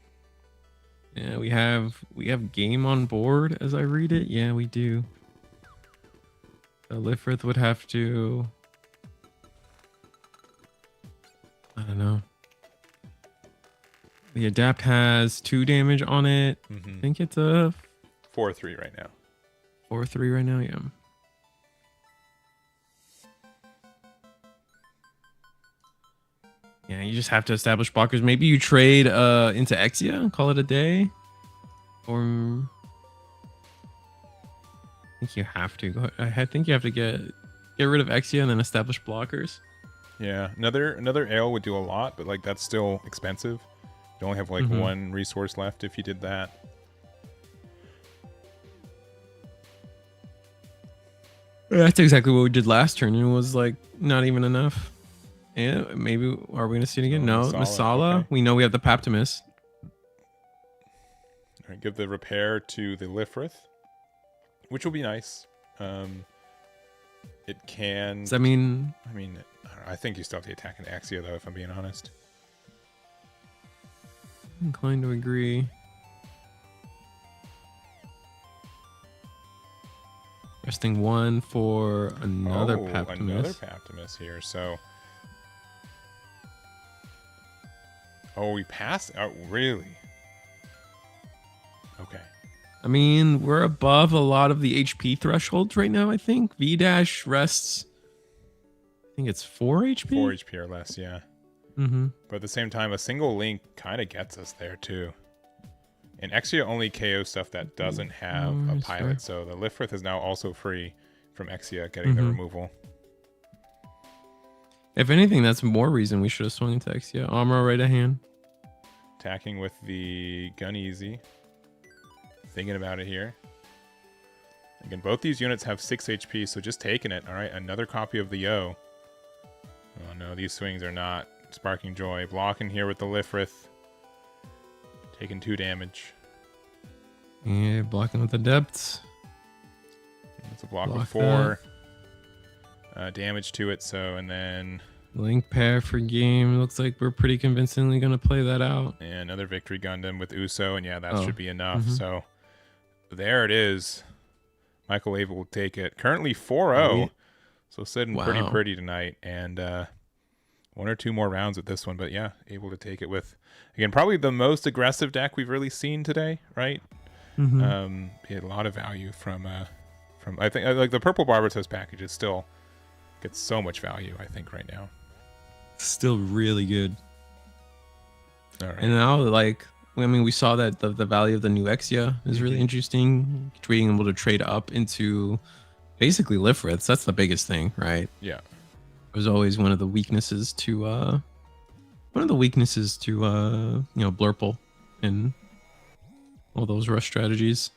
Yeah, we have game on board as I read it. Yeah, we do. Lifrith would have to... I don't know. The Adapt has 2 damage on it. I think it's a 4/3 right now. 4/3 right now, yeah. Yeah, you just have to establish blockers. Maybe you trade into Exia and call it a day. Or I think you have to. I think you have to get rid of Exia and then establish blockers. Yeah, another ale would do a lot, but like that's still expensive. You only have like one resource left if you did that. That's exactly what we did last turn. It was like not even enough. Yeah, maybe are we gonna see it again? No, Masala. Okay. We know we have the Paptimus. All right, give the repair to the Lifrith, which will be nice. It can. Does that mean? I think you still have to attack an Axia though, if I'm being honest. I'm inclined to agree. Resting one for another Paptimus. Another Paptimus here. So. Oh, we passed? Oh, really? Okay. I mean, we're above a lot of the HP thresholds right now, I think. V-Dash rests, I think it's 4 HP? 4 HP or less, yeah. But at the same time, a single link kind of gets us there, too. And Exia only KO stuff that doesn't have a pilot, so the Lifrith is now also free from Exia getting the removal. If anything, that's more reason we should have swung into Exia. Armor right at hand. Attacking with the gun easy. Thinking about it here. Again, both these units have 6 HP, so just taking it. All right, another copy of the Yo. Oh no, these swings are not sparking joy. Blocking here with the Lifrith. Taking 2 damage. Yeah, blocking with the depths. It's a block with 4 damage to it, and then... Link pair for game. Looks like we're pretty convincingly going to play that out. And another victory Gundam with Uso, and yeah, that should be enough. So there it is. Michael Ava will take it. Currently 4-0, so sitting pretty tonight. And 1 or 2 more rounds with this one, but yeah, able to take it with, again, probably the most aggressive deck we've really seen today, right? He had a lot of value from I think like the Purple Barbatos package is still gets so much value, I think, right now. Still really good. All right. And now, we saw that the value of the new Exia is really interesting. Being able to trade up into basically Lifriths, that's the biggest thing, right? Yeah. It was always one of the weaknesses to Blurple and all those rush strategies.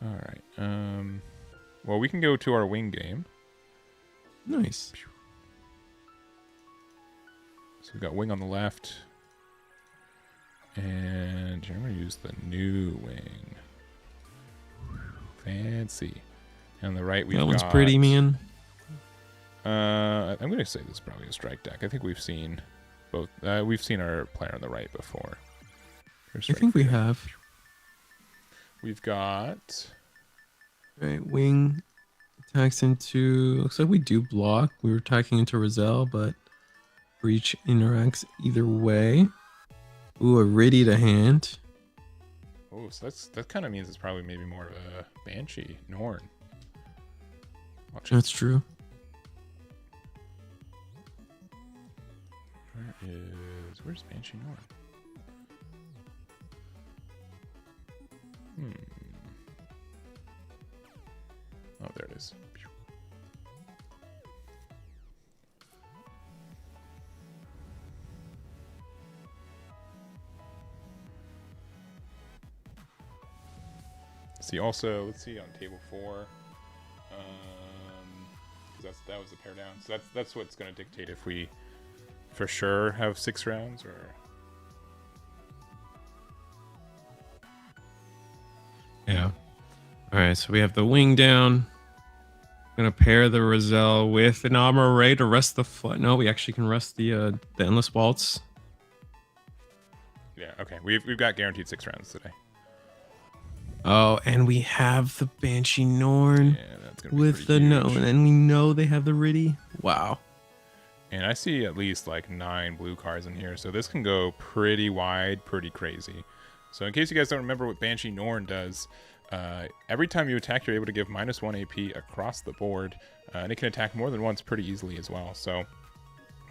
All right. Well, we can go to our wing game. Nice. So we've got wing on the left. And I'm going to use the new wing. Fancy. And on the right, we've got... That one's pretty, man. I'm going to say this is probably a strike deck. I think we've seen both. We've seen our player on the right before. I think we have. We've got... Right, wing attacks into... Looks like we do block. We were attacking into Roselle, but Breach interacts either way. Ooh, a Riddy to hand. Oh, so that kind of means it's probably maybe more of a Banshee Norn. That's true. Where's Banshee Norn? Oh, there it is. See, also, let's see on table 4. That was the pair down. So that's what's going to dictate if we for sure have 6 rounds or. Yeah. All right, so we have the wing down. Gonna pair the Roselle with an armor ray to rest the flight. No, we actually can rest the endless waltz. Yeah. Okay. We've got guaranteed 6 rounds today. Oh, and we have the Banshee Norn with the huge. and we know they have the Riddy. Wow. And I see at least like 9 blue cards in here, so this can go pretty wide, pretty crazy. So in case you guys don't remember what Banshee Norn does, every time you attack, you're able to give -1 AP across the board, and it can attack more than once pretty easily as well. So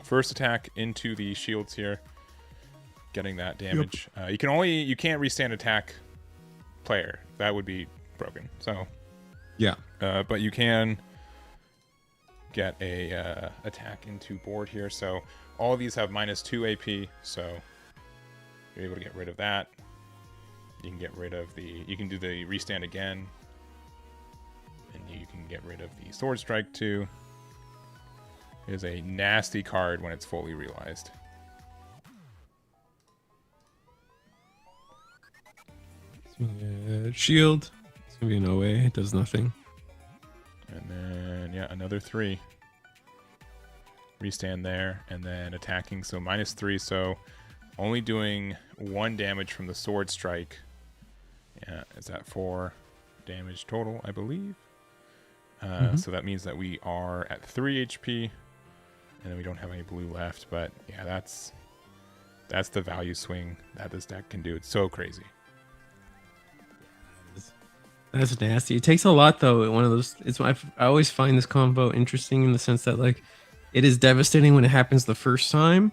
first attack into the shields here, getting that damage. You can't restand attack player. That would be broken. So Yeah. but you can get a attack into board here. So all of these have -2 AP. So you're able to get rid of that. You can get rid of you can do the restand again. And you can get rid of the sword strike too. It is a nasty card when it's fully realized. Shield. It's gonna be an OA. It does nothing. And then yeah, another 3. Restand there, and then attacking. So -3. So only doing 1 damage from the sword strike. Yeah, is that 4 damage total, I believe. So that means that we are at 3 HP, and then we don't have any blue left. But yeah, that's the value swing that this deck can do. It's so crazy. That's nasty. It takes a lot though. One of those. I always find this combo interesting in the sense that like it is devastating when it happens the first time,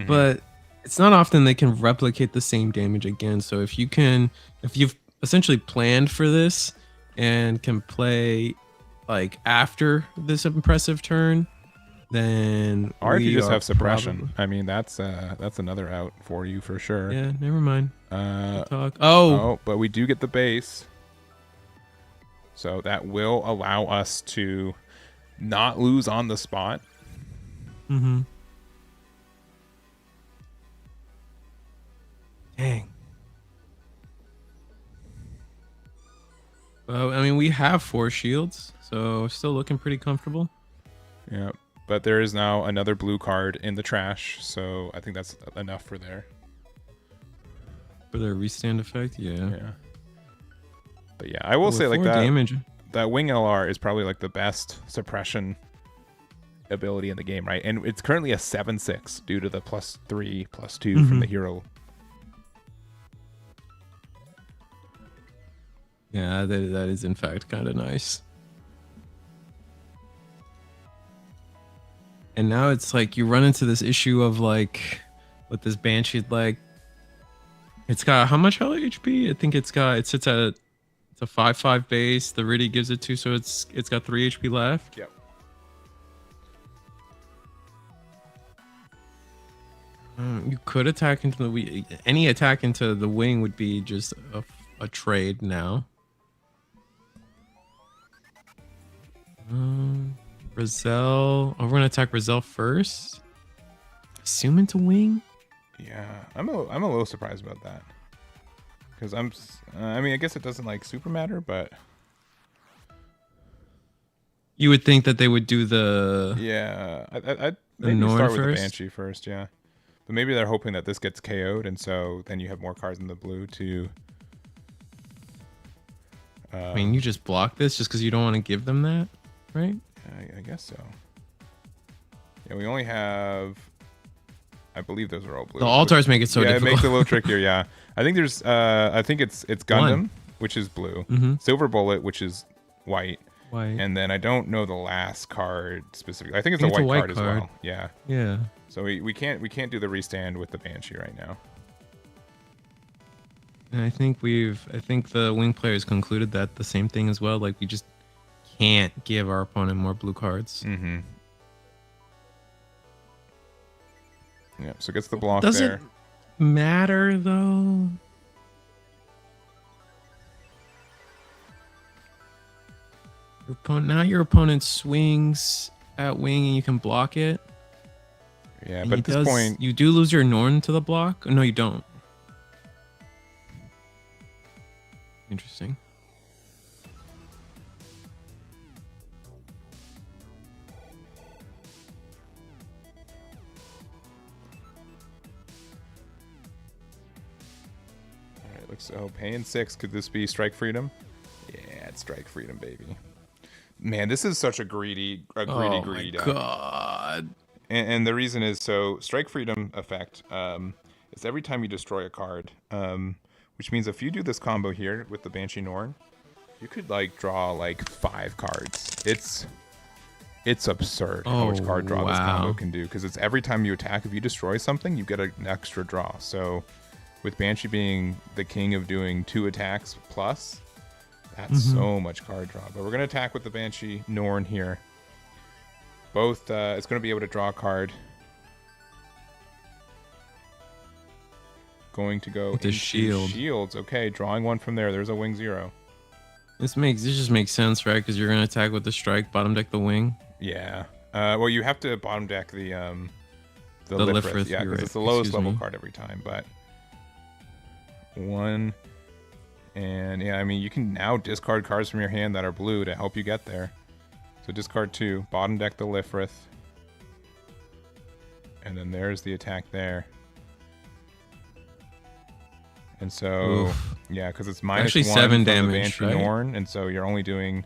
but it's not often they can replicate the same damage again. So if you've essentially planned for this and can play like after this impressive turn, then or if you just have suppression. I mean, that's another out for you for sure. Yeah, never mind. Talk. Oh, but we do get the base, so that will allow us to not lose on the spot. Dang. Well, I mean, we have 4 shields, so still looking pretty comfortable. Yeah, but there is now another blue card in the trash, so I think that's enough for there. For the restand effect, yeah. But yeah, I will say like that damage. That wing LR is probably like the best suppression ability in the game, right? And it's currently a 7/6 due to the +3, +2 from the hero. Yeah, that is in fact kind of nice. And now it's like you run into this issue of like with this Banshee, like it's got how much HP? I think it sits at it's a 5/5 base. The Riddy gives it 2, so it's got 3 HP left. Yep. You could attack into the wing. Any attack into the wing would be just a trade now. Rizal. Oh, we're gonna attack Rizal first. Assume into wing. Yeah, I'm a little surprised about that because I mean, I guess it doesn't like super matter, but you would think that they would do the I'd maybe start with the Banshee first, yeah. But maybe they're hoping that this gets KO'd, and so then you have more cards in the blue to. I mean, you just block this just because you don't want to give them that, right? I guess so. Yeah, we only have. I believe those are all blue. The altars make it so difficult. Yeah, it makes it a little trickier. Yeah, I think there's. I think it's Gundam, which is blue. Silver Bullet, which is white. And then I don't know the last card specifically. I think it's a white card as well. Yeah. Yeah. So we can't do the restand with the Banshee right now. And I think the wing players concluded that the same thing as well. Like we just can't give our opponent more blue cards. Yeah. So gets the block Does there. It matter though? Your opponent swings at wing and you can block it. Yeah, and but at this point you do lose your Norn to the block. No, you don't. Interesting. All right, looks paying 6. Could this be strike freedom? Yeah, it's strike freedom, baby. Man, this is such a greedy deck. God. And the reason is so strike freedom effect. It's every time you destroy a card. Which means if you do this combo here with the Banshee Norn, you could like draw like 5 cards. It's It's absurd how much card draw this combo wow. can do, because it's every time you attack, if you destroy something, you get an extra draw. So with Banshee being the king of doing 2 attacks plus, that's so much card draw. But we're going to attack with the Banshee Norn here. Both, it's going to be able to draw a card. Going to go with the shield. shields. Okay, drawing one from there. There's a wing 0. This just makes sense, right? Because you're gonna attack with the strike, bottom deck the wing. Yeah. Well, you have to bottom deck the Lifrith. Yeah, because it's the lowest level card every time. But 1, and yeah, I mean, you can now discard cards from your hand that are blue to help you get there. So discard 2, bottom deck the Lifrith, and then there's the attack there. And so, yeah, because it's minus actually 1 7 from damage, the Banshee right? Norn, and so you're only doing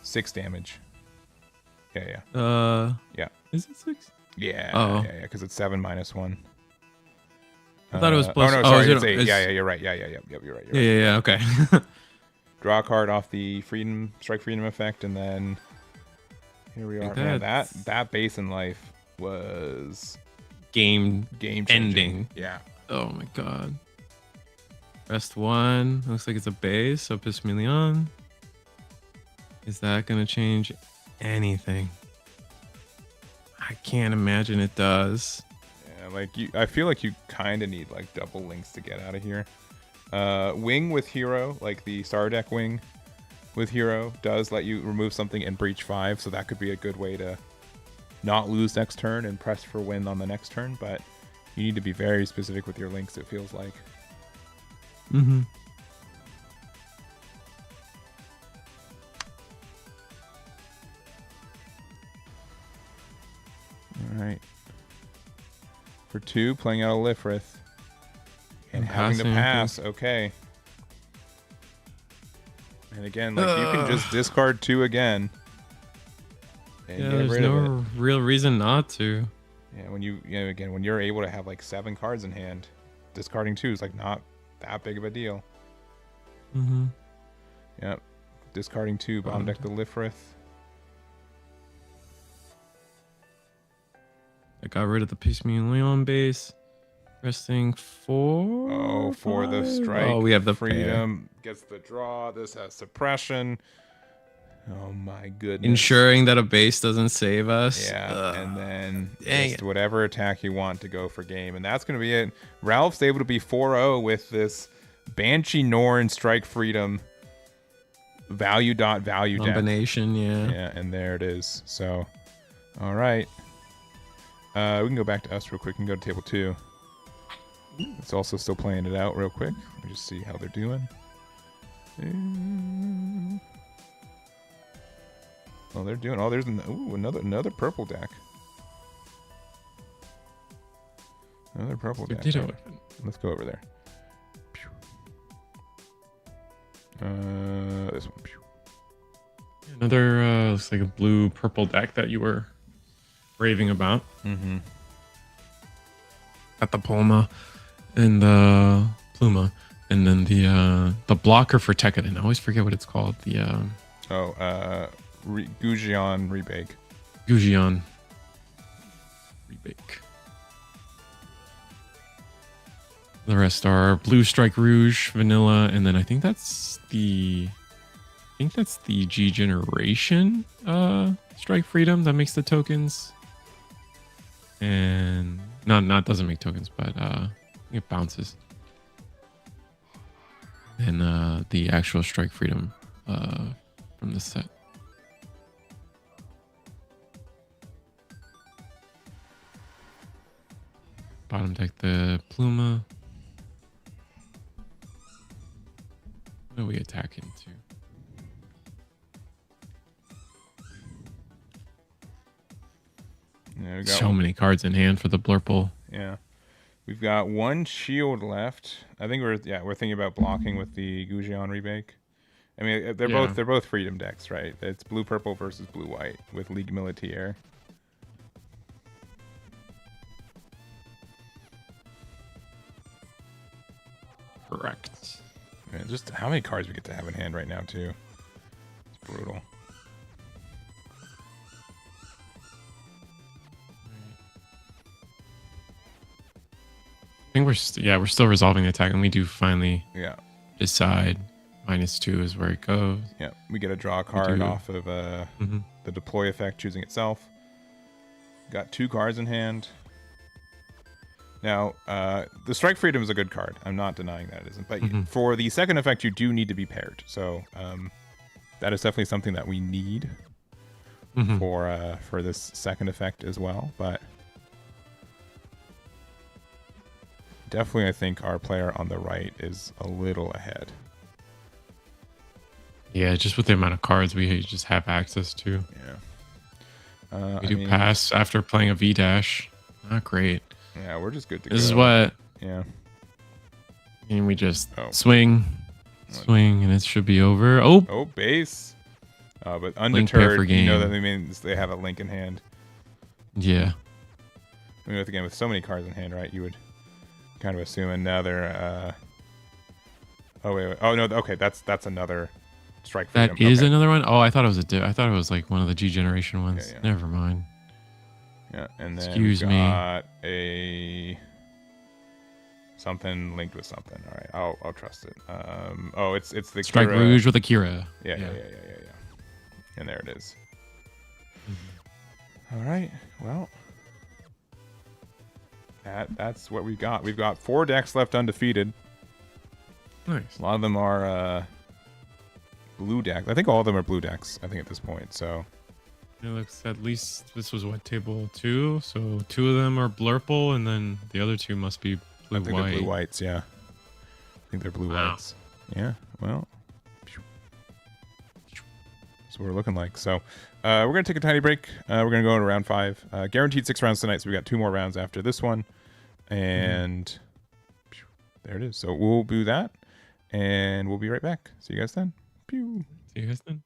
6 damage. Yeah. Yeah. Is it 6? Yeah. Oh. Yeah, because it's 7 minus 1. I thought it was plus. Oh no, sorry, is it's it- 8. Yeah, you're right. Yep, you're right. Yeah. Okay. Draw a card off the strike freedom effect, and then here we are. Man, that base in life was Game changing. ending. Yeah. Oh my god. Rest 1. Looks like it's a base, so Pismillion. Is that gonna change anything? I can't imagine it does. Yeah, like I feel like you kind of need like double links to get out of here. Wing with hero, like the star deck wing with hero, does let you remove something and breach 5, so that could be a good way to not lose next turn and press for win on the next turn. But you need to be very specific with your links, it feels like. Mm-hmm. All right. For 2, playing out a Lifrith. And I'm having to passing, pass, okay. And again, like you can just discard 2 again. And Yeah, get there's rid of it. no real reason not to. Yeah, when when you're able to have like 7 cards in hand, discarding 2 is like not that big of a deal. Mm-hmm. Yep. Discarding 2, bottom deck the Lifrith. I got rid of the Pismillion base. Resting 4. Oh, for the 5? strike. Oh, we have the freedom. Gets the draw. This has suppression. Oh my goodness. Ensuring that a base doesn't save us. Yeah, and then Dang just it. whatever attack you want to go for game. And that's going to be it. Ralph's able to be 4-0 with this Banshee Norn Strike Freedom value deck. Combination, yeah. Yeah, and there it is. So, all right. We can go back to us real quick and go to table 2. It's also still playing it out real quick. Let me just see how they're doing. Oh, they're doing. Oh, there's another purple deck. Another purple deck. Ditto. Let's go over there. This one. Another looks like a blue purple deck that you were raving about. Mm-hmm. Got the Puma and the Pluma, and then the blocker for Tekkadan. I always forget what it's called. The Gujian Rebake. Gujian Rebake. The rest are Blue Strike Rouge, Vanilla, and then I think that's the G Generation Strike Freedom that makes the tokens. And not doesn't make tokens, but it bounces. And the actual Strike Freedom from the set. Bottom deck the Pluma. What do we attack into? Yeah, we got So many cards in hand for the Blurple. Yeah. We've got 1 shield left. I think we're thinking about blocking with the Gujian Rebake. I mean, they're both freedom decks, right? It's blue purple versus blue white with Ligue Militaire. Correct. Man, just how many cards we get to have in hand right now too. It's brutal. think we're still resolving the attack, and we do finally Yeah. decide -2 is where it goes. Yeah. We get a draw We card do. off of the deploy effect choosing itself. Got 2 cards in hand. Now, the Strike Freedom is a good card. I'm not denying that it isn't. But for the second effect, you do need to be paired. So that is definitely something that we need for this second effect as well. But definitely, I think our player on the right is a little ahead. Yeah, just with the amount of cards we just have access to. Yeah. We do pass after playing a V-dash. Not great. Yeah, we're just good to go. This is what... Yeah. And we just swing, and it should be over. Oh, base. But undeterred, you know that means they have a link in hand. Yeah. I mean, with so many cards in hand, right, you would kind of assume. And now they're... Oh, wait. Oh, no. Okay, that's another Strike Freedom. That is another one? Oh, I thought it was I thought it was like one of the G generation ones. Yeah. Never mind. Yeah, and then Excuse we me. got something linked with something. All right, I'll trust it. Oh, it's the Strike Kira. Rouge with a Kira. Yeah. And there it is. All right, well, that's what we got. We've got 4 decks left undefeated. Nice. A lot of them are blue decks. I think all of them are blue decks. I think at this point. So. It looks at least this was what, table 2, so 2 of them are blurple, and then the other 2 must be blue white. They're blue whites, yeah. I think they're blue whites. Yeah, well, that's what we're looking like. So we're gonna take a tiny break. We're gonna go into round 5. Guaranteed 6 rounds tonight, so we got 2 more rounds after this one, and there it is. So we'll do that, and we'll be right back. See you guys then. Pew. See you guys then.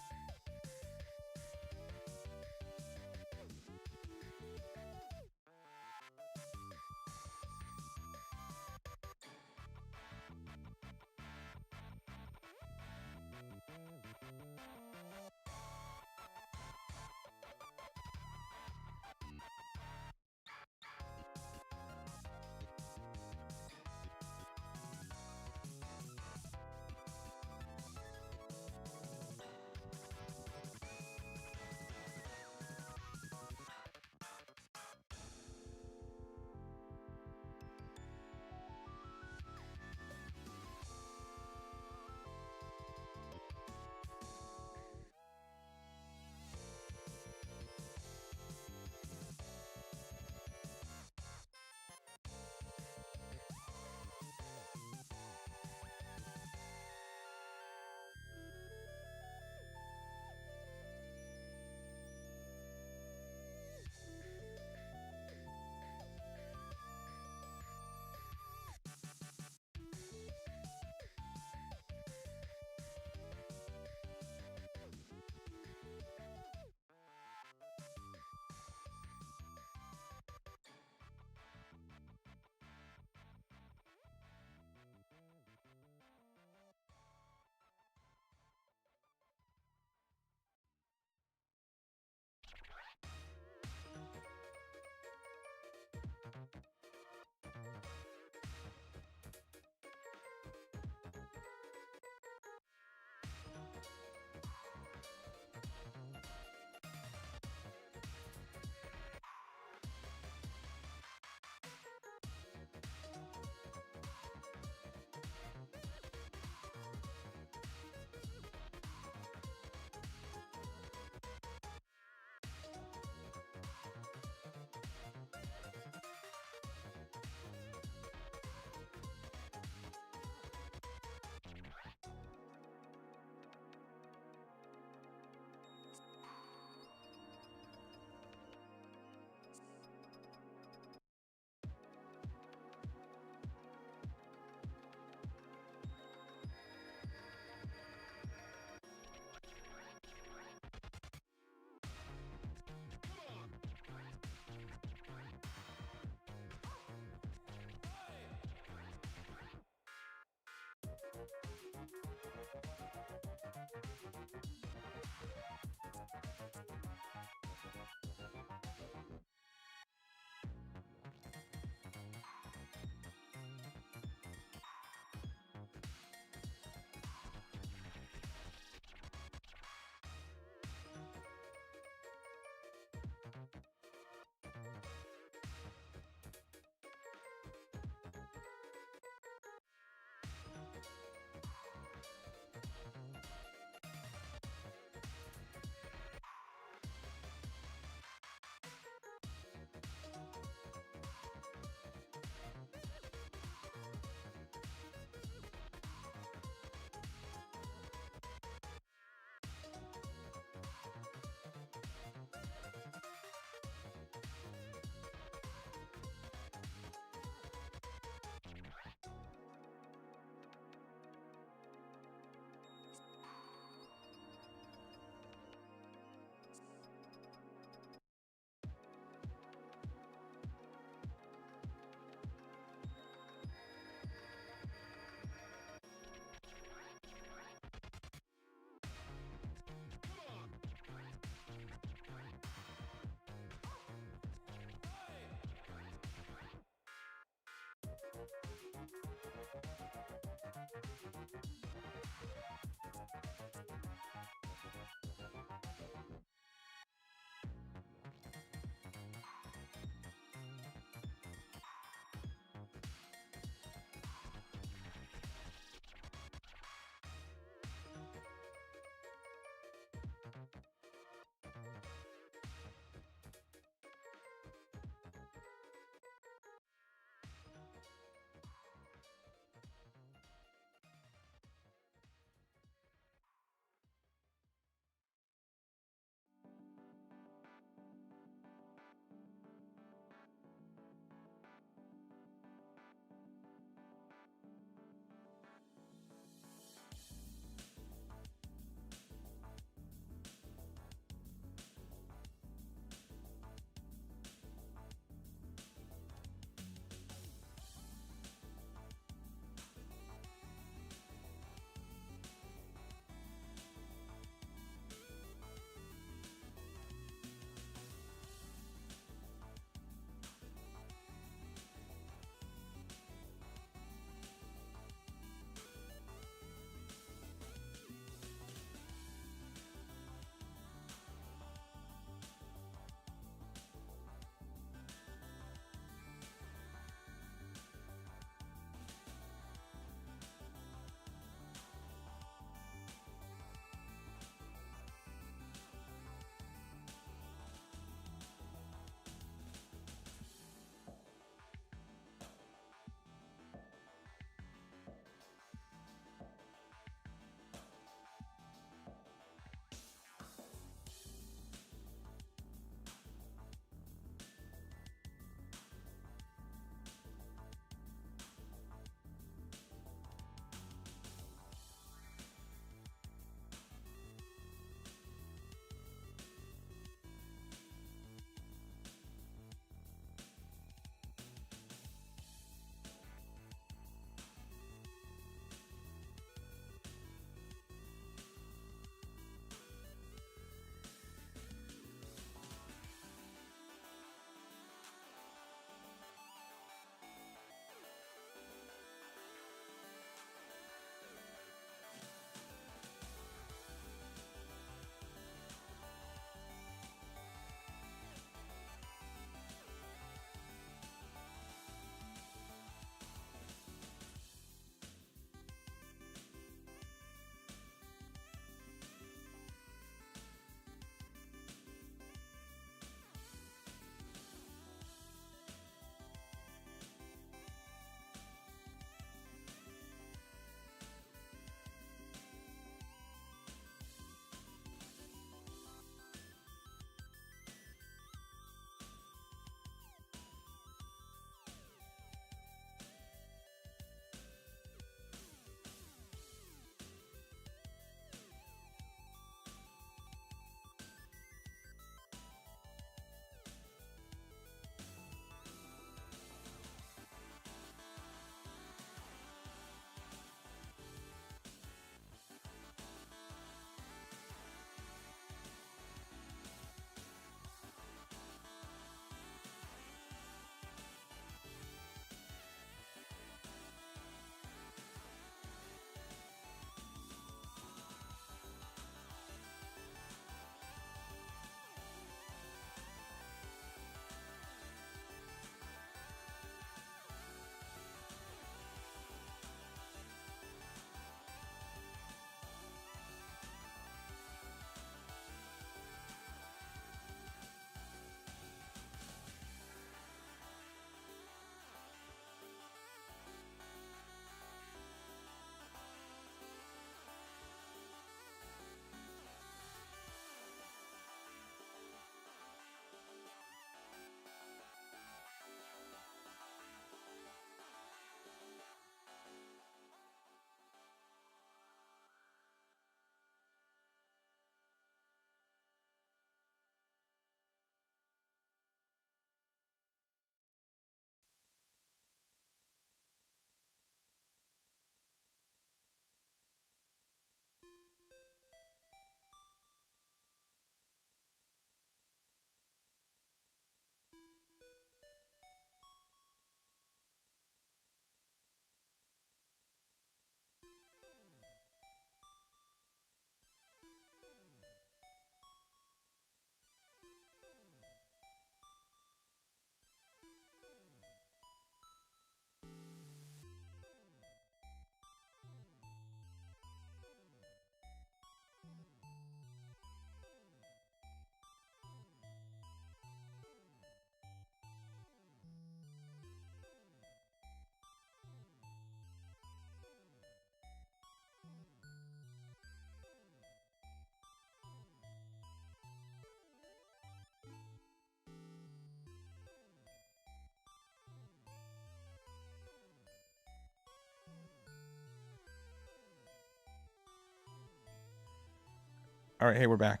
All right, hey, we're back.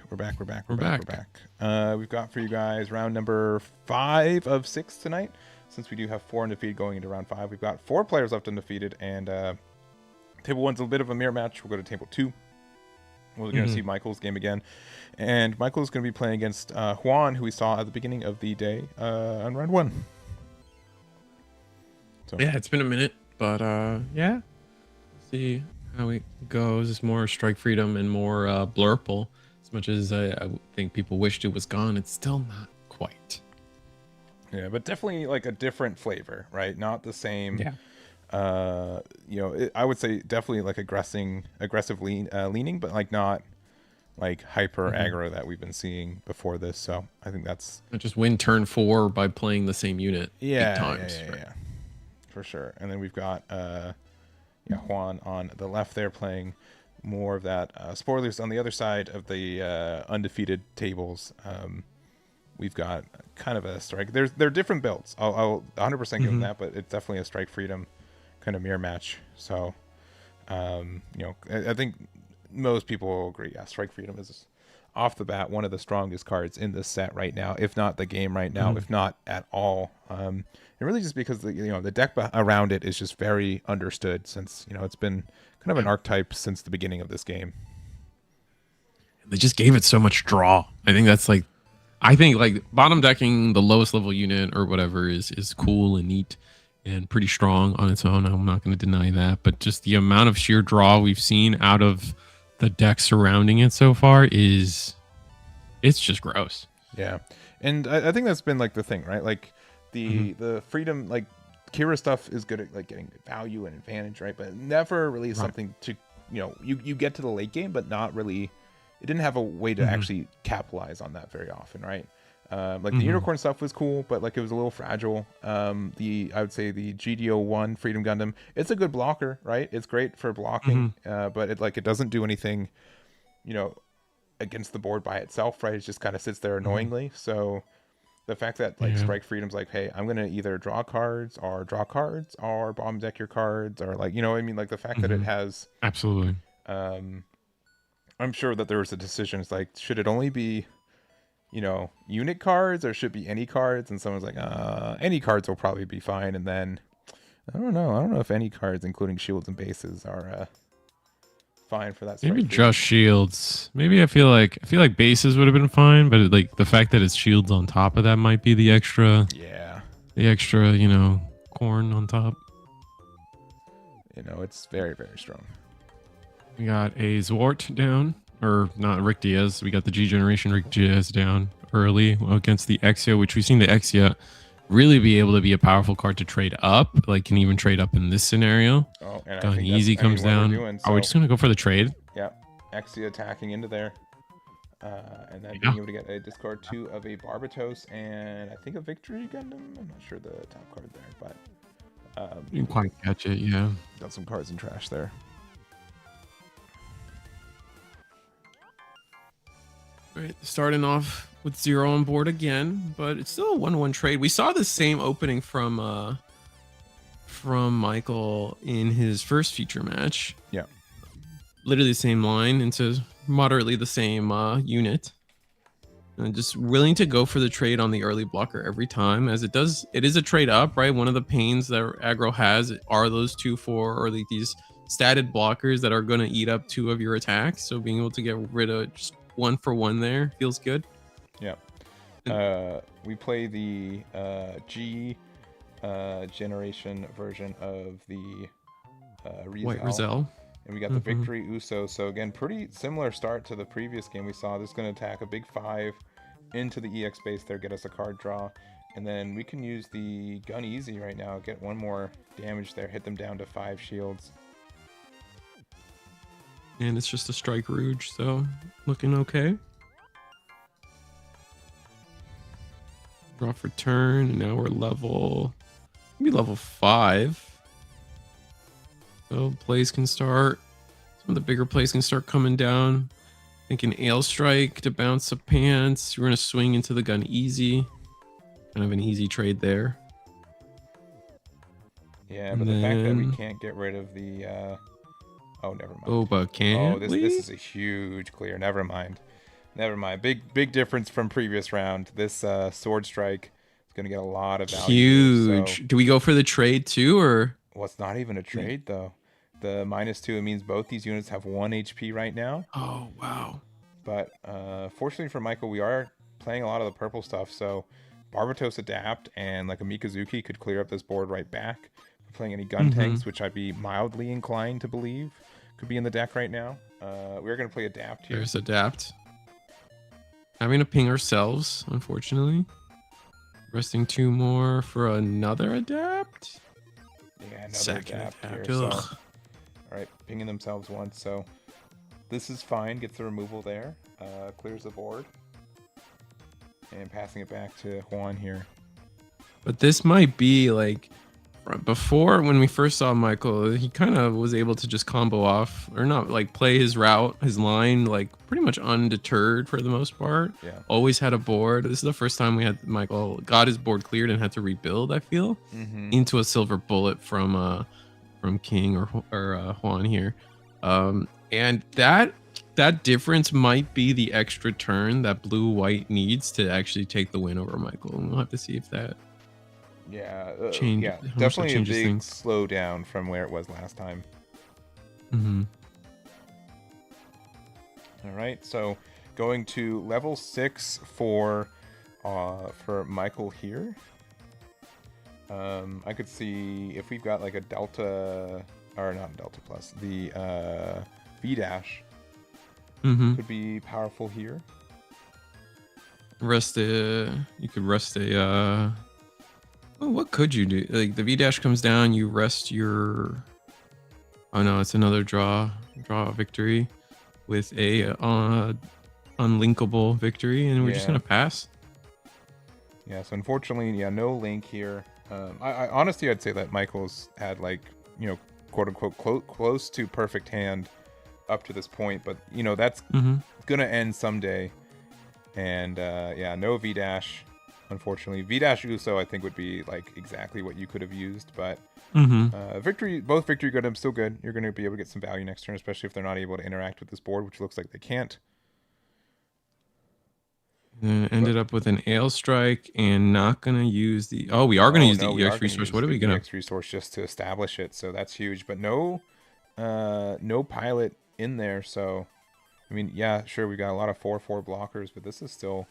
We're back. We've got for you guys round number 5 of 6 tonight. Since we do have 4 undefeated going into round 5, we've got 4 players left undefeated, and table 1's a bit of a mirror match. We'll go to table 2. We're going to see Michael's game again, and Michael's going to be playing against Juan, who we saw at the beginning of the day on round 1. So. Yeah, it's been a minute, but yeah, let's see how it goes. It's more strike freedom and more blurple. As much as I think people wished it was gone, it's still not quite. Yeah, but definitely like a different flavor, right? Not the same. Yeah. I would say definitely like aggressive leaning, but like not like hyper aggro that we've been seeing before this. So I think that's just win turn 4 by playing the same unit 8 times. Yeah, for sure. And then we've got Juan on the left there playing more of that. Spoilers on the other side of the undefeated tables. We've got kind of a strike. They're different builds. I'll 100% give them that, but it's definitely a strike freedom kind of mirror match. So, I think most people will agree. Yeah, strike freedom is off the bat one of the strongest cards in this set right now, if not the game right now, if not at all. And really just because the deck around it is just very understood since it's been kind of an archetype since the beginning of this game. They just gave it so much draw. I think that's like bottom decking the lowest level unit or whatever is cool and neat and pretty strong on its own. I'm not going to deny that, but just the amount of sheer draw we've seen out of the deck surrounding it so far it's just gross. Yeah. And I think that's been like the thing, right? Like the freedom, like Kira stuff is good at like getting value and advantage, right? But never really something to, you get to the late game, but not really, it didn't have a way to actually capitalize on that very often, right? The unicorn stuff was cool, but like it was a little fragile. I would say the GD01 Freedom Gundam, it's a good blocker, right? It's great for blocking, but it doesn't do anything, against the board by itself, right? It just kind of sits there annoyingly. So the fact that strike freedom's like, hey, I'm gonna either draw cards or bomb deck your cards, or like, I mean, like the fact that it has absolutely. I'm sure that there was a decision. It's like, should it only be unit cards or should be any cards? And someone's like, any cards will probably be fine. And then I don't know if any cards, including shields and bases, are fine for that. Maybe just shields. Maybe I feel like bases would have been fine, but like the fact that it's shields on top of that might be the extra. Yeah. The extra, corn on top. It's very, very strong. We got a Zwart down. Or not Rick Diaz. We got the G generation Rick Diaz down early against the Exia, which we've seen the Exia really be able to be a powerful card to trade up. Like can even trade up in this scenario. Oh, and Gun easy comes down. Are we just gonna go for the trade? Yeah, Exia attacking into there, and then being able to get a discard 2 of a Barbatos and I think a Victory Gundam. I'm not sure the top card there, but you didn't quite catch it. Yeah, got some cards in trash there. Right, starting off with 0 on board again, but it's still a 1-1 trade. We saw the same opening from Michael in his first feature match. Yeah, literally the same line into moderately the same unit, and just willing to go for the trade on the early blocker every time, as it is a trade up, right? One of the pains that aggro has are those 2-4 or like these statted blockers that are going to eat up 2 of your attacks. So being able to get rid of just 1 for 1 there feels good. Yeah. We play the G generation version of the White Rizal. And we got the Victory Uso. So again, pretty similar start to the previous game we saw. This is going to attack a big 5 into the EX base there, get us a card draw. And then we can use the Gun Easy right now, get 1 more damage there, hit them down to 5 shields. And it's just a Strike Rouge, so looking okay. Draw for turn, and now we're maybe level 5. So plays can start. Some of the bigger plays can start coming down. Thinking Ale Strike to bounce the pants. We're going to swing into the Gun Easy. Kind of an easy trade there. Yeah, but the fact that we can't get rid of the Oh, never mind. Oh, but Oh, can't this we? is a huge clear. Never mind. Never mind. Big difference from previous round. This sword strike is gonna get a lot of value here. So, Huge. Do we go for the trade too, or? well, it's not even a trade though. The -2, it means both these units have 1 HP right now. Oh, wow. But fortunately for Michael, we are playing a lot of the purple stuff. So Barbatos Adapt and like a Mikazuki could clear up this board right back. If we're playing any gun tanks, which I'd be mildly inclined to believe could be in the deck right now. We're going to play Adapt here. There's Adapt. Having to ping ourselves, unfortunately. Resting 2 more for another Adapt. Yeah, another Second Adapt here. Adapt. So, Ugh. all right, pinging themselves once. So this is fine. Gets the removal there. Clears the board. And passing it back to Juan here. But this might be like before, when we first saw Michael, he kind of was able to just combo off, or not, like play his route, his line, like pretty much undeterred for the most part. Yeah. Always had a board. This is the first time we had Michael got his board cleared and had to rebuild, I feel, into a silver bullet from King or Juan here. And that difference might be the extra turn that blue-white needs to actually take the win over Michael. And we'll have to see if that Yeah, yeah, how much that definitely a changes big things. slowdown from where it was last time. All right, so going to level 6 for Michael here. I could see if we've got like a Delta, or not Delta Plus, the V dash could be powerful here. You could rest a well, what could you do? Like the V dash comes down, you rest your, oh no, it's another draw victory with a unlinkable victory, and we're just gonna pass. Yeah, so unfortunately, yeah, no link here. I honestly, I'd say that Michael's had like, you know, quote unquote close to perfect hand up to this point, but you know that's gonna end someday. And yeah, no V dash, unfortunately. V dash Uso I think would be like exactly what you could have used, but both victory Gundam still good. You're gonna be able to get some value next turn, especially if they're not able to interact with this board, which looks like they can't. Ended up with an Ale Strike and not gonna use the. Oh, we are gonna use the EX resource. What are we gonna? EX resource just to establish it, so that's huge. But no pilot in there. So, I mean, yeah, sure, we got a lot of 4/4 blockers, but this is still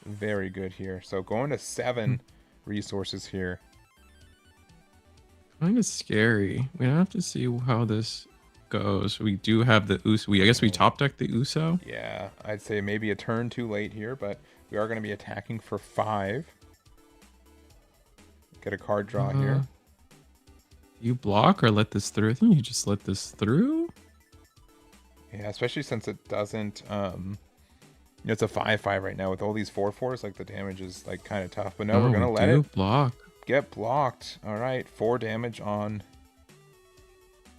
very good here. So going to 7 resources here. Kind of scary. We have to see how this goes. We do have the Uso. I guess we top deck the Uso. Yeah, I'd say maybe a turn too late here, but we are going to be attacking for 5. Get a card draw here. You block or let this through? I think you just let this through. Yeah, especially since it doesn't. It's a 5/5 right now with all these 4/4s. Like the damage is like kind of tough, but no, we're gonna let it get blocked. All right, 4 damage on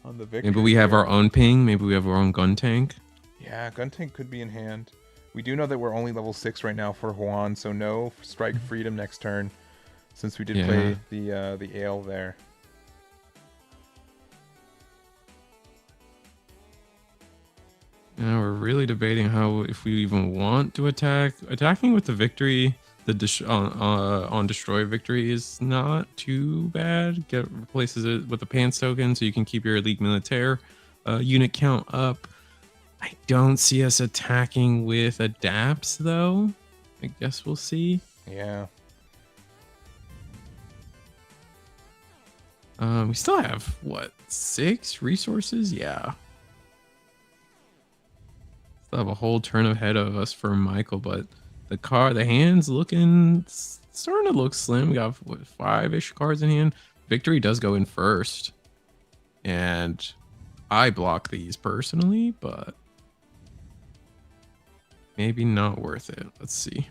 the victory. Maybe we have our own ping. Maybe we have our own gun tank. Yeah, gun tank could be in hand. We do know that we're only level 6 right now for Juan, so no strike freedom next turn, since we did play the Ale there. Now we're really debating if we even want to attack. Attacking with the victory, on destroy victory is not too bad. Replaces it with a pants token, so you can keep your elite militaire unit count up. I don't see us attacking with adapts though. I guess we'll see. Yeah. We still have what, 6 resources? Yeah. Still have a whole turn ahead of us for Michael, but the hand's starting to look slim. We got what, 5-ish cards in hand. Victory does go in first, and I block these personally, but maybe not worth it. Let's see.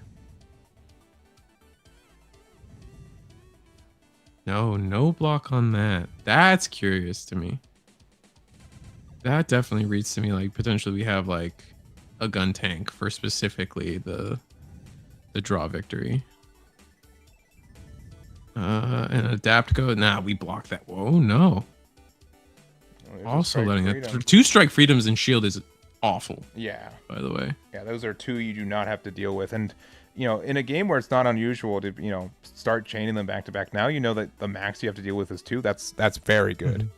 No block on that. That's curious to me. That definitely reads to me like potentially we have like a gun tank for specifically the draw victory. And adapt go. Nah, we block that. Whoa, no. a Also strike letting freedom. it 2 strike freedoms and shield is awful. Yeah. By the way. Yeah, those are 2 you do not have to deal with. And, you know, in a game where it's not unusual to, you know, start chaining them back to back, now you know that the max you have to deal with is 2. That's very good. Mm-hmm.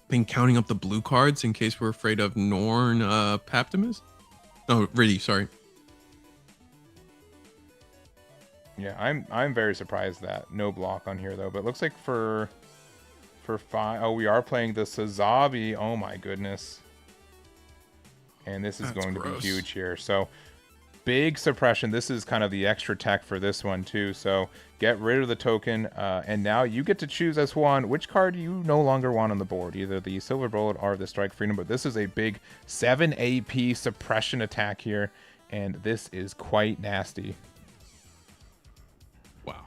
Been counting up the blue cards in case we're afraid of Norn Paptimus. Oh, really? Sorry. Yeah, I'm very surprised that no block on here though. But it looks like for 5, oh, we are playing the Sazabi. Oh my goodness. And this is going to be huge here. So big suppression. This is kind of the extra tech for this one too. So get rid of the token, and now you get to choose S1 which card you no longer want on the board, either the Silver Bullet or the Strike Freedom. But this is a big 7 AP suppression attack here, and this is quite nasty. Wow.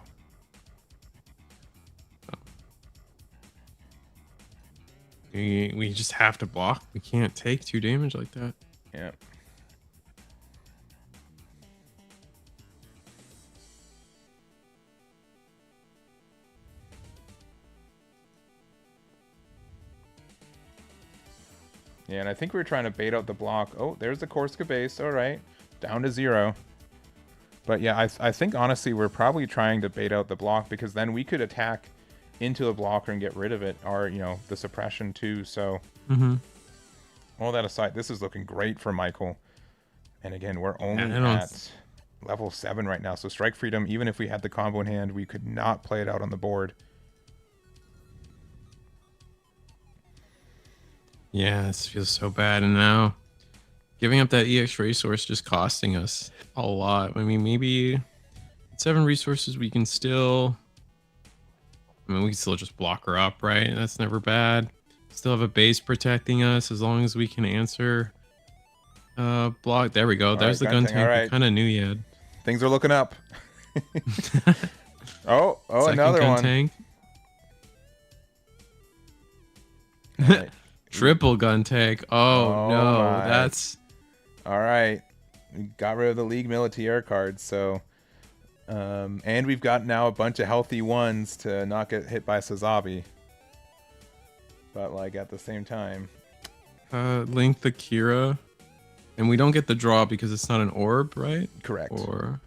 We just have to block. We can't take 2 damage like that. Yeah. Yeah, and I think we were trying to bait out the block. Oh, there's the Korska base. All right. Down to 0. But yeah, I think honestly we're probably trying to bait out the block, because then we could attack into the blocker and get rid of it, or, you know, the suppression too. So all that aside, this is looking great for Michael. And again, we're only at level 7 right now. So Strike Freedom, even if we had the combo in hand, we could not play it out on the board. Yeah, this feels so bad. And now giving up that EX resource just costing us a lot. I mean, maybe 7 resources we can still... I mean, we can still just block her up, right? That's never bad. Still have a base protecting us as long as we can answer block. There we go. There's the gun tank. I kind of knew you had. Things are looking up. oh, Second another gun one. Tank. Right. Triple gun tank. Oh no, my. that's all right. We got rid of the League Militaire cards, so and we've got now a bunch of healthy ones to not get hit by Sazabi. But like at the same time, Link the Kira, and we don't get the draw because it's not an orb, right? Correct. Or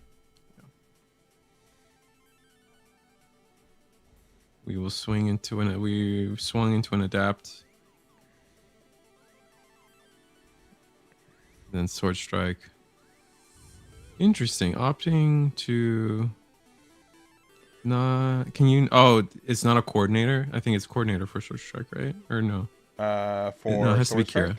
we will swing into an we swung into an adapt. Then sword strike. Interesting. Opting to not. Can you? Oh, it's not a coordinator. I think it's coordinator for sword strike, right? Or no? For it has to be Sword Kira.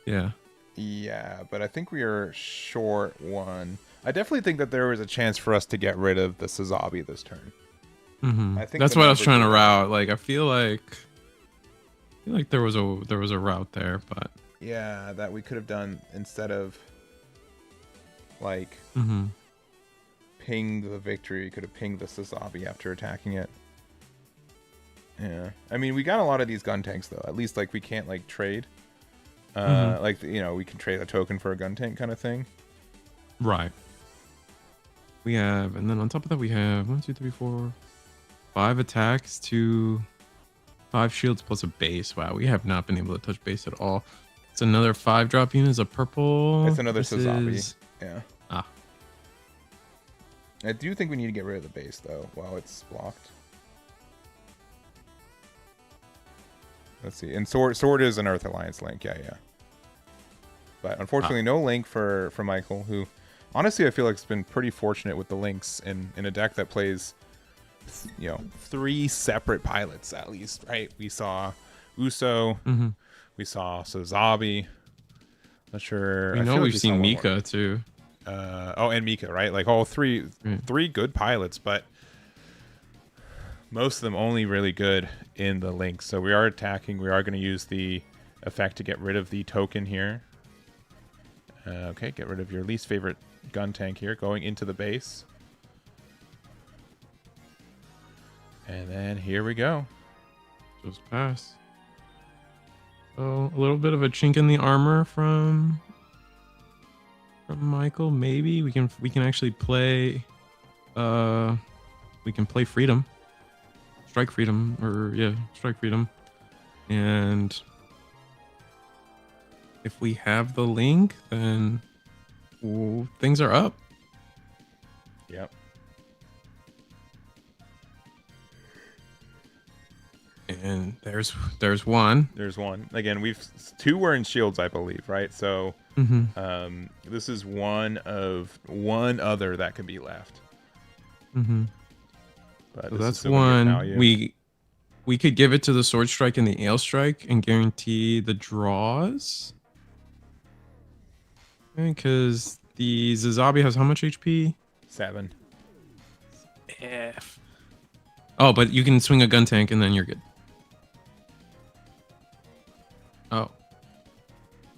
Yeah. Yeah, but I think we are short 1. I definitely think that there was a chance for us to get rid of the Sazabi this turn. I think that's what I was trying to route. Like I feel like there was a route there, but yeah, that we could have done instead of like ping the victory. Could have pinged the Sazabi after attacking it. Yeah, I mean we got a lot of these gun tanks though. At least like we can't like trade. Like, you know, we can trade a token for a gun tank kind of thing. Right. We have, and then on top of that we have 1, 2, 3, 4, 5 attacks, 5 shields plus a base. Wow, we have not been able to touch base at all. It's another 5-drop unit. It's a purple. It's another Sazabi. Yeah. Ah. I do think we need to get rid of the base though while it's blocked. Let's see. And sword is an Earth Alliance link. Yeah. But unfortunately, no link for Michael, who honestly I feel like has been pretty fortunate with the links in a deck that plays, you know, 3 separate pilots at least, right? We saw Uso, we saw Sazabi. Not sure. We know we've seen Mika too. And Mika, right? Like all three good pilots, but most of them only really good in the links. So we are attacking. We are going to use the effect to get rid of the token here. Okay, get rid of your least favorite gun tank here, going into the base. And then here we go. Just pass. So a little bit of a chink in the armor from Michael. Maybe we can actually play we can play Freedom, Strike Freedom, Strike Freedom, and if we have the link, then things are up. Yep. And there's one. There's one. Again, two were in shields, I believe, right? So this is one of one other that could be left. But so that's one. We could give it to the Sword Strike and the Ale Strike and guarantee the draws. Because the Zazabi has how much HP? 7. F. Oh, but you can swing a gun tank and then you're good. Oh.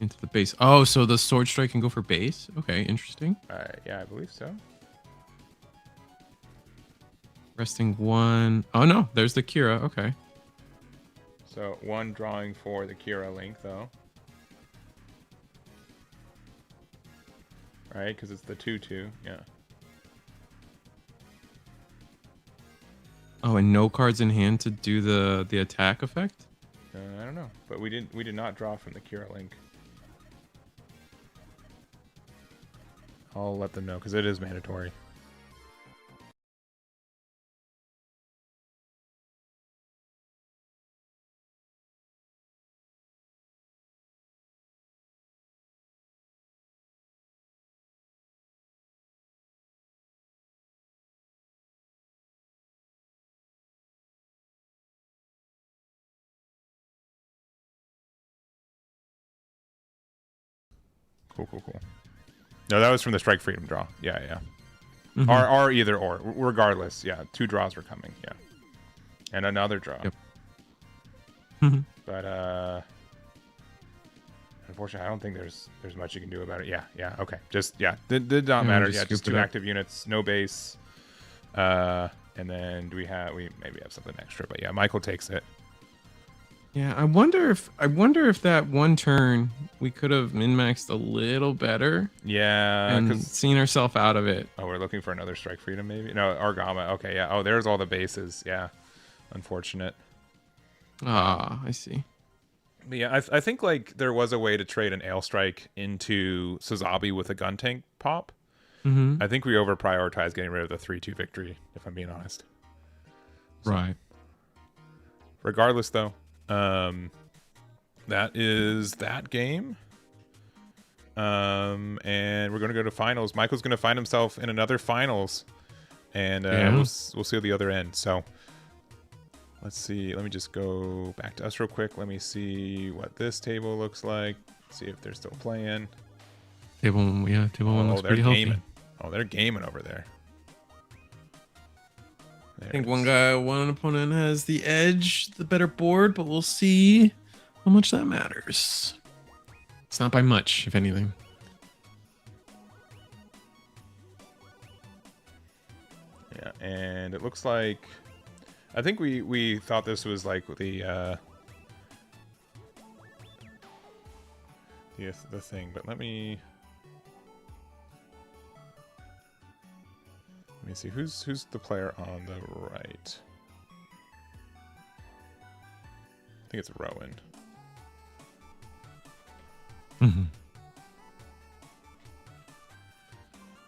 Into the base. Oh, so the Sword Strike can go for base? Okay, interesting. Yeah, I believe so. Resting one. Oh, no. There's the Kira. Okay. So one drawing for the Kira link, though. Right? Because it's the 2/2. Yeah. Oh, and no cards in hand to do the attack effect? I don't know. But we did not draw from the Kira link. I'll let them know because it is mandatory. Cool. No, that was from the Strike Freedom draw. Yeah. Or either or. Regardless, yeah. 2 draws were coming, yeah. And another draw. Yep. But unfortunately, I don't think there's much you can do about it. Yeah. Okay. Just did not matter. Yeah, just 2 active units, no base. And then we maybe have something extra, but yeah, Michael takes it. Yeah, I wonder if that one turn we could have min-maxed a little better. Yeah, and seen ourselves out of it. Oh, we're looking for another Strike Freedom, maybe. No, Argama. Okay, yeah. Oh, there's all the bases. Yeah, unfortunate. I see. But yeah, I think like there was a way to trade an Ale Strike into Sazabi with a gun tank pop. I think we over prioritized getting rid of the 3-2 victory, if I'm being honest. So, right. Regardless, though. That is that game. And we're going to go to finals. Michael's going to find himself in another finals. And we'll see at the other end. So let's see. Let me just go back to us real quick. Let me see what this table looks like. See if they're still playing. Table 1 looks pretty healthy. Oh, they're gaming over there. I think one opponent has the edge, the better board, but we'll see how much that matters. It's not by much, if anything. Yeah, and it looks like I think we thought this was like the thing, but let me see who's the player on the right. I think it's Rowan.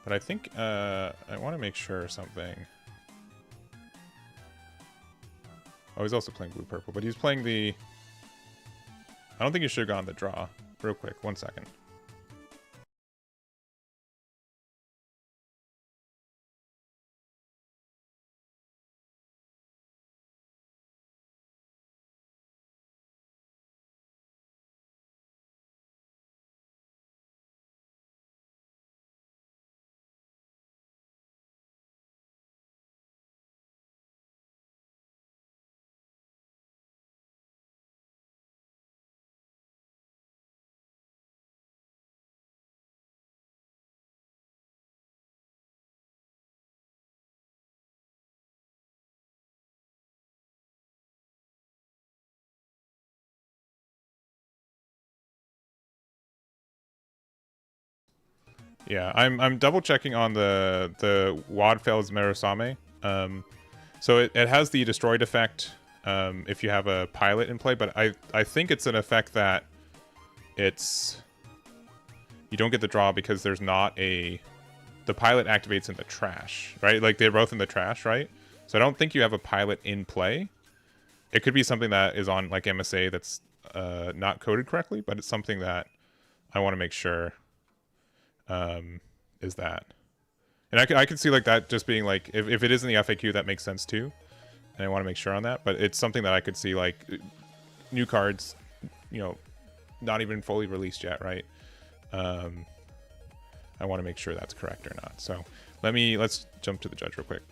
But I think I want to make sure something. Oh, he's also playing blue purple, but he's playing the. I don't think he should have gone the draw. Real quick, 1 second. Yeah, I'm double checking on the Wadfels Merusame. So it has the destroyed effect if you have a pilot in play, but I think it's an effect that it's you don't get the draw because there's not a the pilot activates in the trash, right? Like they're both in the trash, right? So I don't think you have a pilot in play. It could be something that is on like MSA that's not coded correctly, but it's something that I want to make sure is that. And I could see like that just being like, if it is in the FAQ, that makes sense too. And I want to make sure on that. But it's something that I could see like new cards, you know, not even fully released yet, right? I want to make sure that's correct or not. So let's jump to the judge real quick.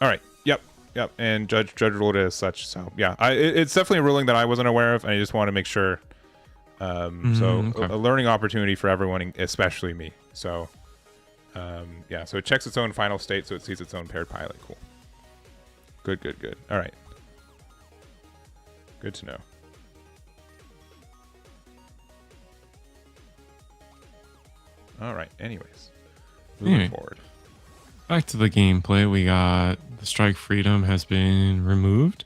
All right. Yep. Yep. And judge ruled it as such. So yeah, it's definitely a ruling that I wasn't aware of, and I just want to make sure. So okay. a learning opportunity for everyone, especially me. So yeah. So it checks its own final state, so it sees its own paired pilot. Cool. Good. Good. Good. All right. Good to know. All right. Anyways, moving forward. Back to the gameplay, we got the strike freedom has been removed,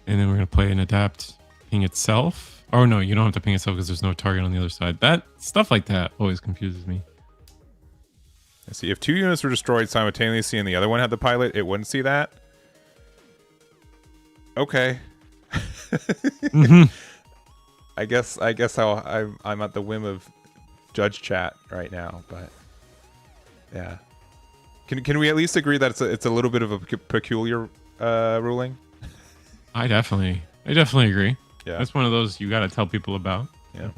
and then we're going to play an adapt ping itself. Oh no, you don't have to ping itself because there's no target on the other side. That stuff like that always confuses me. Let's see. If two units were destroyed simultaneously and the other one had the pilot, it wouldn't see that. Okay. I guess I'm at the whim of judge chat right now, but yeah. Can we at least agree that it's a little bit of a peculiar ruling? I definitely agree. Yeah, that's one of those you got to tell people about. Yeah,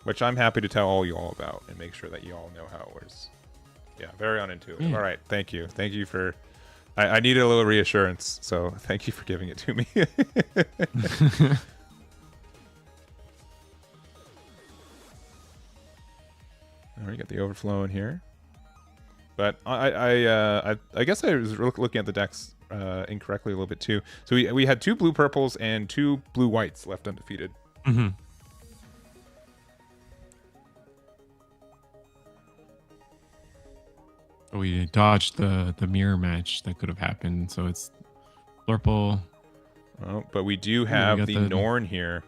which I'm happy to tell all you all about and make sure that you all know how it works. Yeah, very unintuitive. Yeah. All right, thank you for. I needed a little reassurance, so thank you for giving it to me. All right, got the overflow in here. But I guess I was looking at the decks incorrectly a little bit too. So we had 2 blue purples and 2 blue whites left undefeated. Mm-hmm. We dodged the mirror match that could have happened, so it's purple. Oh, but we do have the Norn here.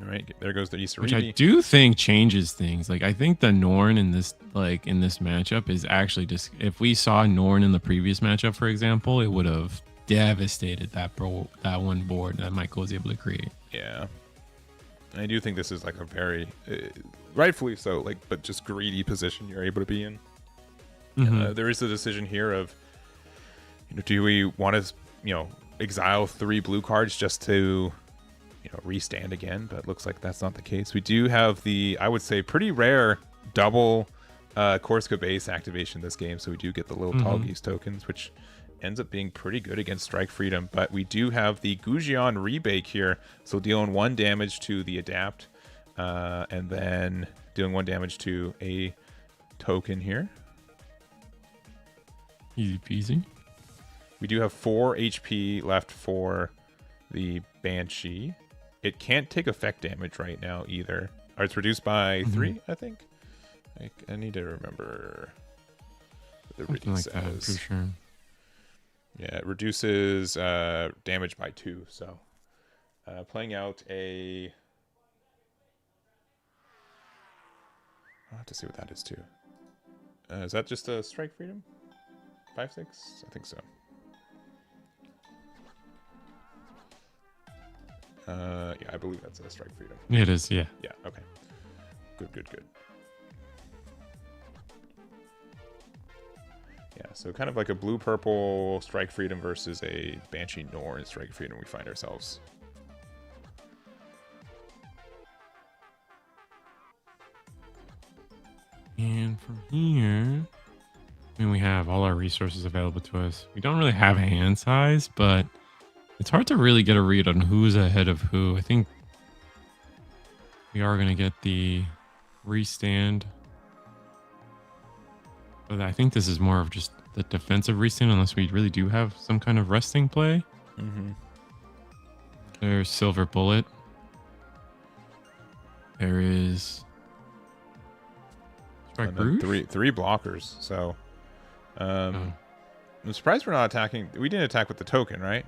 All right, there goes the Isaribi. Which I do think changes things. Like I think the Norn in this matchup is actually just, if we saw Norn in the previous matchup, for example, it would have devastated that one board that Michael was able to create. Yeah. I do think this is like a very rightfully so, like, but just greedy position you're able to be in. Mm-hmm. There is a decision here of, do we want to, exile 3 blue cards just to, restand again? But it looks like that's not the case. We do have the, I would say, pretty rare double Korska base activation this game, so we do get the little Tall Geese tokens, which ends up being pretty good against Strike Freedom. But we do have the Gujian Rebake here, so dealing 1 damage to the Adapt, and then dealing 1 damage to a token here. Easy peasy. We do have 4 HP left for the Banshee. It can't take effect damage right now either. Or it's reduced by 3, I think. I need to remember what the reading like says. That, for sure. Yeah, it reduces damage by 2. So playing out a... I'll have to see what that is too. Is that just a strike freedom? 5/6? I think so. Yeah, I believe that's a strike freedom. It is, yeah. Yeah, okay. Good. Yeah, so kind of like a blue-purple strike freedom versus a Banshee Norn strike freedom we find ourselves. And from here, I mean, we have all our resources available to us. We don't really have hand size, but it's hard to really get a read on who's ahead of who. I think we are going to get the restand. But I think this is more of just the defensive restand, unless we really do have some kind of resting play. Mm-hmm. There's Silver Bullet. There is three blockers. So, I'm surprised we're not attacking. We didn't attack with the token, right?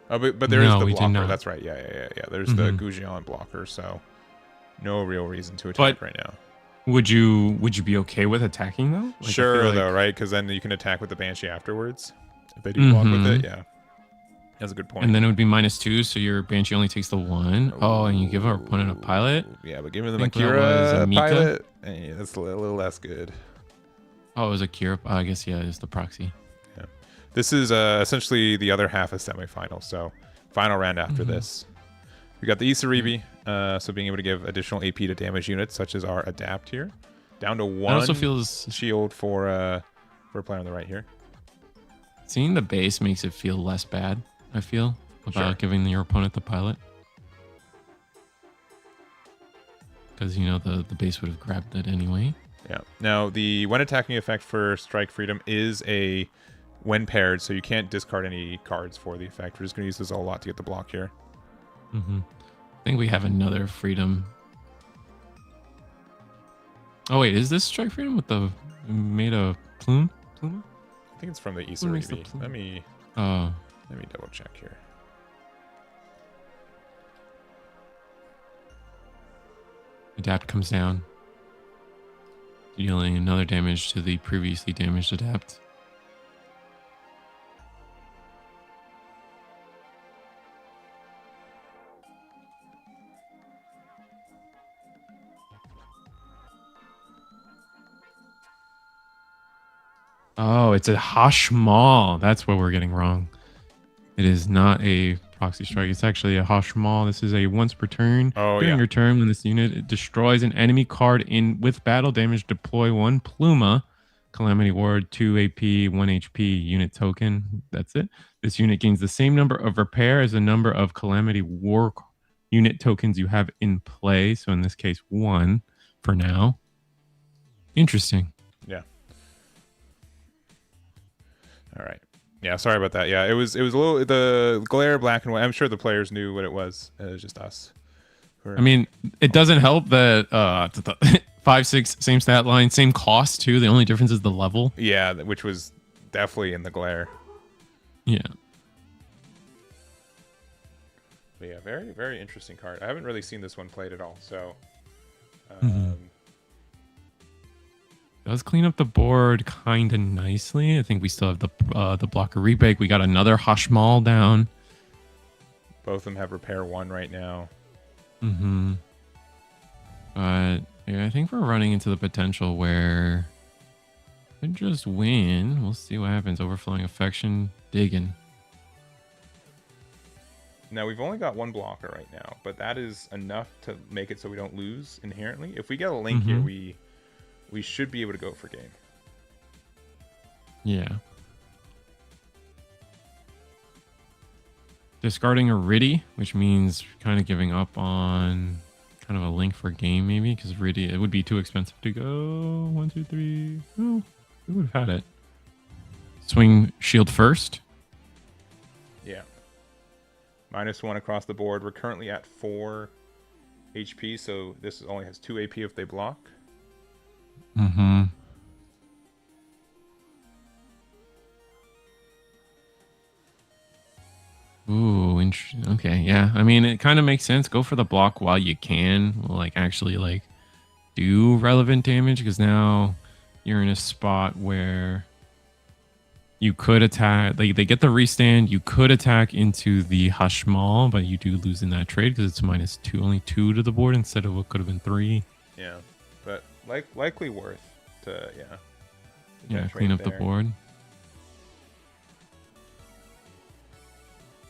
Oh, but there is the blocker. That's right. Yeah. There's the Goujian blocker. So, no real reason to attack right now. Would you be okay with attacking though? Like, sure, though, right? Because then you can attack with the Banshee afterwards. If they do block with it, yeah. That's a good point. And then it would be -2, so your Banshee only takes the 1. Oh, and you give our opponent a pilot? Yeah, but giving them a Kira pilot, that's a little less good. Oh, it was a Kira. I guess, yeah, it's the proxy. Yeah. This is essentially the other half of semifinal, so final round after this. We got the Isaribi, so being able to give additional AP to damage units, such as our Adapt here. Down to 1 it also feels shield for a player on the right here. Seeing the base makes it feel less bad. I feel about giving your opponent the pilot, because you know the base would have grabbed it anyway. Yeah. Now the when attacking effect for Strike Freedom is a when paired, so you can't discard any cards for the effect. We're just gonna use this a lot to get the block here. I think we have another freedom. Oh wait, is this Strike Freedom with the made of plume? I think it's from the Isaribi. Let me double check here. Adapt comes down, dealing another damage to the previously damaged Adapt. Oh, it's a Hashmal. That's what we're getting wrong. It is not a proxy strike. It's actually a Hashmal. This is a once per turn. During your turn, when this unit destroys an enemy card with battle damage, deploy 1 Pluma, Calamity Ward, 2 AP, 1 HP unit token. That's it. This unit gains the same number of repair as the number of Calamity War unit tokens you have in play. So in this case, 1 for now. Interesting. Yeah. All right. Yeah, sorry about that. Yeah, it was a little the glare black and white. I'm sure the players knew what it was. It was just us. I mean, it doesn't help that 5/6 same stat line, same cost too. The only difference is the level. Yeah, which was definitely in the glare. Yeah. But yeah, very, very interesting card. I haven't really seen this one played at all, so does clean up the board kind of nicely. I think we still have the blocker rebreak. We got another Hashmal down. Both of them have repair 1 right now. But yeah, I think we're running into the potential where we could just win. We'll see what happens. Overflowing affection, digging. Now we've only got 1 blocker right now, but that is enough to make it so we don't lose inherently. If we get a link here, we should be able to go for game. Yeah. Discarding a Riddy, which means kind of giving up on kind of a link for game, maybe, because Riddy, it would be too expensive to go 1, 2, 3. Oh, we would have had it. Swing shield first. Yeah. -1 across the board. We're currently at 4 HP, so this only has 2 AP if they block. Ooh, interesting. Okay, yeah. I mean, it kind of makes sense. Go for the block while you can. Like, actually, like, do relevant damage, because now you're in a spot where you could attack. Like they get the restand. You could attack into the Hush Mall, but you do lose in that trade because it's -2, only 2 to the board instead of what could have been 3. Yeah, but likely worth to Yeah, clean up the board.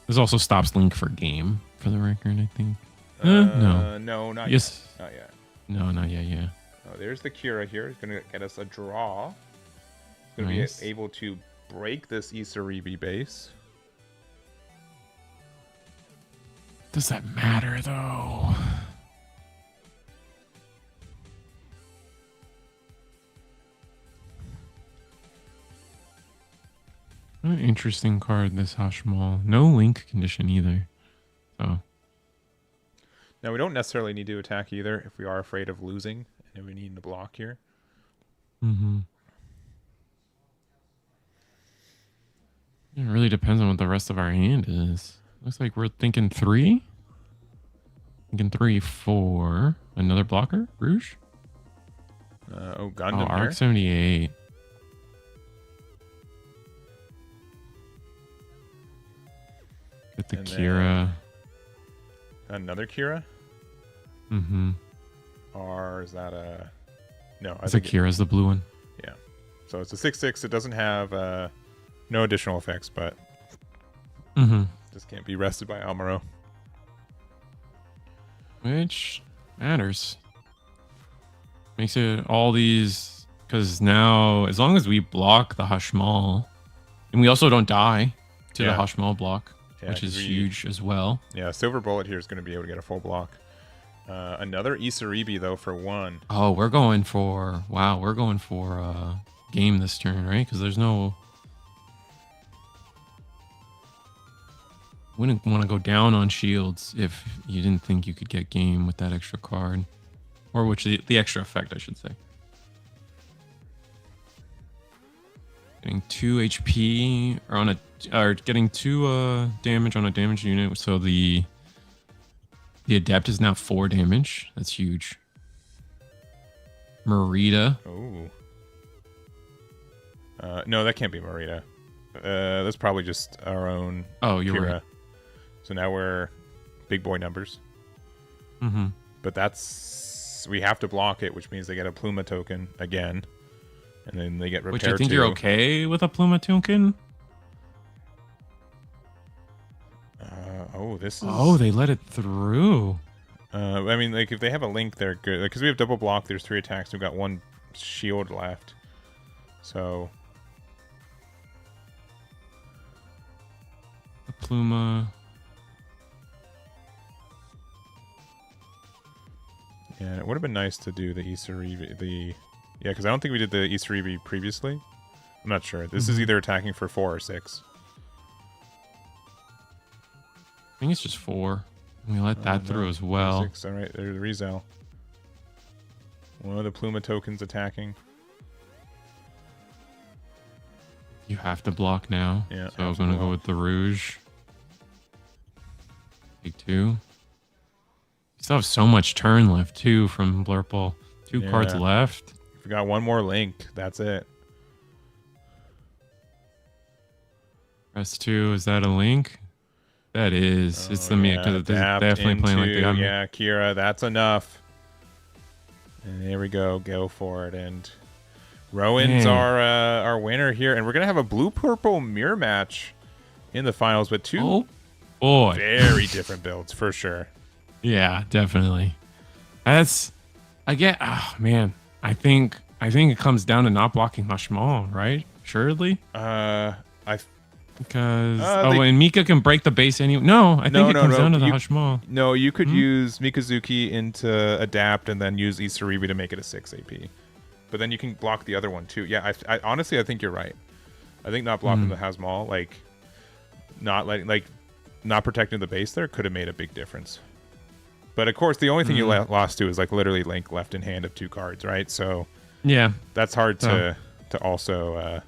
This also stops Link for game, for the record, I think. No. No, not yet. Not yet. No, not yet, yeah. Oh, there's the Kira here. It's going to get us a draw. It's going to be able to break this Isaribi base. Does that matter, though? An interesting card, this Hashmal. No link condition either. So. Now, we don't necessarily need to attack either if we are afraid of losing and we need to block here. Mm-hmm. It really depends on what the rest of our hand is. Looks like we're thinking 3. Thinking 3, 4. Another blocker? Rouge? Gundam. Arc 78. Get the Kira. Another Kira? Mm-hmm. Or is that a... No. It's a Kira's the blue one. Yeah. So it's a 6/6. It doesn't have no additional effects, but just can't be rested by Amuro. Which matters. Makes it all these... Because now, as long as we block the Hashmal, and we also don't die to the Hashmal block, which is huge as well. Yeah, Silver Bullet here is going to be able to get a full block. Another Isaribi, though, for 1. Oh, we're going for... Wow, we're going for game this turn, right? Because there's no... Wouldn't want to go down on shields if you didn't think you could get game with that extra card. Or which the extra effect, I should say. Getting 2 HP or getting 2 damage on a damaged unit. So the adept is now 4 damage. That's huge. Merida. Oh. No, that can't be Merida. That's probably just our own. Oh, you're Kira. right. So now we're big boy numbers. Mm-hmm. But we have to block it, which means they get a Pluma token again. And then they get repair. Which I think you're okay with a Pluma token. This is... Oh, they let it through. I mean, like, if they have a link, they're good. Because we have double block, there's 3 attacks. We've got 1 shield left. So... A Pluma... Yeah, it would have been nice to do the Isaribi, yeah, because I don't think we did the Isaribi previously. I'm not sure. This is either attacking for 4 or 6. I think it's just 4. We let that through as well. 6, all right, there's the Rizal. One of the Pluma tokens attacking. You have to block now. Yeah. So I'm going to go with the Rouge. Take 2. Still have so much turn left too from Blurple. 2 cards left. If we got 1 more link, that's it. Press 2, is that a link? That is. It's the because it's definitely playing like the gun. Yeah, Kira, that's enough. And there we go. Go for it. And Rowan's our winner here. And we're gonna have a blue-purple mirror match in the finals, but 2 very different builds for sure. Yeah, definitely. I think it comes down to not blocking Hashmal, right? Surely. And Mika can break the base anyway. No, I think it comes down to the Hashmal. No, you could use Mikazuki into adapt and then use Isaribi to make it a 6 AP. But then you can block the other one too. Yeah, I honestly I think you're right. I think not blocking the Hashmal, not protecting the base there could have made a big difference. But of course, the only thing you lost to is like literally Link left in hand of 2 cards, right? So yeah, that's hard to also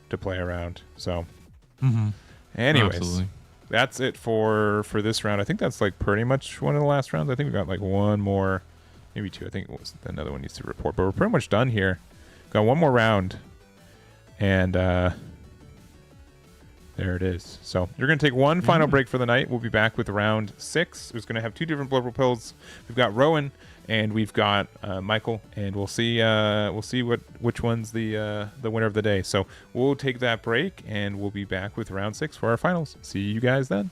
to play around. So, anyways, that's it for this round. I think that's like pretty much one of the last rounds. I think we got like 1 more, maybe 2. I think another one needs to report, but we're pretty much done here. got one more round, and there it is. So you're going to take one final break for the night. We'll be back with round 6. It's going to have 2 different blood pills. We've got Rowan and we've got Michael, and we'll see which one's the winner of the day. So we'll take that break, and we'll be back with round 6 for our finals. See you guys then.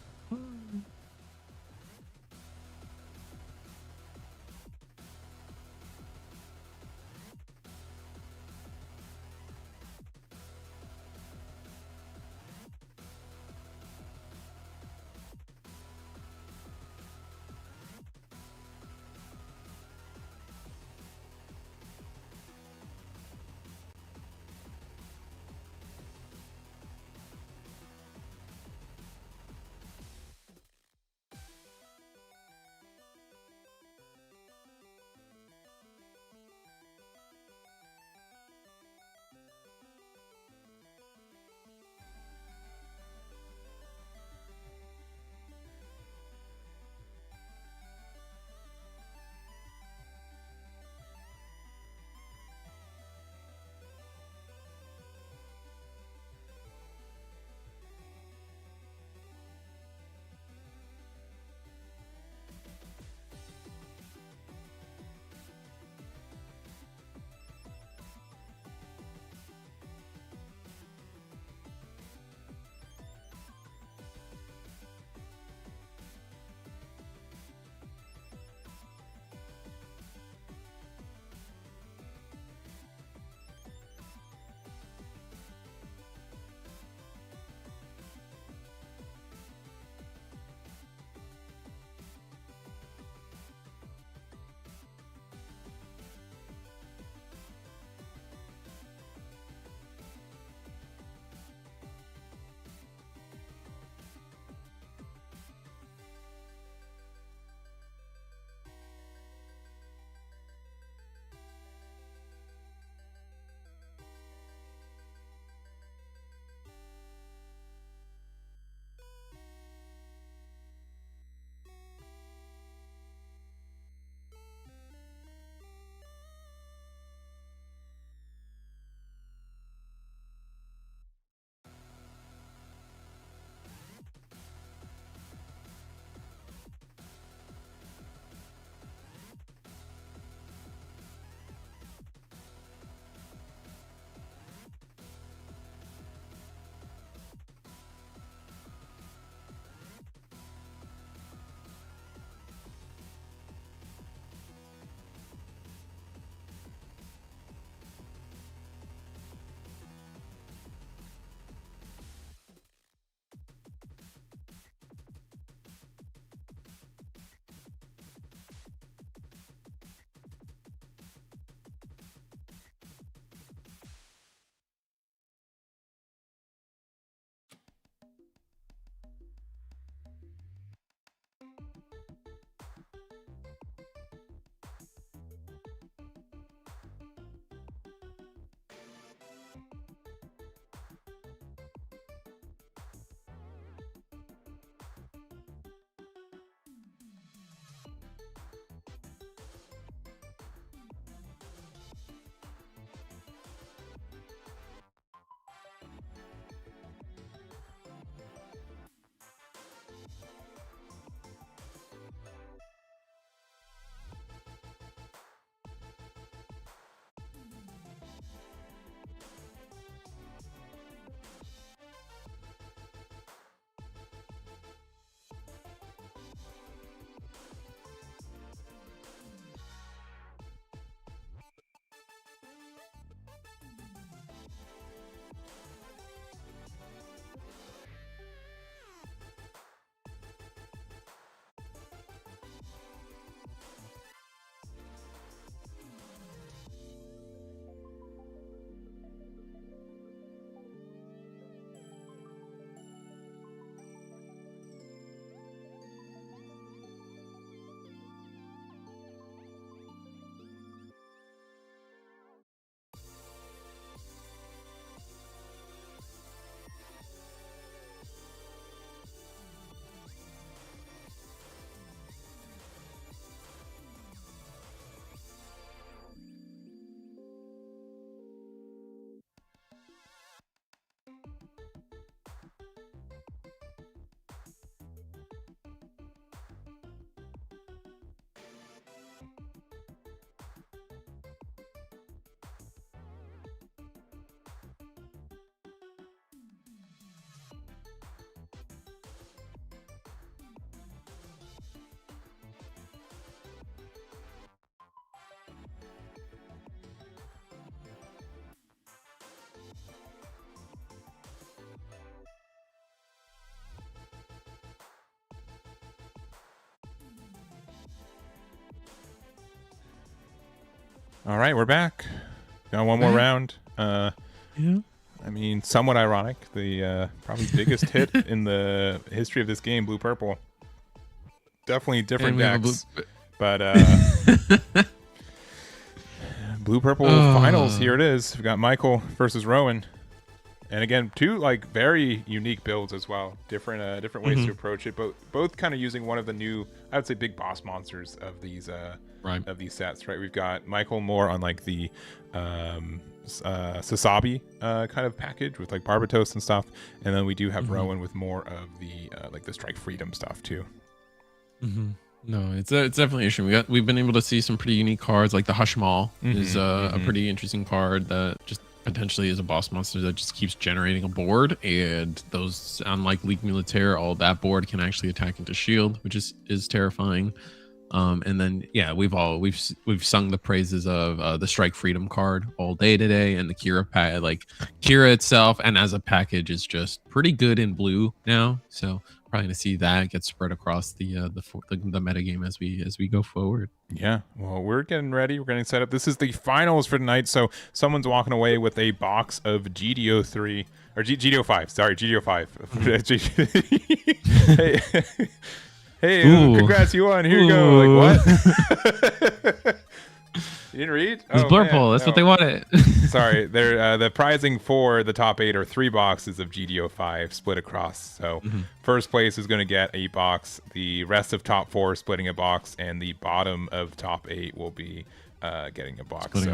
All right, we're back. Got one more round. Yeah. I mean, somewhat ironic. The probably biggest hit in the history of this game, blue purple. Definitely different decks, but blue purple finals. Here it is. We've got Michael versus Rowan, and again, two like very unique builds as well. Different ways to approach it, but both kind of using one of the new, I would say, big boss monsters of these of these sets. Right, we've got Michael more on like the Sasabi kind of package with like Barbatos and stuff, and then we do have Rowan with more of the like the Strike Freedom stuff too. No, it's definitely interesting. We've been able to see some pretty unique cards, like the Hushmal is a pretty interesting card that just potentially is a boss monster that just keeps generating a board, and those, unlike League Militaire, all that board can actually attack into shield, which is terrifying. And then we've sung the praises of the Strike Freedom card all day today, and the Kira like Kira itself and as a package is just pretty good in blue now. So probably gonna see that get spread across the metagame as we go forward. Yeah, well, we're getting ready. We're getting set up. This is the finals for tonight. So someone's walking away with a box of GD03 or GD05. Sorry, GD05. Hey, congrats, you won. Here you go. Like, what? You didn't read? It's Blurple. That's what they wanted. Sorry, they're the prizing for the top 8 are 3 boxes of GD05 split across. So first place is going to get a box. The rest of top 4 splitting a box, and the bottom of top 8 will be getting a box.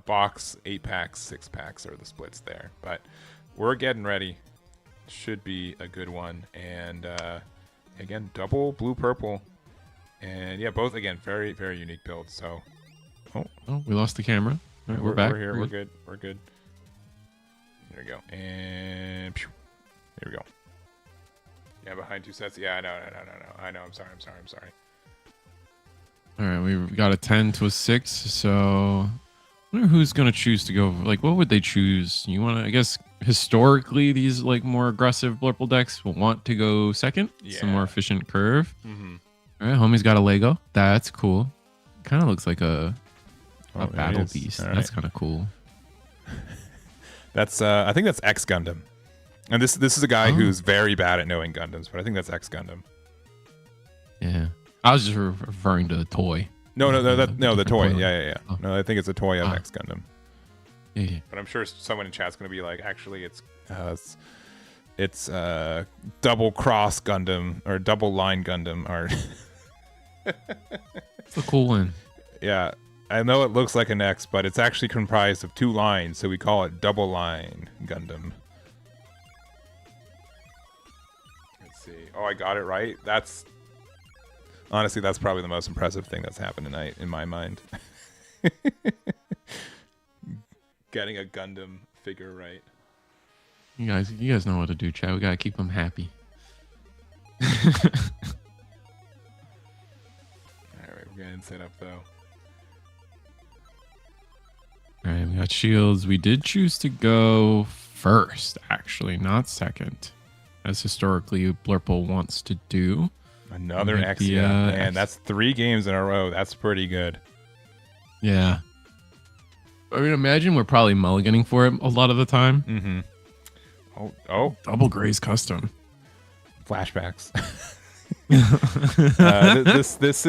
Box 8 packs, 6 packs are the splits there. But we're getting ready. Should be a good one. And again, double blue purple, and yeah, both again very very unique builds. So. Oh, we lost the camera. All right, we're back. We're here. We're good. We're good. There we go. And there we go. Yeah, behind 2 sets. Yeah, no. I know. I'm sorry. All right, we've got a 10 to a 6. So I wonder who's gonna choose to go. Like, what would they choose? You want to? I guess historically, these like more aggressive Blurple decks will want to go second. Yeah. Some more efficient curve. All right, homie's got a Lego. That's cool. Kind of looks like a battle beast. Right. That's kind of cool. That's I think that's X Gundam, and this is a guy who's very bad at knowing Gundams, but I think that's X Gundam. Yeah, I was just referring to the toy. No, the toy. Yeah. Oh. No, I think it's a toy of X Gundam. Yeah. But I'm sure someone in chat's gonna be like, actually, it's double cross Gundam or double line Gundam or. It's a cool one. Yeah. I know it looks like an X, but it's actually comprised of 2 lines, so we call it double line Gundam. Let's see. Oh, I got it right. Honestly, that's probably the most impressive thing that's happened tonight in my mind. Getting a Gundam figure right. You guys know what to do, chat. We gotta keep them happy. All right, we're getting set up though. All right, we got shields. We did choose to go first, actually, not second, as historically Blurple wants to do. Another X, man. That's 3 games in a row. That's pretty good. Yeah. I mean, imagine we're probably mulliganing for it a lot of the time. Oh. Double Gray's custom. Flashbacks. This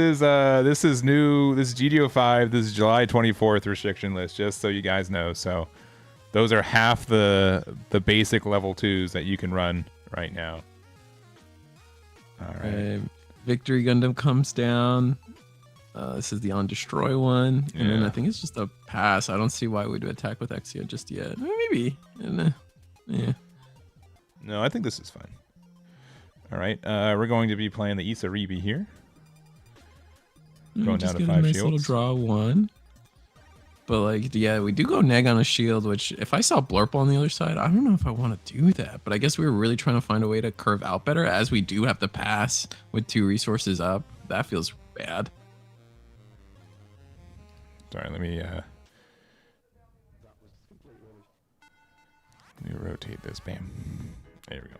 is new. This is GD05. This is July 24th restriction list, just so you guys know. So those are half the basic level 2s that you can run right now. All right. Victory Gundam comes down. This is the on destroy one, and then I think it's just a pass. I don't see why we'd attack with Exia just yet. Maybe. Yeah. No, I think this is fine. All right, we're going to be playing the Isaribi here. Going down to 5 nice shields. Little draw 1. But like, yeah, we do go neg on a shield, which if I saw Blurple on the other side, I don't know if I want to do that. But I guess we were really trying to find a way to curve out better, as we do have to pass with 2 resources up. That feels bad. Sorry, let me rotate this. Bam. There we go.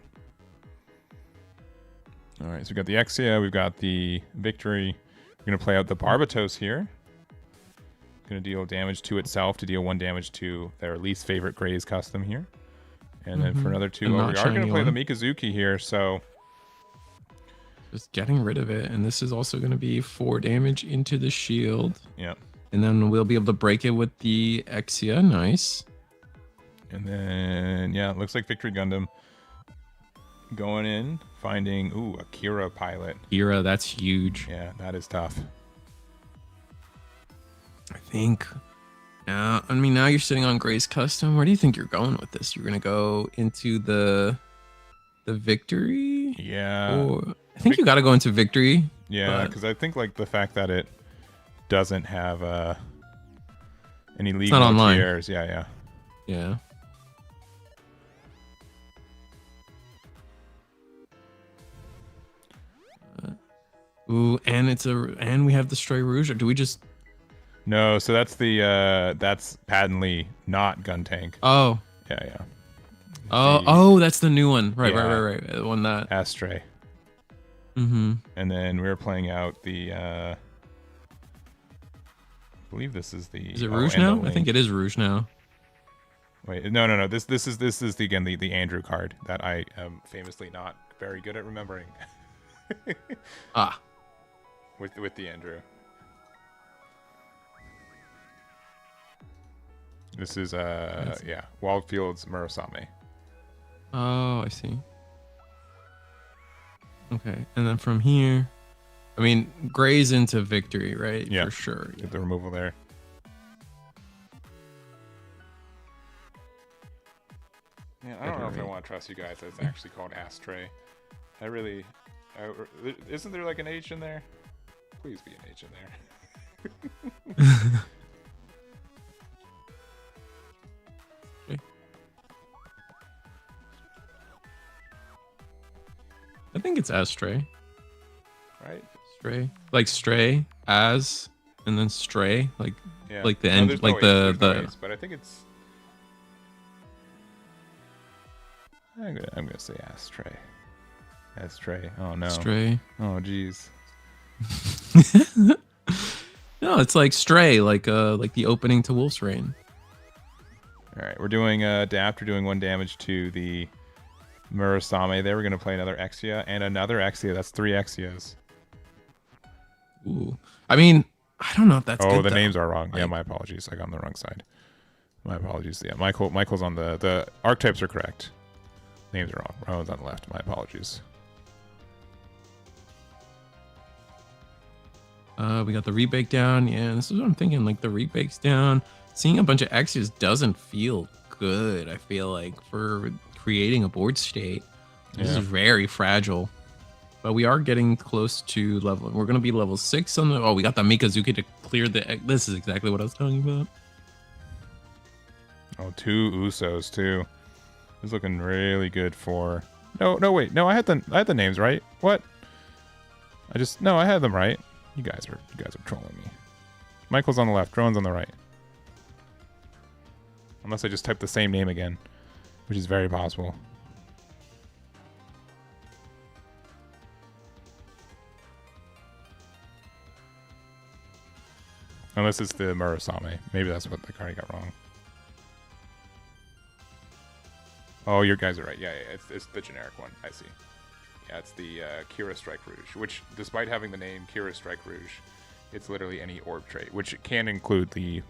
All right, so we've got the Exia, we've got the Victory. We're going to play out the Barbatos here. Going to deal damage to itself to deal 1 damage to their least favorite Gray's custom here. And then for another 2, we are going to play the Mikazuki here, so... Just getting rid of it. And this is also going to be 4 damage into the shield. Yeah. And then we'll be able to break it with the Exia. Nice. And then, yeah, it looks like Victory Gundam going in, finding, ooh, a Kira pilot. Kira, that's huge. Yeah, that is tough. I think. I mean, now you're sitting on Gray's custom. Where do you think you're going with this? You're gonna go into the victory? Yeah. Or I think you got to go into victory. Yeah, because I think like the fact that it doesn't have any league tiers. Yeah. Yeah. Ooh, and we have the Stray Rouge. Or do we just? No, so that's that's patently not Gun Tank. Oh. Yeah. Oh, that's the new one. Right. The one that Astray. Mm-hmm. And then we're playing out the. I believe this is the. Is it Rouge now? I think it is Rouge now. Wait, no. This is the Andrew card that I am famously not very good at remembering. With the Andrew. This is Wildfield's Murasame. Oh, I see. Okay, and then from here, I mean, Gray's into victory, right? Yeah, for sure. Get the removal there. Yeah, I don't know if I want to trust you guys that it's actually called Astray. Isn't there like an H in there? Please be an H in there. I think it's Astray. Right? Stray. Like stray, as, and then stray. Like the end, there's like no the A's, but I think it's... I'm gonna say Astray. Astray. Oh no. Stray. Oh jeez. No, it's like Stray, like the opening to Wolf's Rain. Alright, we're doing adapt, we're doing 1 damage to the Murasame there. We're gonna play another Exia and another Exia. That's 3 Exias. Ooh. I mean, I don't know if that's good, the though. names are wrong. Yeah, my apologies. I got on the wrong side. My apologies. Yeah, Michael's on the archetypes are correct. Names are wrong. Rowan's on the left. My apologies. We got the rebake down. Yeah, this is what I'm thinking. Like the rebake's down. Seeing a bunch of X's doesn't feel good. I feel like for creating a board state, this is very fragile. But we are getting close to level. We're gonna be level 6 on the. Oh, we got the Mikazuki to clear the. This is exactly what I was talking about. Oh, 2 Usos too. This is looking really good for. No, wait, no, I had the names right. What? I had them right. You guys are trolling me. Michael's on the left, Rowan's on the right. Unless I just typed the same name again, which is very possible. Unless it's the Murasame. Maybe that's what the card got wrong. Oh, your guys are right. Yeah, it's the generic one. I see. Yeah, it's the Kira Strike Rouge, which, despite having the name Kira Strike Rouge, it's literally any orb trait, which can include the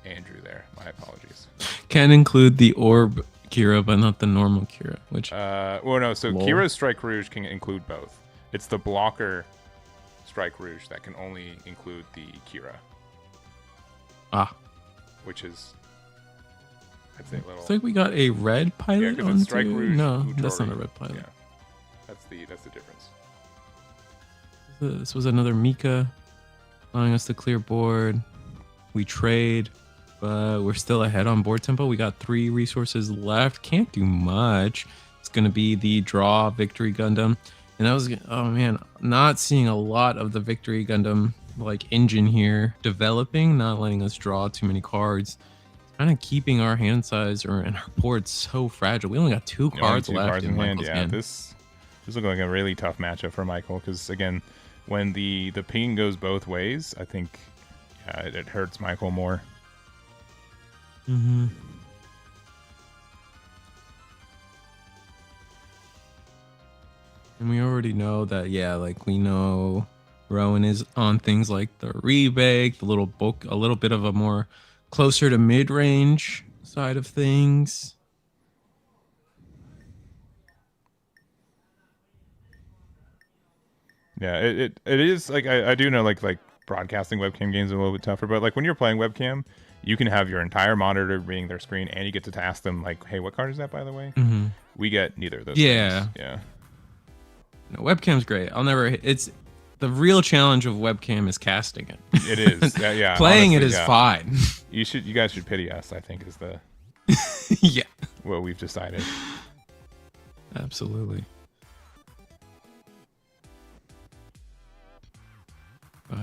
Andrew there. My apologies. Can include the orb Kira, but not the normal Kira. Which well, no. So lol. Kira's Strike Rouge can include both. It's the blocker Strike Rouge that can only include the Kira. Which is, I'd say, a little. It's like we got a red pilot. Yeah, because it's Strike Rouge. No, Utori. that's not a red pilot. Yeah, that's the difference. This was another Mika, allowing us to clear board. We trade, but we're still ahead on board tempo. We got 3 resources left. Can't do much. It's gonna be the draw Victory Gundam, and that was, oh man, not seeing a lot of the Victory Gundam like engine here developing, not letting us draw too many cards, kind of keeping our hand size and our board so fragile. We only got 2 cards left cards in hand. Yeah, hand. this looks like a really tough matchup for Michael, because again, when the ping goes both ways, I think it hurts Michael more. Mm-hmm. And we already know that, yeah, like we know Rowan is on things like the rebake, the little book, a little bit of a more closer to mid-range side of things. Yeah, it is like I do know like broadcasting webcam games are a little bit tougher, but like when you're playing webcam, you can have your entire monitor being their screen, and you get to ask them like, "Hey, what card is that, by the way?" Mm-hmm. We get neither of those Yeah. things. Yeah. No, webcam's great. I'll never. It's the real challenge of webcam is casting it. It is. Yeah. Playing honestly, it is fine. You guys should pity us, I think, is the yeah. what we've decided. Absolutely.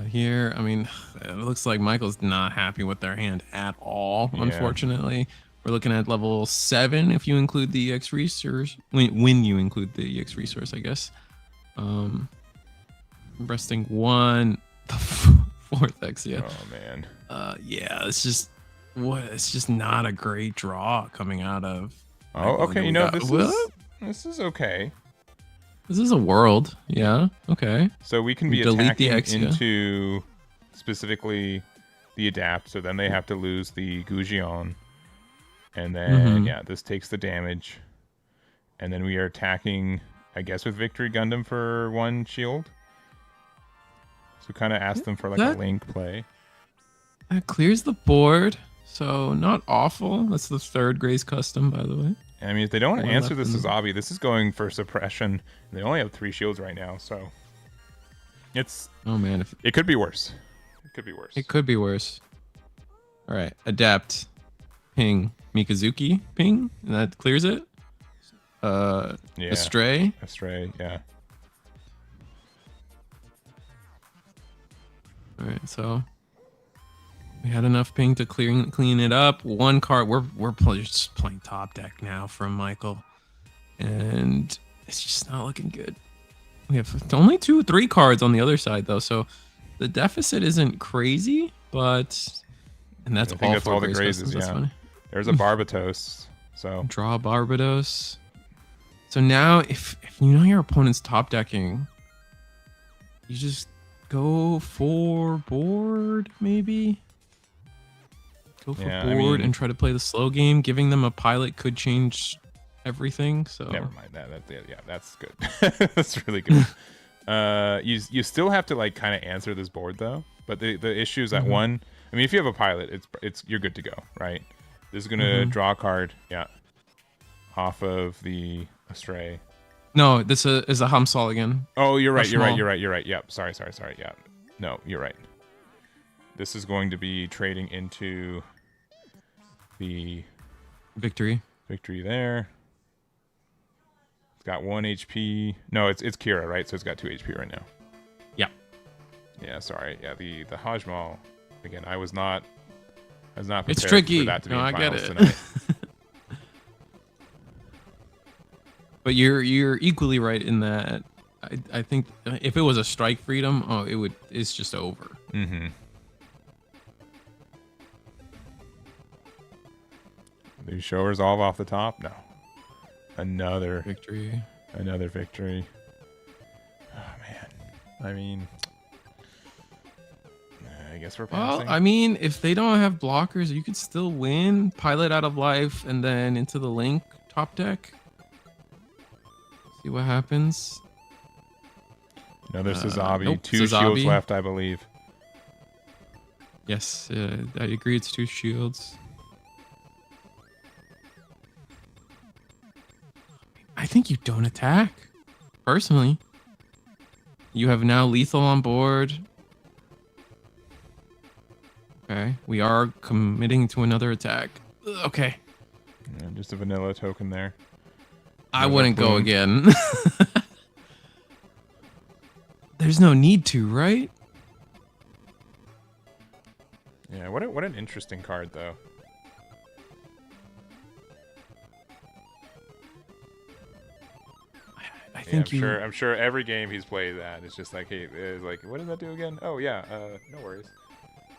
Here, I mean, it looks like Michael's not happy with their hand at all, Yeah. unfortunately. We're looking at level 7 if you include the EX resource. When you include the EX resource, I guess. Resting 1, the 4th X, yeah. Oh man. Yeah, it's just not a great draw coming out of. Oh, okay. You know, this is okay. This is a world, yeah. Okay. So we can be delete the attacking X, into specifically the adapt. So then they have to lose the Gujion, and then yeah, this takes the damage, and then we are attacking, I guess, with Victory Gundam for 1 shield. So kind of ask them for like a link play. That clears the board, so not awful. That's the 3rd Grace custom, by the way. I mean, if they don't answer this as Obby, this is going for suppression. They only have 3 shields right now, so it's. Oh man, it could be worse. It could be worse. It could be worse. All right, adapt, ping, Mikazuki, ping, and that clears it. Yeah. Astray, yeah. All right, so we had enough ping to clean it up. 1 card. We're just playing top deck now from Michael, and it's just not looking good. We have only 3 cards on the other side though, so the deficit isn't crazy, but that's all the grazes. That's funny. There's a Barbatos, so draw Barbados. So now, if you know your opponent's top decking, you just go for board maybe. Go for board and try to play the slow game. Giving them a pilot could change everything. So never mind that. That's good. That's really good. You still have to like kind of answer this board though. But the issue is that 1. I mean, if you have a pilot, it's you're good to go, right? This is gonna draw a card, yeah, off of the Astray. No, this is a Hamsal again. Oh, you're right. You're right. Yep. Sorry. Yeah. No, you're right. This is going to be trading into the Victory there. It's got 1 HP. No, it's Kira, right? So it's got 2 HP right now. Yeah. Yeah, sorry. Yeah, the Hajmal. Again, I was not prepared it's tricky. For that to be in I get finals it. tonight. But you're equally right in that I think if it was a strike freedom, it's just over. Mm-hmm. Do you show resolve off the top? No. Another victory. Another victory. Oh man. I mean, I guess we're passing. Well, I mean, if they don't have blockers, you could still win. Pilot out of life and then into the link top deck. See what happens. Another Sazabi. Nope, 2 shields left, I believe. Yes, I agree. It's 2 shields. I think you don't attack. Personally. You have now lethal on board. Okay, we are committing to another attack. Okay. Yeah, just a vanilla token there. I wouldn't go again. There's no need to, right? Yeah, what an interesting card though. I think I'm sure every game he's played that it's just like, hey, it's like, what does that do again? Oh yeah, no worries.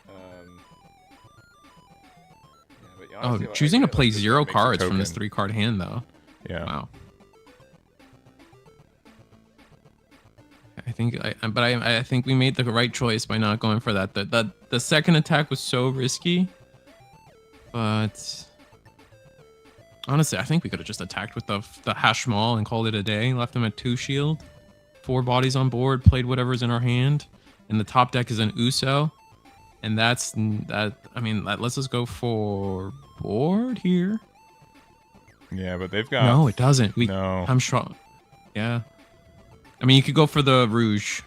Yeah, but Oh, honestly, choosing to play like, this 0 makes a cards from this token. 3-card hand, though. Yeah. Wow. I think we made the right choice by not going for that. The second attack was so risky, but honestly, I think we could have just attacked with the hash maul and called it a day. Left him at 2 shield, 4 bodies on board, played whatever's in our hand, and the top deck is an Uso, and that's that. I mean, let's just go for board here. Yeah, but they've got. No, it doesn't. No. I'm strong. Yeah. I mean, you could go for the Rouge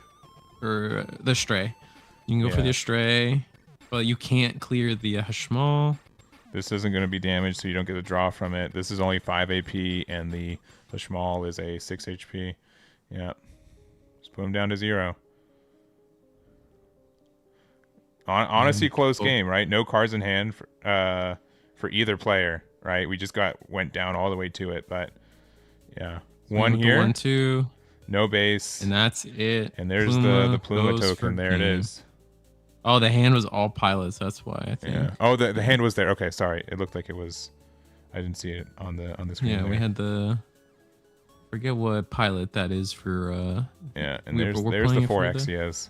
or the Stray. You can go for the Stray, but you can't clear the Hashmal. This isn't going to be damaged, so you don't get a draw from it. This is only 5 AP, and the Hashmal is a 6 HP. Yeah. Just put him down to 0. Honestly, close game, right? No cards in hand for either player, right? We just went down all the way to it, but yeah. One here. 1-2. No base. And that's it. And there's the Pluma token. There it is. Oh, the hand was all pilots. That's why, I think. Yeah. Oh, the hand was there. Okay, sorry. It looked like it was. I didn't see it on the screen. Yeah, there. we had the. Forget what pilot that is for. Yeah, and there's the 4 Exias.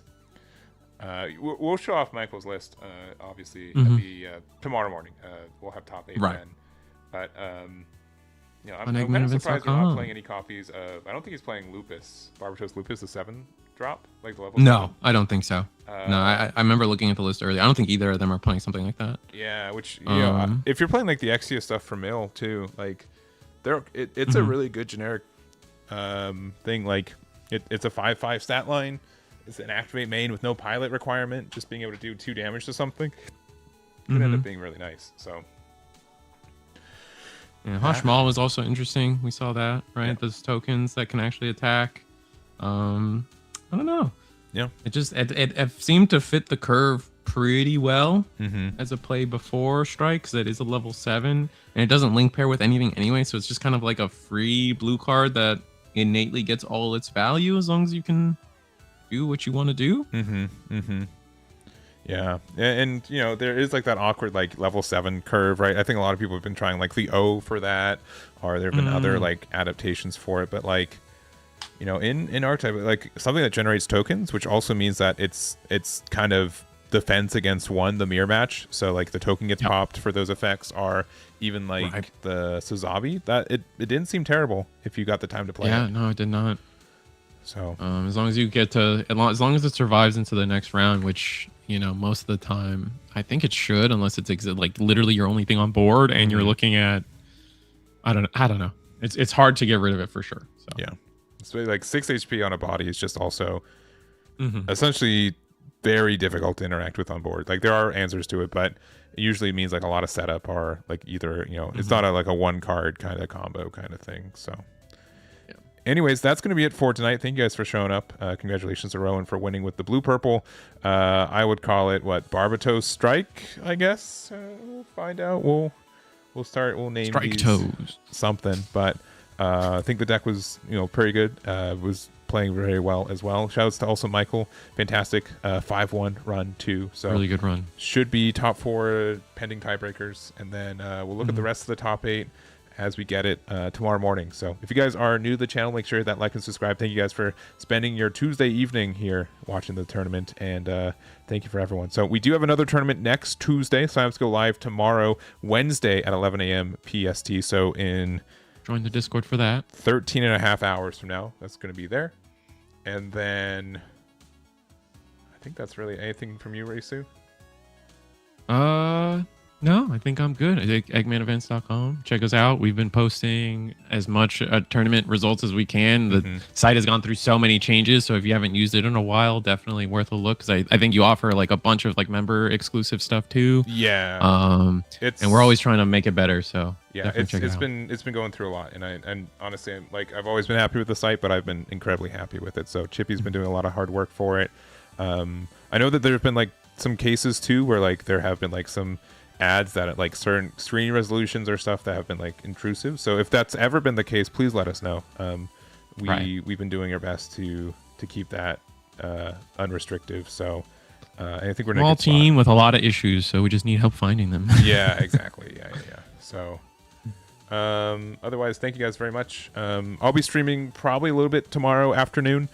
We'll show off Michael's list, obviously, at the tomorrow morning. We'll have top 8 then. But you know, I'm kind of surprised you're not playing any copies of. I don't think he's playing Lupus, Barbatos Lupus, the 7 drop, like the level. No, 7. I don't think so. No, I remember looking at the list earlier. I don't think either of them are playing something like that. Yeah, which you know, if you're playing like the Exia stuff for Mill too, like it's a really good generic thing. Like it's a 5/5 stat line. It's an activate main with no pilot requirement. Just being able to do 2 damage to something could end up being really nice. So. Yeah, Hashmal was also interesting. We saw that, right? Yeah. Those tokens that can actually attack. I don't know. Yeah. It just it seemed to fit the curve pretty well as a play before Strike, because it is a level 7 and it doesn't link pair with anything anyway. So it's just kind of like a free blue card that innately gets all its value as long as you can do what you want to do. Yeah, and you know, there is like that awkward like level 7 curve, right? I think a lot of people have been trying like the O for that, or there have been other like adaptations for it, but like, you know, in archetype, like something that generates tokens, which also means that it's kind of defense against the mirror match. So like the token gets popped for those effects, are even like the Suzabi, that it didn't seem terrible if you got the time to play it. No, it did not. So as long as you get to, as long as it survives into the next round, which, you know, most of the time I think it should, unless it's like literally your only thing on board and you're looking at, I don't know. It's hard to get rid of it for sure. So yeah, so like 6 HP on a body is just also essentially very difficult to interact with on board. Like there are answers to it, but it usually means like a lot of setup, or like either, you know, it's not like a 1 card kind of combo kind of thing. So anyways, that's going to be it for tonight. Thank you guys for showing up. Congratulations to Rowan for winning with the blue-purple. I would call it, Barbatos Strike, I guess. We'll find out. We'll name Strike these toes something. But I think the deck was, you know, pretty good. Was playing very well as well. Shoutouts to also Michael. Fantastic 5-1 run too. So really good run. Should be top 4 pending tiebreakers. And then we'll look at the rest of the top 8 as we get it tomorrow morning. So if you guys are new to the channel, make sure that like and subscribe. Thank you guys for spending your Tuesday evening here watching the tournament, and thank you for everyone. So we do have another tournament next Tuesday. Signups go live tomorrow, Wednesday at 11 a.m. PST. So in join the Discord for that. 13 and a half hours from now, that's going to be there. And then I think that's really anything from you, Reisu. No, I think I'm good. I think eggmanevents.com. Check us out. We've been posting as much tournament results as we can. The site has gone through so many changes, so if you haven't used it in a while, definitely worth a look, because I think you offer like a bunch of like member exclusive stuff too. Yeah. And we're always trying to make it better. So yeah, it's been going through a lot, and honestly, like I've always been happy with the site, but I've been incredibly happy with it. So Chippy's been doing a lot of hard work for it. I know that there's been like some cases too where like there have been like some ads that at like certain screen resolutions or stuff that have been like intrusive. So if that's ever been the case, please let us know. We've been doing our best to keep that unrestricted. So I think we're in a Small good spot. team with a lot of issues, so we just need help finding them. Yeah, exactly. Yeah. So, otherwise, thank you guys very much. I'll be streaming probably a little bit tomorrow afternoon.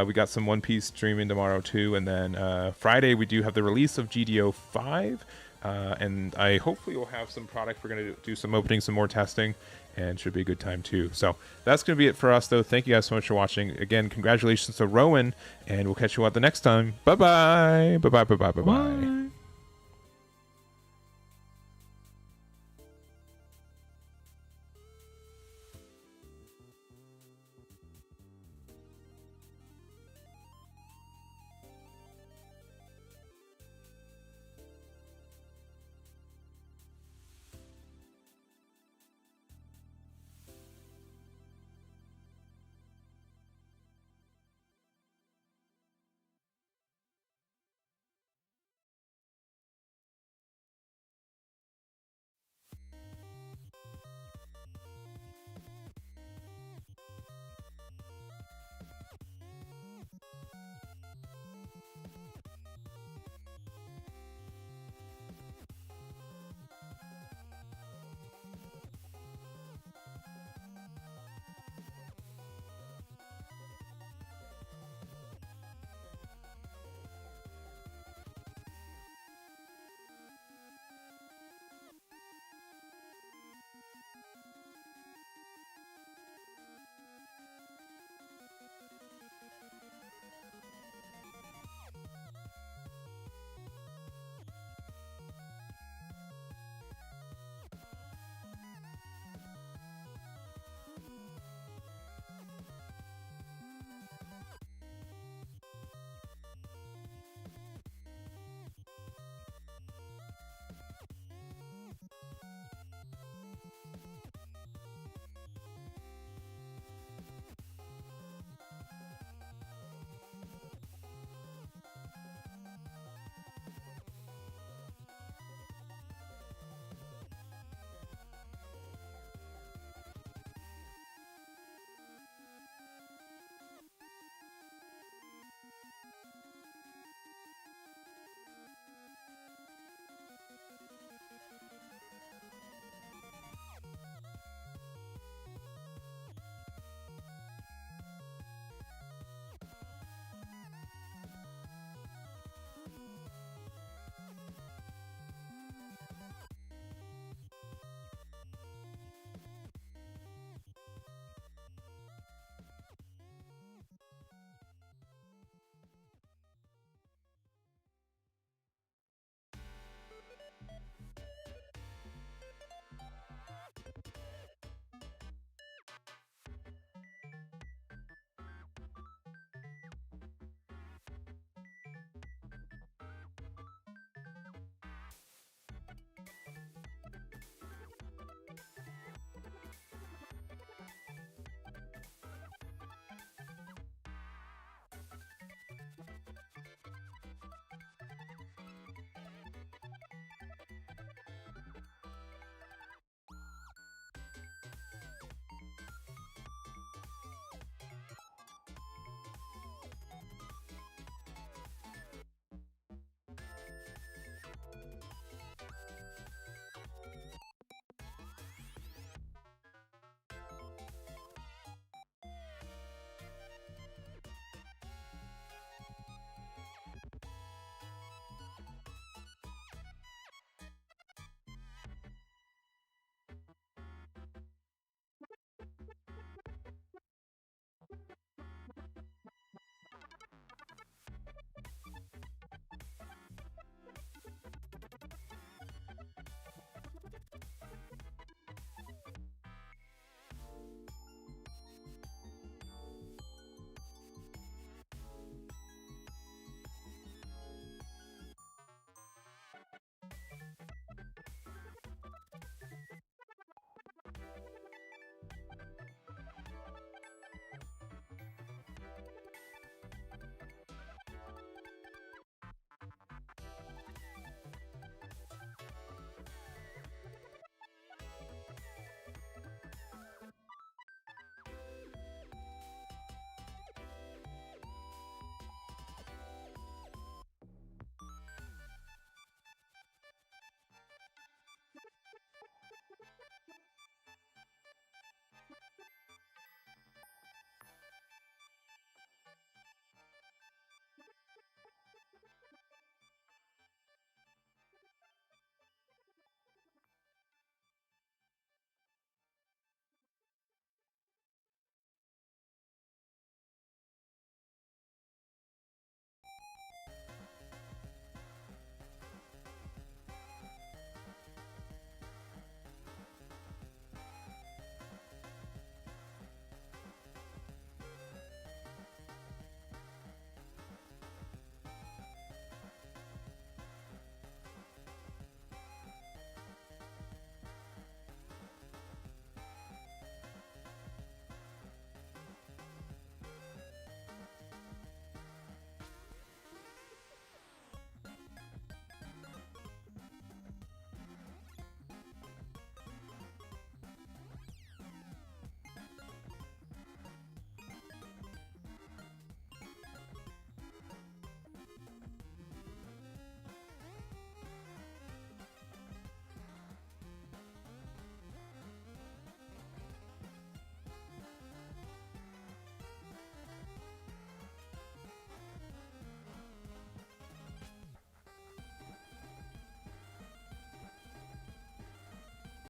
We got some One Piece streaming tomorrow too, and then Friday we do have the release of GD05, and I hopefully will have some product. We're gonna do some opening, some more testing, and should be a good time too. So that's gonna be it for us, though. Thank you guys so much for watching. Again, congratulations to Rowan, and we'll catch you all the next time. Bye bye. Bye bye. Bye bye. Bye bye.